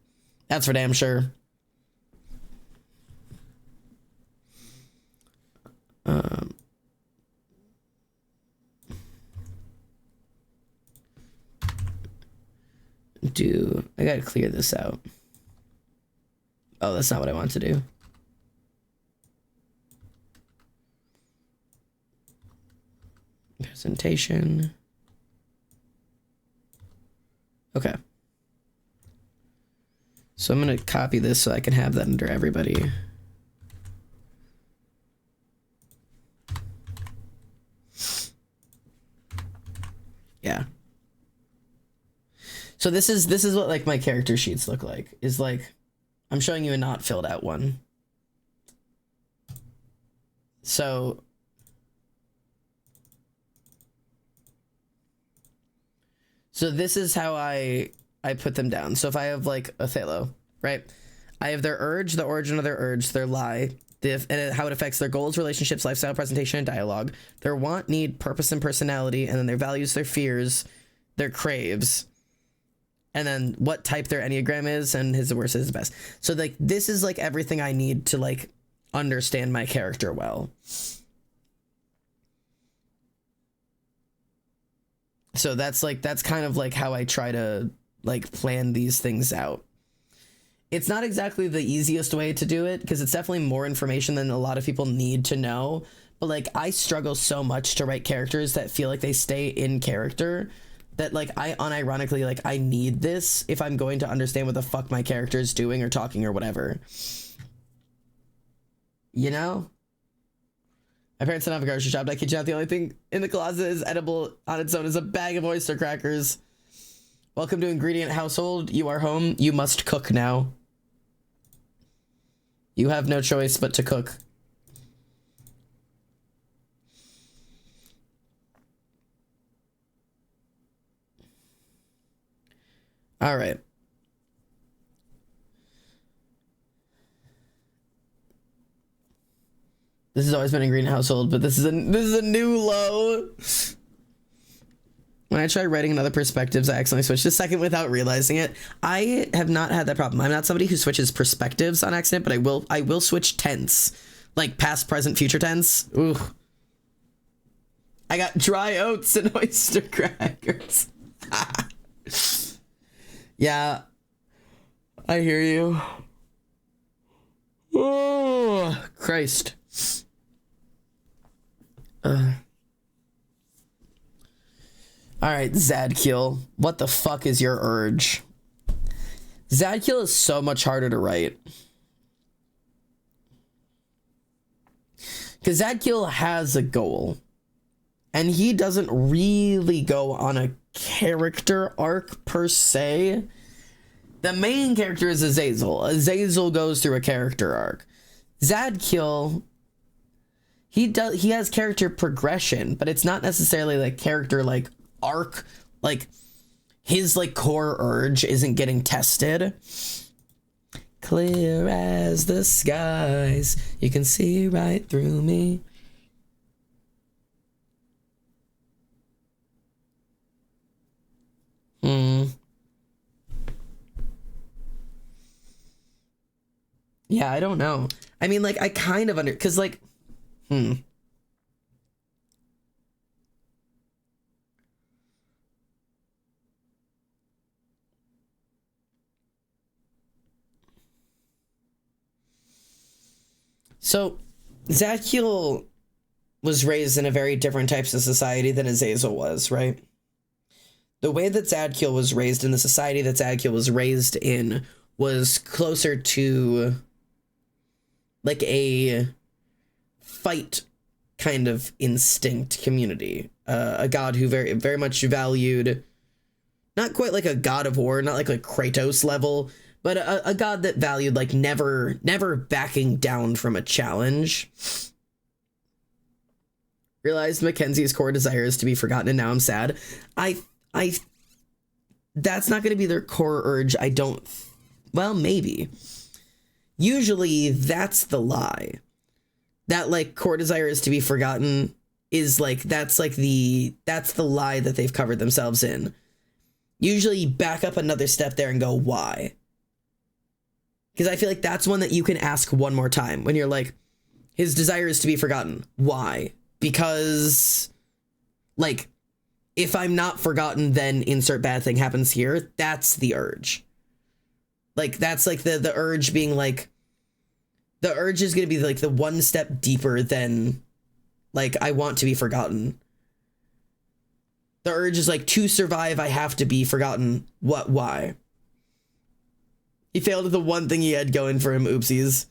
That's for damn sure. I gotta clear this out. Oh, that's not what I want to do. Presentation. Okay. So I'm gonna copy this so I can have that under everybody. Yeah. So this is what like my character sheets look like. Is like I'm showing you a not filled out one. So this is how I put them down. So if I have like Othello, right? I have their urge, the origin of their urge, their lie, and how it affects their goals, relationships, lifestyle, presentation, and dialogue, their want, need, purpose, and personality, and then their values, their fears, their craves, and then what type their Enneagram is, and his worst is his best. So like this is like everything I need to like understand my character well. So that's kind of like how I try to like plan these things out. It's not exactly the easiest way to do it because it's definitely more information than a lot of people need to know. But like I struggle so much to write characters that feel like they stay in character that like I unironically like I need this if I'm going to understand what the fuck my character is doing or talking or whatever. You know? My parents don't have a grocery shop. I kid you not, the only thing in the closet is edible on its own is a bag of oyster crackers. Welcome to Ingredient Household. You are home. You must cook now. You have no choice but to cook. All right. This has always been a green household, but this is a new low. When I try writing in other perspectives, I accidentally switch to second without realizing it. I have not had that problem. I'm not somebody who switches perspectives on accident, but I will switch tense, like past, present, future tense. Ooh. I got dry oats and oyster crackers. Yeah, I hear you. Oh, Christ. Alright, Zadkiel. What the fuck is your urge? Zadkiel is so much harder to write. Because Zadkiel has a goal. And he doesn't really go on a character arc per se. The main character is Azazel. Azazel goes through a character arc. Zadkiel, he has character progression, but it's not necessarily like character like arc like his like core urge isn't getting tested. Clear as the skies, you can see right through me. Yeah, I don't know. I mean, like, I kind of because, like, So, Zadkiel was raised in a very different types of society than Azazel was, right? The way that Zadkiel was raised in the society that Zadkiel was raised in was closer to like a fight kind of instinct community. A god who very, very much valued, not quite like a god of war, not like a Kratos level, but a god that valued like never backing down from a challenge. Realized Mackenzie's core desire is to be forgotten, and now I'm sad. I that's not going to be their core urge. I don't. Well, maybe. Usually that's the lie. That like core desire is to be forgotten is like that's the lie that they've covered themselves in. Usually back up another step there and go, why? Because I feel like that's one that you can ask one more time when you're like, his desire is to be forgotten. Why? Because like, if I'm not forgotten, then insert bad thing happens here. That's the urge. Like, that's like the urge being like, the urge is going to be like the one step deeper than like, I want to be forgotten. The urge is like, to survive, I have to be forgotten. What? Why? He failed at the one thing he had going for him. Oopsies.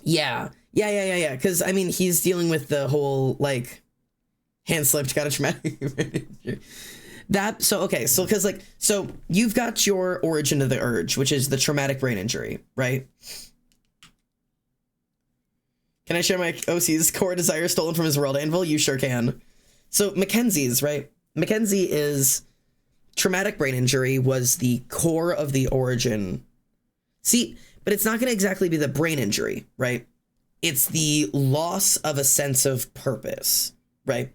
Yeah. Because, I mean, he's dealing with the whole, like, hand slipped, got a traumatic that, so, okay, so, because, like, so, you've got your origin of the urge, which is the traumatic brain injury, right? Can I share my OC's core desire stolen from his world anvil? You sure can. So, Mackenzie's, right? Mackenzie is... Traumatic brain injury was the core of the origin. See, but it's not going to exactly be the brain injury, right? It's the loss of a sense of purpose, right?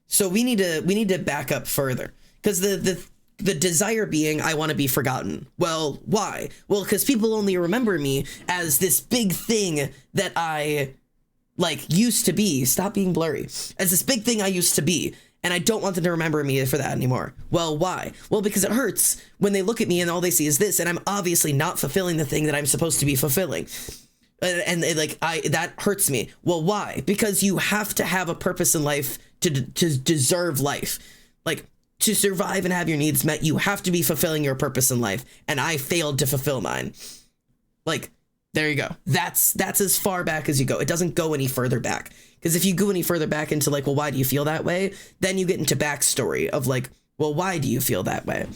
So we need to back up further, because the desire being, I want to be forgotten. Well, why? Well, because people only remember me as this big thing that I like used to be. Stop being blurry. As this big thing I used to be. And I don't want them to remember me for that anymore. Well, why? Well, because it hurts when they look at me and all they see is this, and I'm obviously not fulfilling the thing that I'm supposed to be fulfilling. And that hurts me. Well, why? Because you have to have a purpose in life to deserve life. Like, to survive and have your needs met, you have to be fulfilling your purpose in life. And I failed to fulfill mine. Like, there you go. That's as far back as you go. It doesn't go any further back. Because if you go any further back into like, well, why do you feel that way? Then you get into backstory of like, well, why do you feel that way?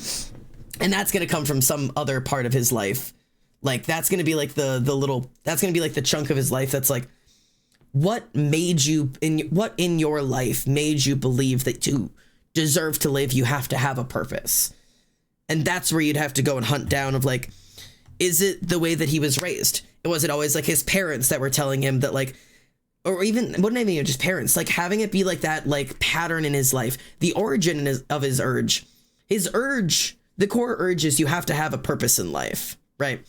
And that's going to come from some other part of his life. Like, that's going to be like that's going to be like the chunk of his life. That's like, what in your life made you believe that to deserve to live, you have to have a purpose? And that's where you'd have to go and hunt down of like, is it the way that he was raised? Was it always like his parents that were telling him that like, or even, wouldn't even just parents, like having it be like that, like pattern in his life, the origin of his urge, the core urge is you have to have a purpose in life, right?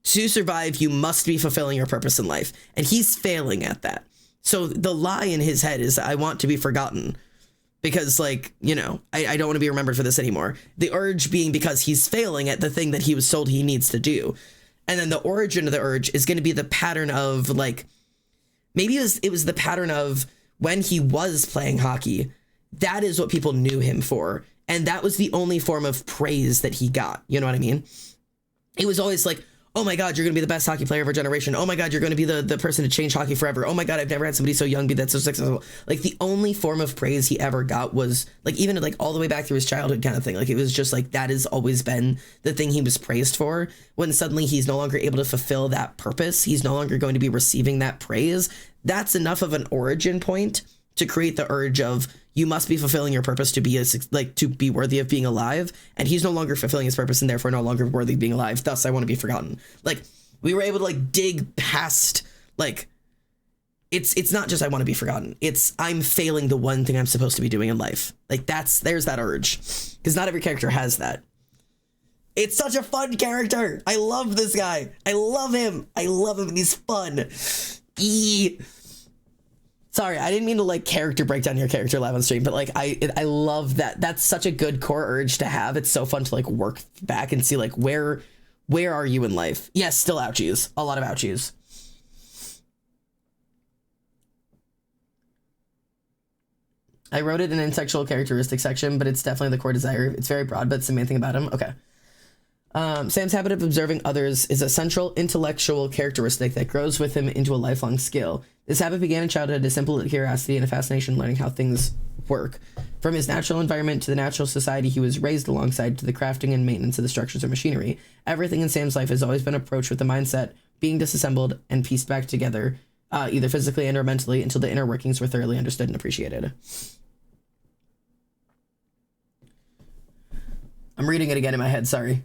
To survive, you must be fulfilling your purpose in life. And he's failing at that. So the lie in his head is, I want to be forgotten because like, you know, I don't want to be remembered for this anymore. The urge being because he's failing at the thing that he was told he needs to do. And then the origin of the urge is going to be the pattern of like, maybe it was the pattern of when he was playing hockey. That is what people knew him for. And that was the only form of praise that he got. You know what I mean? It was always like, oh my God, you're going to be the best hockey player of our generation. Oh my God, you're going to be the person to change hockey forever. Oh my God, I've never had somebody so young be that so successful. Like the only form of praise he ever got was like, even like all the way back through his childhood kind of thing. Like it was just like, that has always been the thing he was praised for. When suddenly he's no longer able to fulfill that purpose, he's no longer going to be receiving that praise. That's enough of an origin point to create the urge of, you must be fulfilling your purpose to be to be worthy of being alive, and he's no longer fulfilling his purpose and therefore no longer worthy of being alive. Thus, I want to be forgotten. Like, we were able to like dig past like it's not just I want to be forgotten. It's I'm failing the one thing I'm supposed to be doing in life. Like there's that urge, because not every character has that. It's such a fun character. I love this guy. I love him. He's fun. Sorry, I didn't mean to like character break down your character live on stream, but like I love that. That's such a good core urge to have. It's so fun to like work back and see like where are you in life? Yes, still ouchies. A lot of ouchies. I wrote it in an sexual characteristic section, but it's definitely the core desire. It's very broad, but it's the main thing about him. Okay. Sam's habit of observing others is a central intellectual characteristic that grows with him into a lifelong skill. This habit began in childhood as simple curiosity and a fascination learning how things work. From his natural environment to the natural society he was raised alongside to the crafting and maintenance of the structures of machinery, everything in Sam's life has always been approached with the mindset being disassembled and pieced back together, either physically and or mentally, until the inner workings were thoroughly understood and appreciated. I'm reading it again in my head, sorry.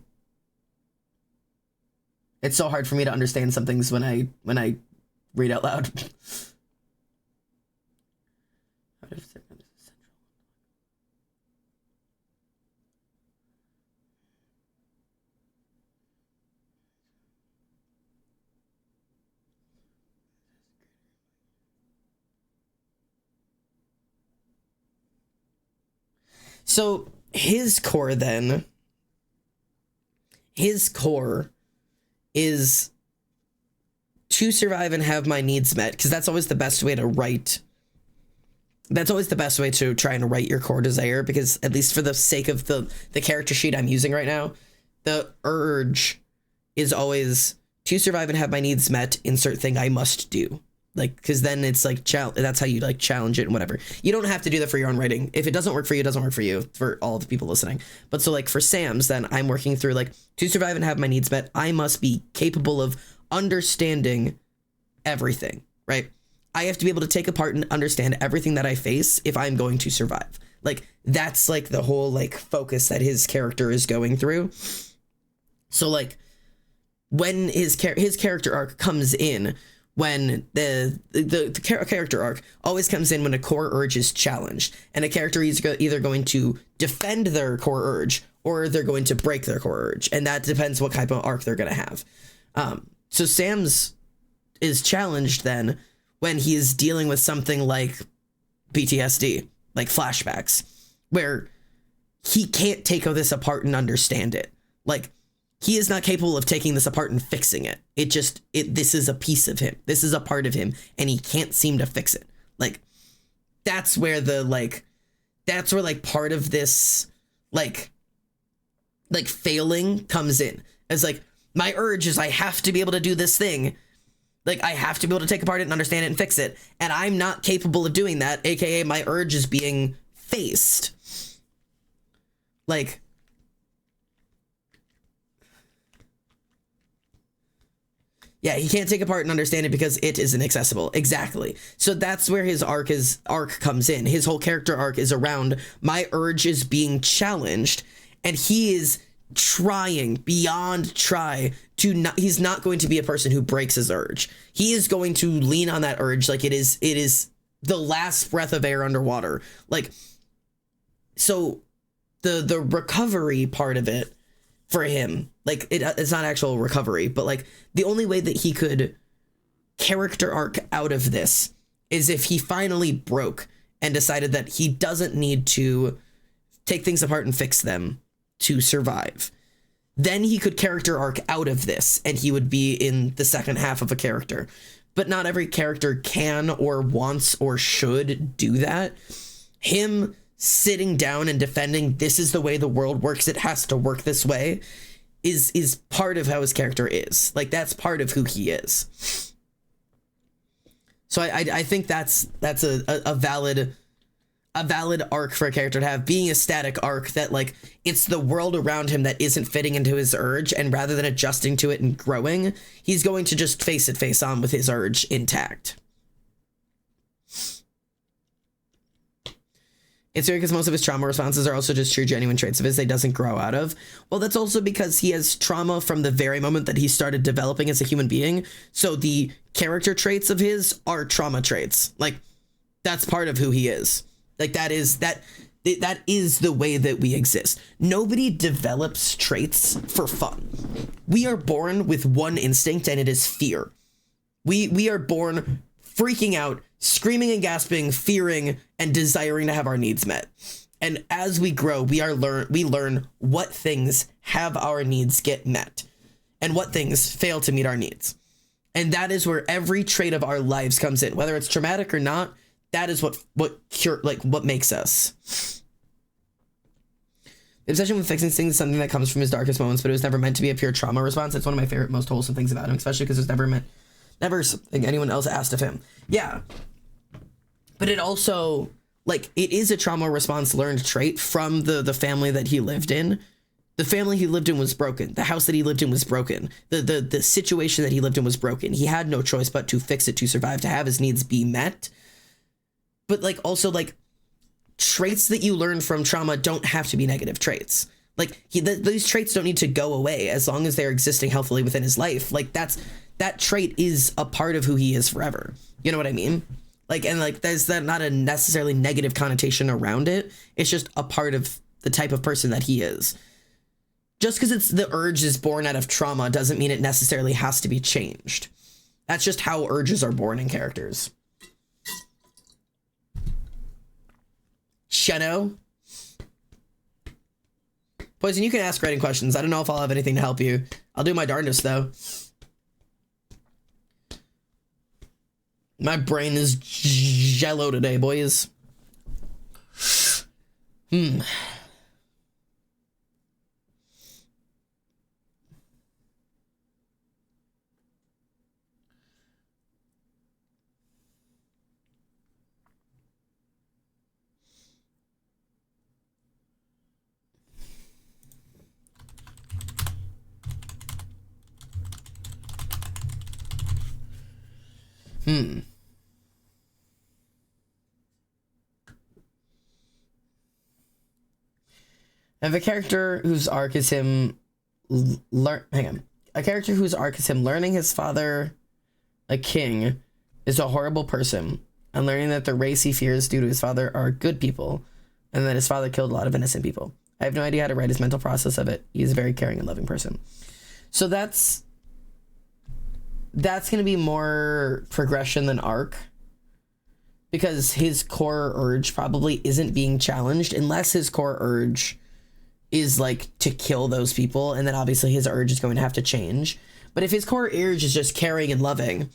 It's so hard for me to understand some things when I read out loud. So his core is to survive and have my needs met, because that's always the best way to write. That's always the best way to try and write your core desire, because at least for the sake of the character sheet I'm using right now, the urge is always to survive and have my needs met, insert thing I must do. Like, because then it's like, that's how you like challenge it and whatever. You don't have to do that for your own writing. If it doesn't work for you, it doesn't work for you, for all the people listening. But so like for Sam's, then I'm working through like, to survive and have my needs met, I must be capable of understanding everything, right? I have to be able to take apart and understand everything that I face if I'm going to survive. Like, that's like the whole like focus that his character is going through. So like, when his character arc comes in, when the character arc always comes in when a core urge is challenged, and a character is either going to defend their core urge or they're going to break their core urge, and that depends what type of arc they're going to have. So Sam's is challenged then when he is dealing with something like PTSD, like flashbacks, where he can't take this apart and understand it. Like, he is not capable of taking this apart and fixing it. This is a piece of him. This is a part of him, and he can't seem to fix it. Like, that's where part of this, like failing comes in. It's like, my urge is I have to be able to do this thing. Like, I have to be able to take apart it and understand it and fix it. And I'm not capable of doing that, aka my urge is being faced. Like, yeah, he can't take apart and understand it because it is inaccessible. Exactly. So that's where his arc comes in. His whole character arc is around my urge is being challenged, and he is trying beyond try to not. He's not going to be a person who breaks his urge. He is going to lean on that urge like it is the last breath of air underwater. Like, so the recovery part of it for him, like it's not actual recovery, but like the only way that he could character arc out of this is if he finally broke and decided that he doesn't need to take things apart and fix them to survive. Then he could character arc out of this, and he would be in the second half of a character. But not every character can or wants or should do that. Him sitting down and defending this is the way the world works, it has to work this way, is part of how his character is. Like, that's part of who he is. So I think that's a valid arc for a character to have, being a static arc that, like, it's the world around him that isn't fitting into his urge, and rather than adjusting to it and growing, he's going to just face on with his urge intact. It's weird because most of his trauma responses are also just true, genuine traits of his that he doesn't grow out of. Well, that's also because he has trauma from the very moment that he started developing as a human being. So the character traits of his are trauma traits. Like, that's part of who he is. Like, that is the way that we exist. Nobody develops traits for fun. We are born with one instinct, and it is fear. We are born freaking out, screaming and gasping, fearing and desiring to have our needs met. And as we grow, we learn what things have our needs get met and what things fail to meet our needs. And that is where every trait of our lives comes in, whether it's traumatic or not. That is what makes us. The obsession with fixing things is something that comes from his darkest moments, but it was never meant to be a pure trauma response. It's one of my favorite, most wholesome things about him, especially because it's never something anyone else asked of him. Yeah. But it also, like, it is a trauma response learned trait from the family that he lived in. The family he lived in was broken. The house that he lived in was broken. The situation that he lived in was broken. He had no choice but to fix it, to survive, to have his needs be met. But, like, also, like, traits that you learn from trauma don't have to be negative traits. Like, these traits don't need to go away as long as they're existing healthily within his life. Like, that trait is a part of who he is forever. You know what I mean? Like, and like, there's not a necessarily negative connotation around it. It's just a part of the type of person that he is. Just because the urge is born out of trauma doesn't mean it necessarily has to be changed. That's just how urges are born in characters. Sheno? Poison, you can ask writing questions. I don't know if I'll have anything to help you. I'll do my darndest, though. My brain is jello today, boys. If a character whose arc is him a character whose arc is him learning his father, a king, is a horrible person, and learning that the race he fears due to his father are good people, and that his father killed a lot of innocent people. I have no idea how to write his mental process of it. He's a very caring and loving person. So that's going to be more progression than arc, because his core urge probably isn't being challenged unless his core urge is like to kill those people, and then obviously his urge is going to have to change. But if his core urge is just caring and loving,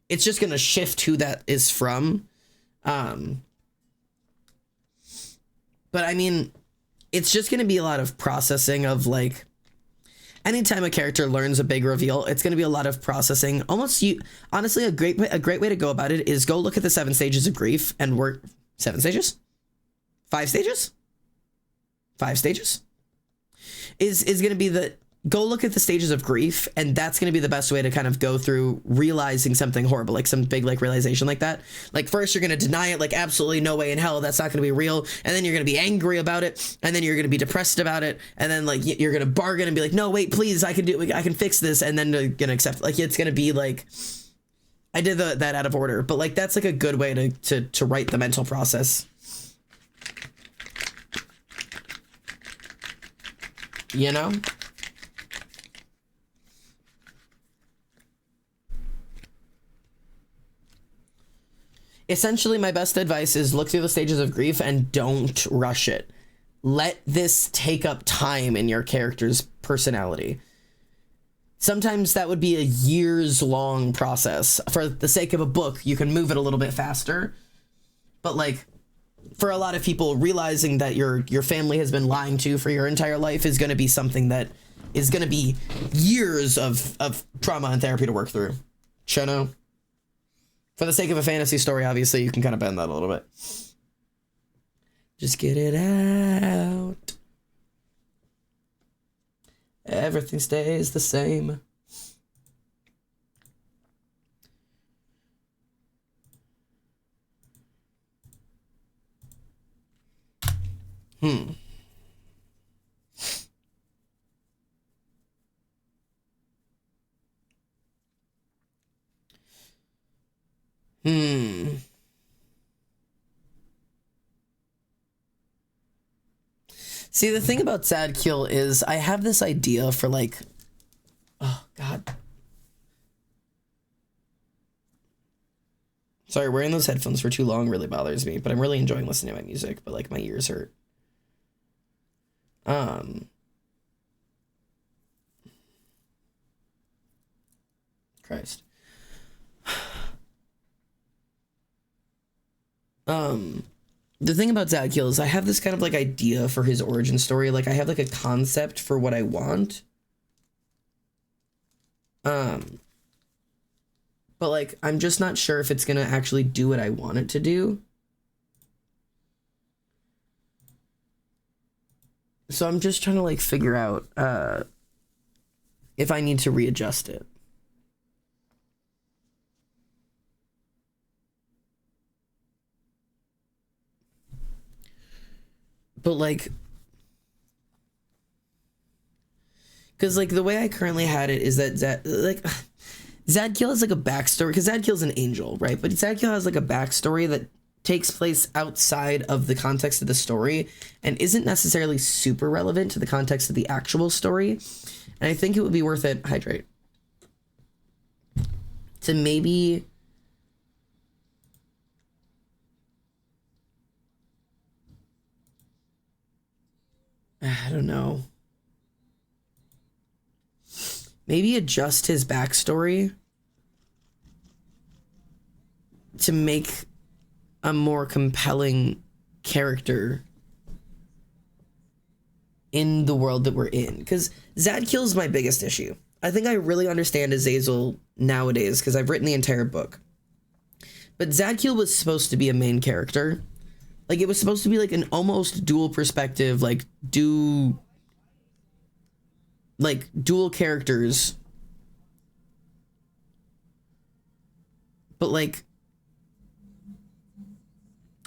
it's just going to shift who that is from. But I mean, it's just going to be a lot of processing of, like, anytime a character learns a big reveal, it's going to be a lot of processing. Honestly, a great way to go about it is go look at the 7 stages of grief and work. 7 stages? 5 stages? 5 stages is going to be go look at the stages of grief, and that's going to be the best way to kind of go through realizing something horrible, like some big, like, realization like that. Like, first you're going to deny it, like, absolutely no way in hell that's not going to be real, and then you're going to be angry about it, and then you're going to be depressed about it, and then, like, you're going to bargain and be like, no, wait, please, I can fix this, and then you're going to accept, like, it's going to be like, I did that out of order, but, like, that's like a good way to write the mental process. You know? Essentially, my best advice is look through the stages of grief and don't rush it. Let this take up time in your character's personality. Sometimes that would be a years-long process. For the sake of a book, you can move it a little bit faster. But, like, for a lot of people, realizing that your family has been lying to you for your entire life is going to be something that is going to be years of trauma and therapy to work through. Sheno? For the sake of a fantasy story, obviously, you can kind of bend that a little bit. Just get it out. Everything stays the same. See, the thing about Zadkiel is I have this idea for like, oh God. Sorry, wearing those headphones for too long really bothers me, but I'm really enjoying listening to my music, but like my ears hurt. Christ. The thing about Zadkiel is I have this kind of like idea for his origin story. Like I have like a concept for what I want. But like, I'm just not sure if it's gonna actually do what I want it to do. So I'm just trying to like figure out, if I need to readjust it. But like, because like the way I currently had it is that Zadkiel has like a backstory, because Zadkiel's an angel, right? But Zadkiel has like a backstory that takes place outside of the context of the story and isn't necessarily super relevant to the context of the actual story. And I think it would be worth it, hydrate, to maybe I don't know. Maybe adjust his backstory to make a more compelling character in the world that we're in. Because Zadkiel's my biggest issue. I think I really understand Azazel nowadays because I've written the entire book. But Zadkiel was supposed to be a main character. Like, it was supposed to be like an almost dual perspective, like dual characters. But like,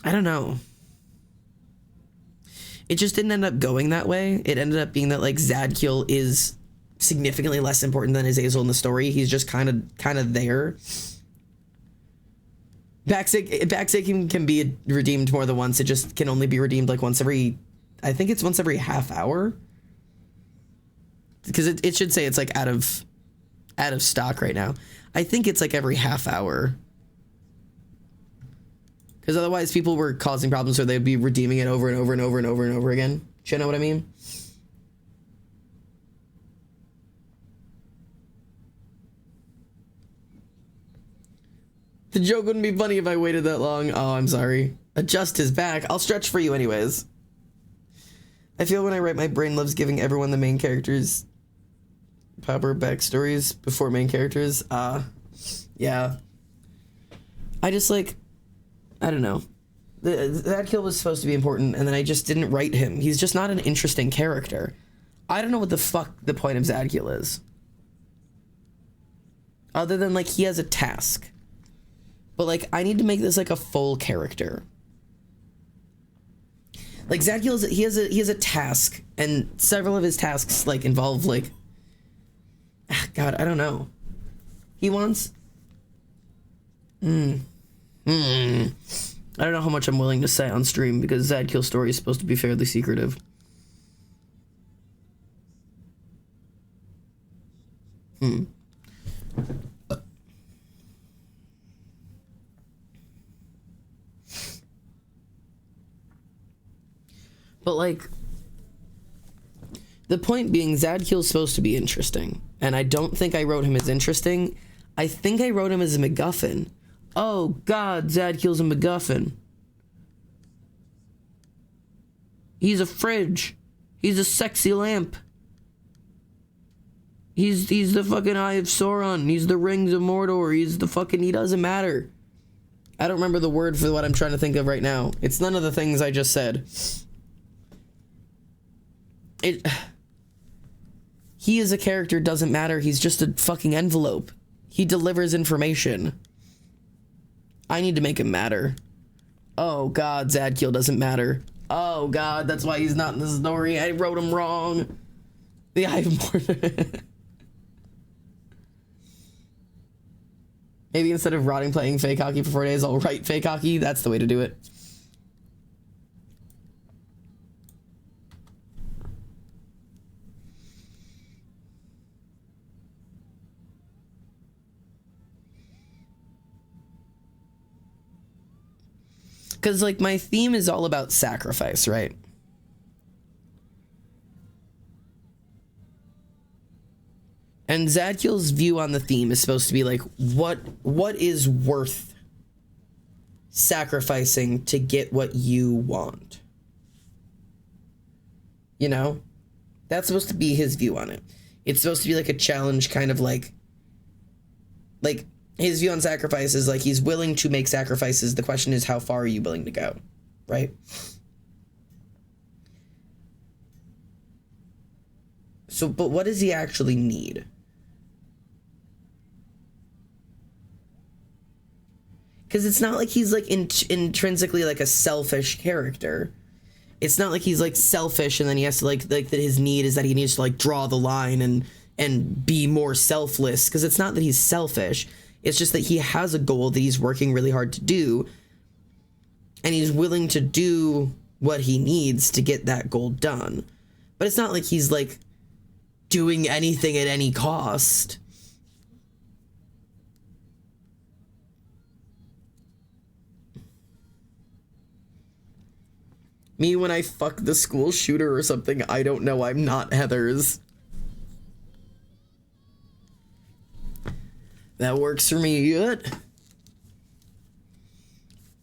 I don't know. It just didn't end up going that way. It ended up being that like Zadkiel is significantly less important than Azazel in the story. He's just kind of there. Backsig can be redeemed more than once. It just can only be redeemed like once every, I think it's once every half hour. Because it should say it's like out of stock right now. I think it's like every half hour. Because otherwise people were causing problems where they'd be redeeming it over and over and over and over and over again. Do you know what I mean? The joke wouldn't be funny if I waited that long. Oh, I'm sorry. Adjust his back. I'll stretch for you anyways. I feel when I write, my brain loves giving everyone the main characters proper backstories before main characters. Yeah. I just like, I don't know. Zadkiel was supposed to be important, and then I just didn't write him. He's just not an interesting character. I don't know what the fuck the point of Zadkiel is. Other than like he has a task. But like, I need to make this like a full character. Like Zadkiel, he has a task, and several of his tasks like involve like, God, I don't know. He wants. I don't know how much I'm willing to say on stream because Zadkiel's story is supposed to be fairly secretive. But like, the point being, Zadkiel's supposed to be interesting, and I don't think I wrote him as interesting. I think I wrote him as a MacGuffin. Oh God, Zadkiel's a MacGuffin. He's a fridge. He's a sexy lamp. He's the fucking Eye of Sauron. He's the Rings of Mordor. He doesn't matter. I don't remember the word for what I'm trying to think of right now. It's none of the things I just said. He as a character doesn't matter. He's just a fucking envelope. He delivers information. I need to make him matter. Oh God, Zadkiel doesn't matter. Oh God, that's why he's not in the story. I wrote him wrong. The Eye of Mordor. Maybe instead of rotting playing fake hockey for 4 days, I'll write fake hockey. That's the way to do it. Because, like, my theme is all about sacrifice, right? And Zadkiel's view on the theme is supposed to be like, what is worth sacrificing to get what you want? You know? That's supposed to be his view on it. It's supposed to be like a challenge, kind of like his view on sacrifice is like he's willing to make sacrifices. The question is, how far are you willing to go? Right? So, but what does he actually need? Because it's not like he's like intrinsically like a selfish character. It's not like he's like selfish and then he has to like that his need is that he needs to like draw the line and be more selfless. Because it's not that he's selfish. It's just that he has a goal that he's working really hard to do. And he's willing to do what he needs to get that goal done. But it's not like he's like doing anything at any cost. Me when I fuck the school shooter or something, I don't know, I'm not Heathers. That works for me good.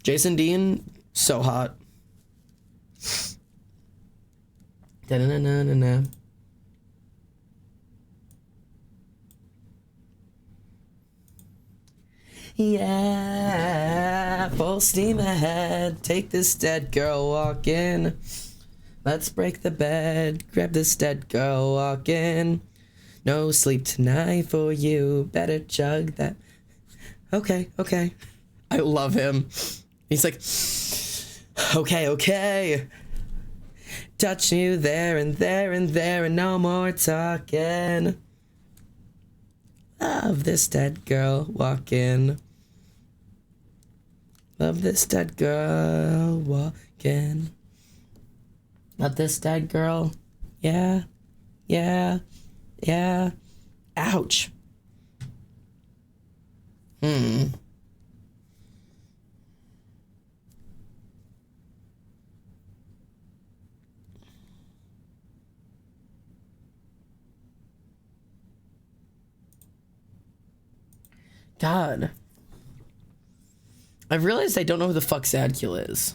Jason Dean, so hot. Da-na-na-na-na-na. Yeah, full steam ahead. Take this dead girl walking. Let's break the bed. Grab this dead girl walking. No sleep tonight for you. Better chug that. Okay, okay. I love him. He's like, okay, okay. Touch you there and there and there and no more talking. Love this dead girl walking. Love this dead girl walking. Love this dead girl. Yeah. Yeah. Yeah. Ouch. God. I've realized I don't know who the fuck Zadkiel is.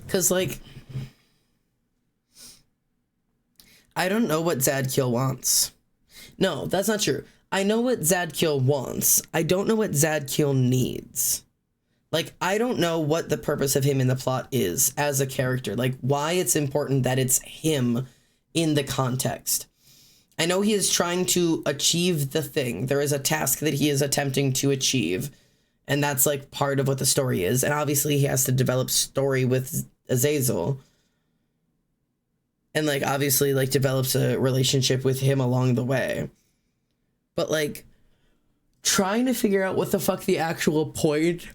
Cause like I don't know what Zadkiel wants. No, that's not true. I know what Zadkiel wants. I don't know what Zadkiel needs. Like, I don't know what the purpose of him in the plot is as a character. Like, why it's important that it's him in the context. I know he is trying to achieve the thing. There is a task that he is attempting to achieve. And that's, like, part of what the story is. And obviously he has to develop story with Azazel. And, like, obviously, like, develops a relationship with him along the way. But, like, trying to figure out what the fuck the actual point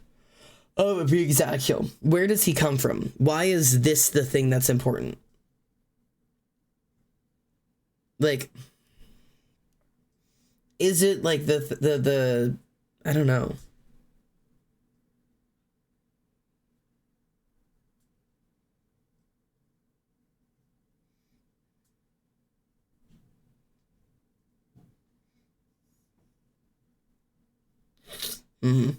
of being Zadkiel. Where does he come from? Why is this the thing that's important? Like, is it, like, the I don't know. Mm-hmm.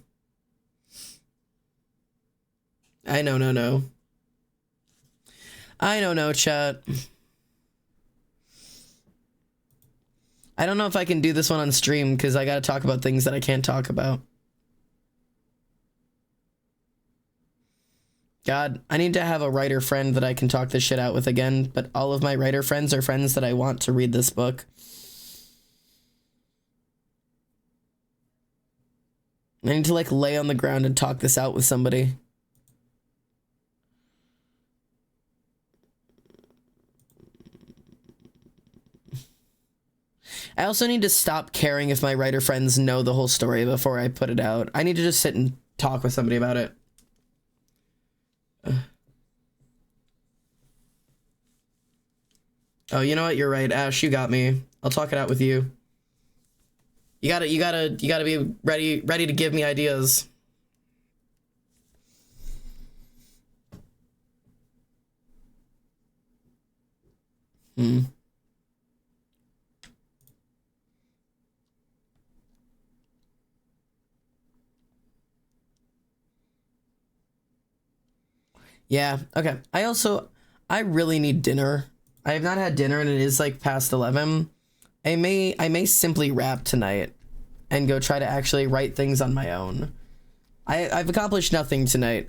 I know, no. I don't know, chat. I don't know if I can do this one on stream because I gotta talk about things that I can't talk about. God, I need to have a writer friend that I can talk this shit out with again, but all of my writer friends are friends that I want to read this book. I need to, like, lay on the ground and talk this out with somebody. I also need to stop caring if my writer friends know the whole story before I put it out. I need to just sit and talk with somebody about it. Oh, you know what? You're right, Ash. You got me. I'll talk it out with you. You gotta be ready to give me ideas. Yeah, okay. I really need dinner. I have not had dinner and it is like past 11. I may simply rap tonight and go try to actually write things on my own. I've accomplished nothing tonight.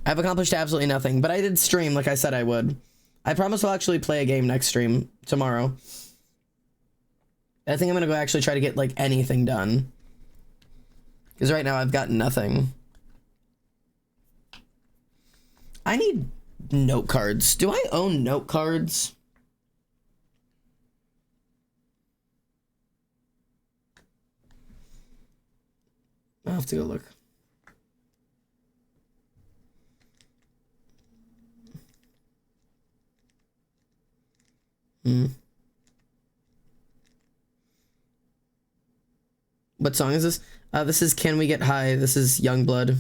I've accomplished absolutely nothing, but I did stream like I said I would. I promise I'll actually play a game next stream tomorrow. I think I'm gonna go actually try to get like anything done. Because right now I've got nothing. I need note cards. Do I own note cards? I'll have to go look. What song is this? This is Can We Get High. This is Youngblood.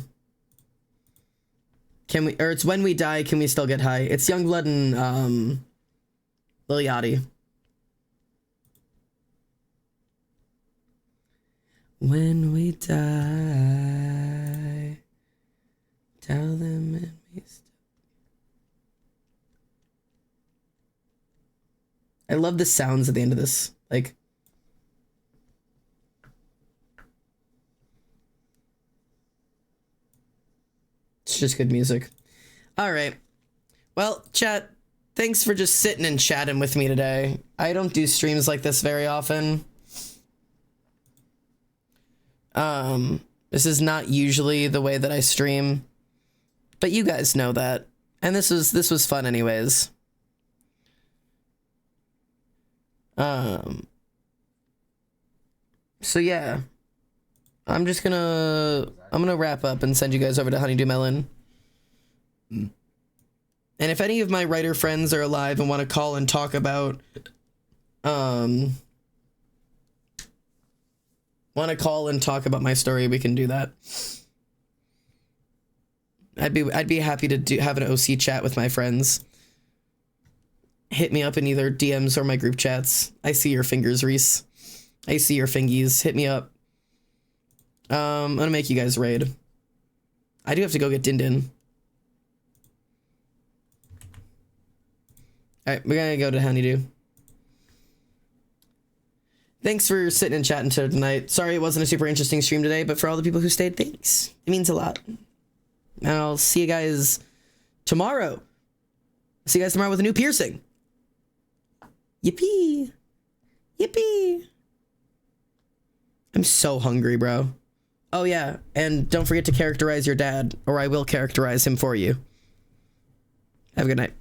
It's When We Die, Can We Still Get High? It's Youngblood and Lil Yachty. When we die, tell them and we still. I love the sounds at the end of this. Like, it's just good music. All right. Well, chat, thanks for just sitting and chatting with me today. I don't do streams like this very often. This is not usually the way that I stream, but you guys know that. And this was fun anyways. So yeah, I'm gonna wrap up and send you guys over to Honeydew Melon. And if any of my writer friends are alive and want to call and talk about, my story, we can do that. I'd be happy to have an OC chat with my friends. Hit me up in either DMs or my group chats. I see your fingers, Reese. I see your fingies. Hit me up. I'm gonna make you guys raid. I do have to go get Din Din. Alright, we're gonna go to Honeydew. Thanks for sitting and chatting tonight. Sorry it wasn't a super interesting stream today, but for all the people who stayed, thanks. It means a lot. And I'll see you guys tomorrow. See you guys tomorrow with a new piercing. Yippee. Yippee. I'm so hungry, bro. Oh yeah, and don't forget to characterize your dad, or I will characterize him for you. Have a good night.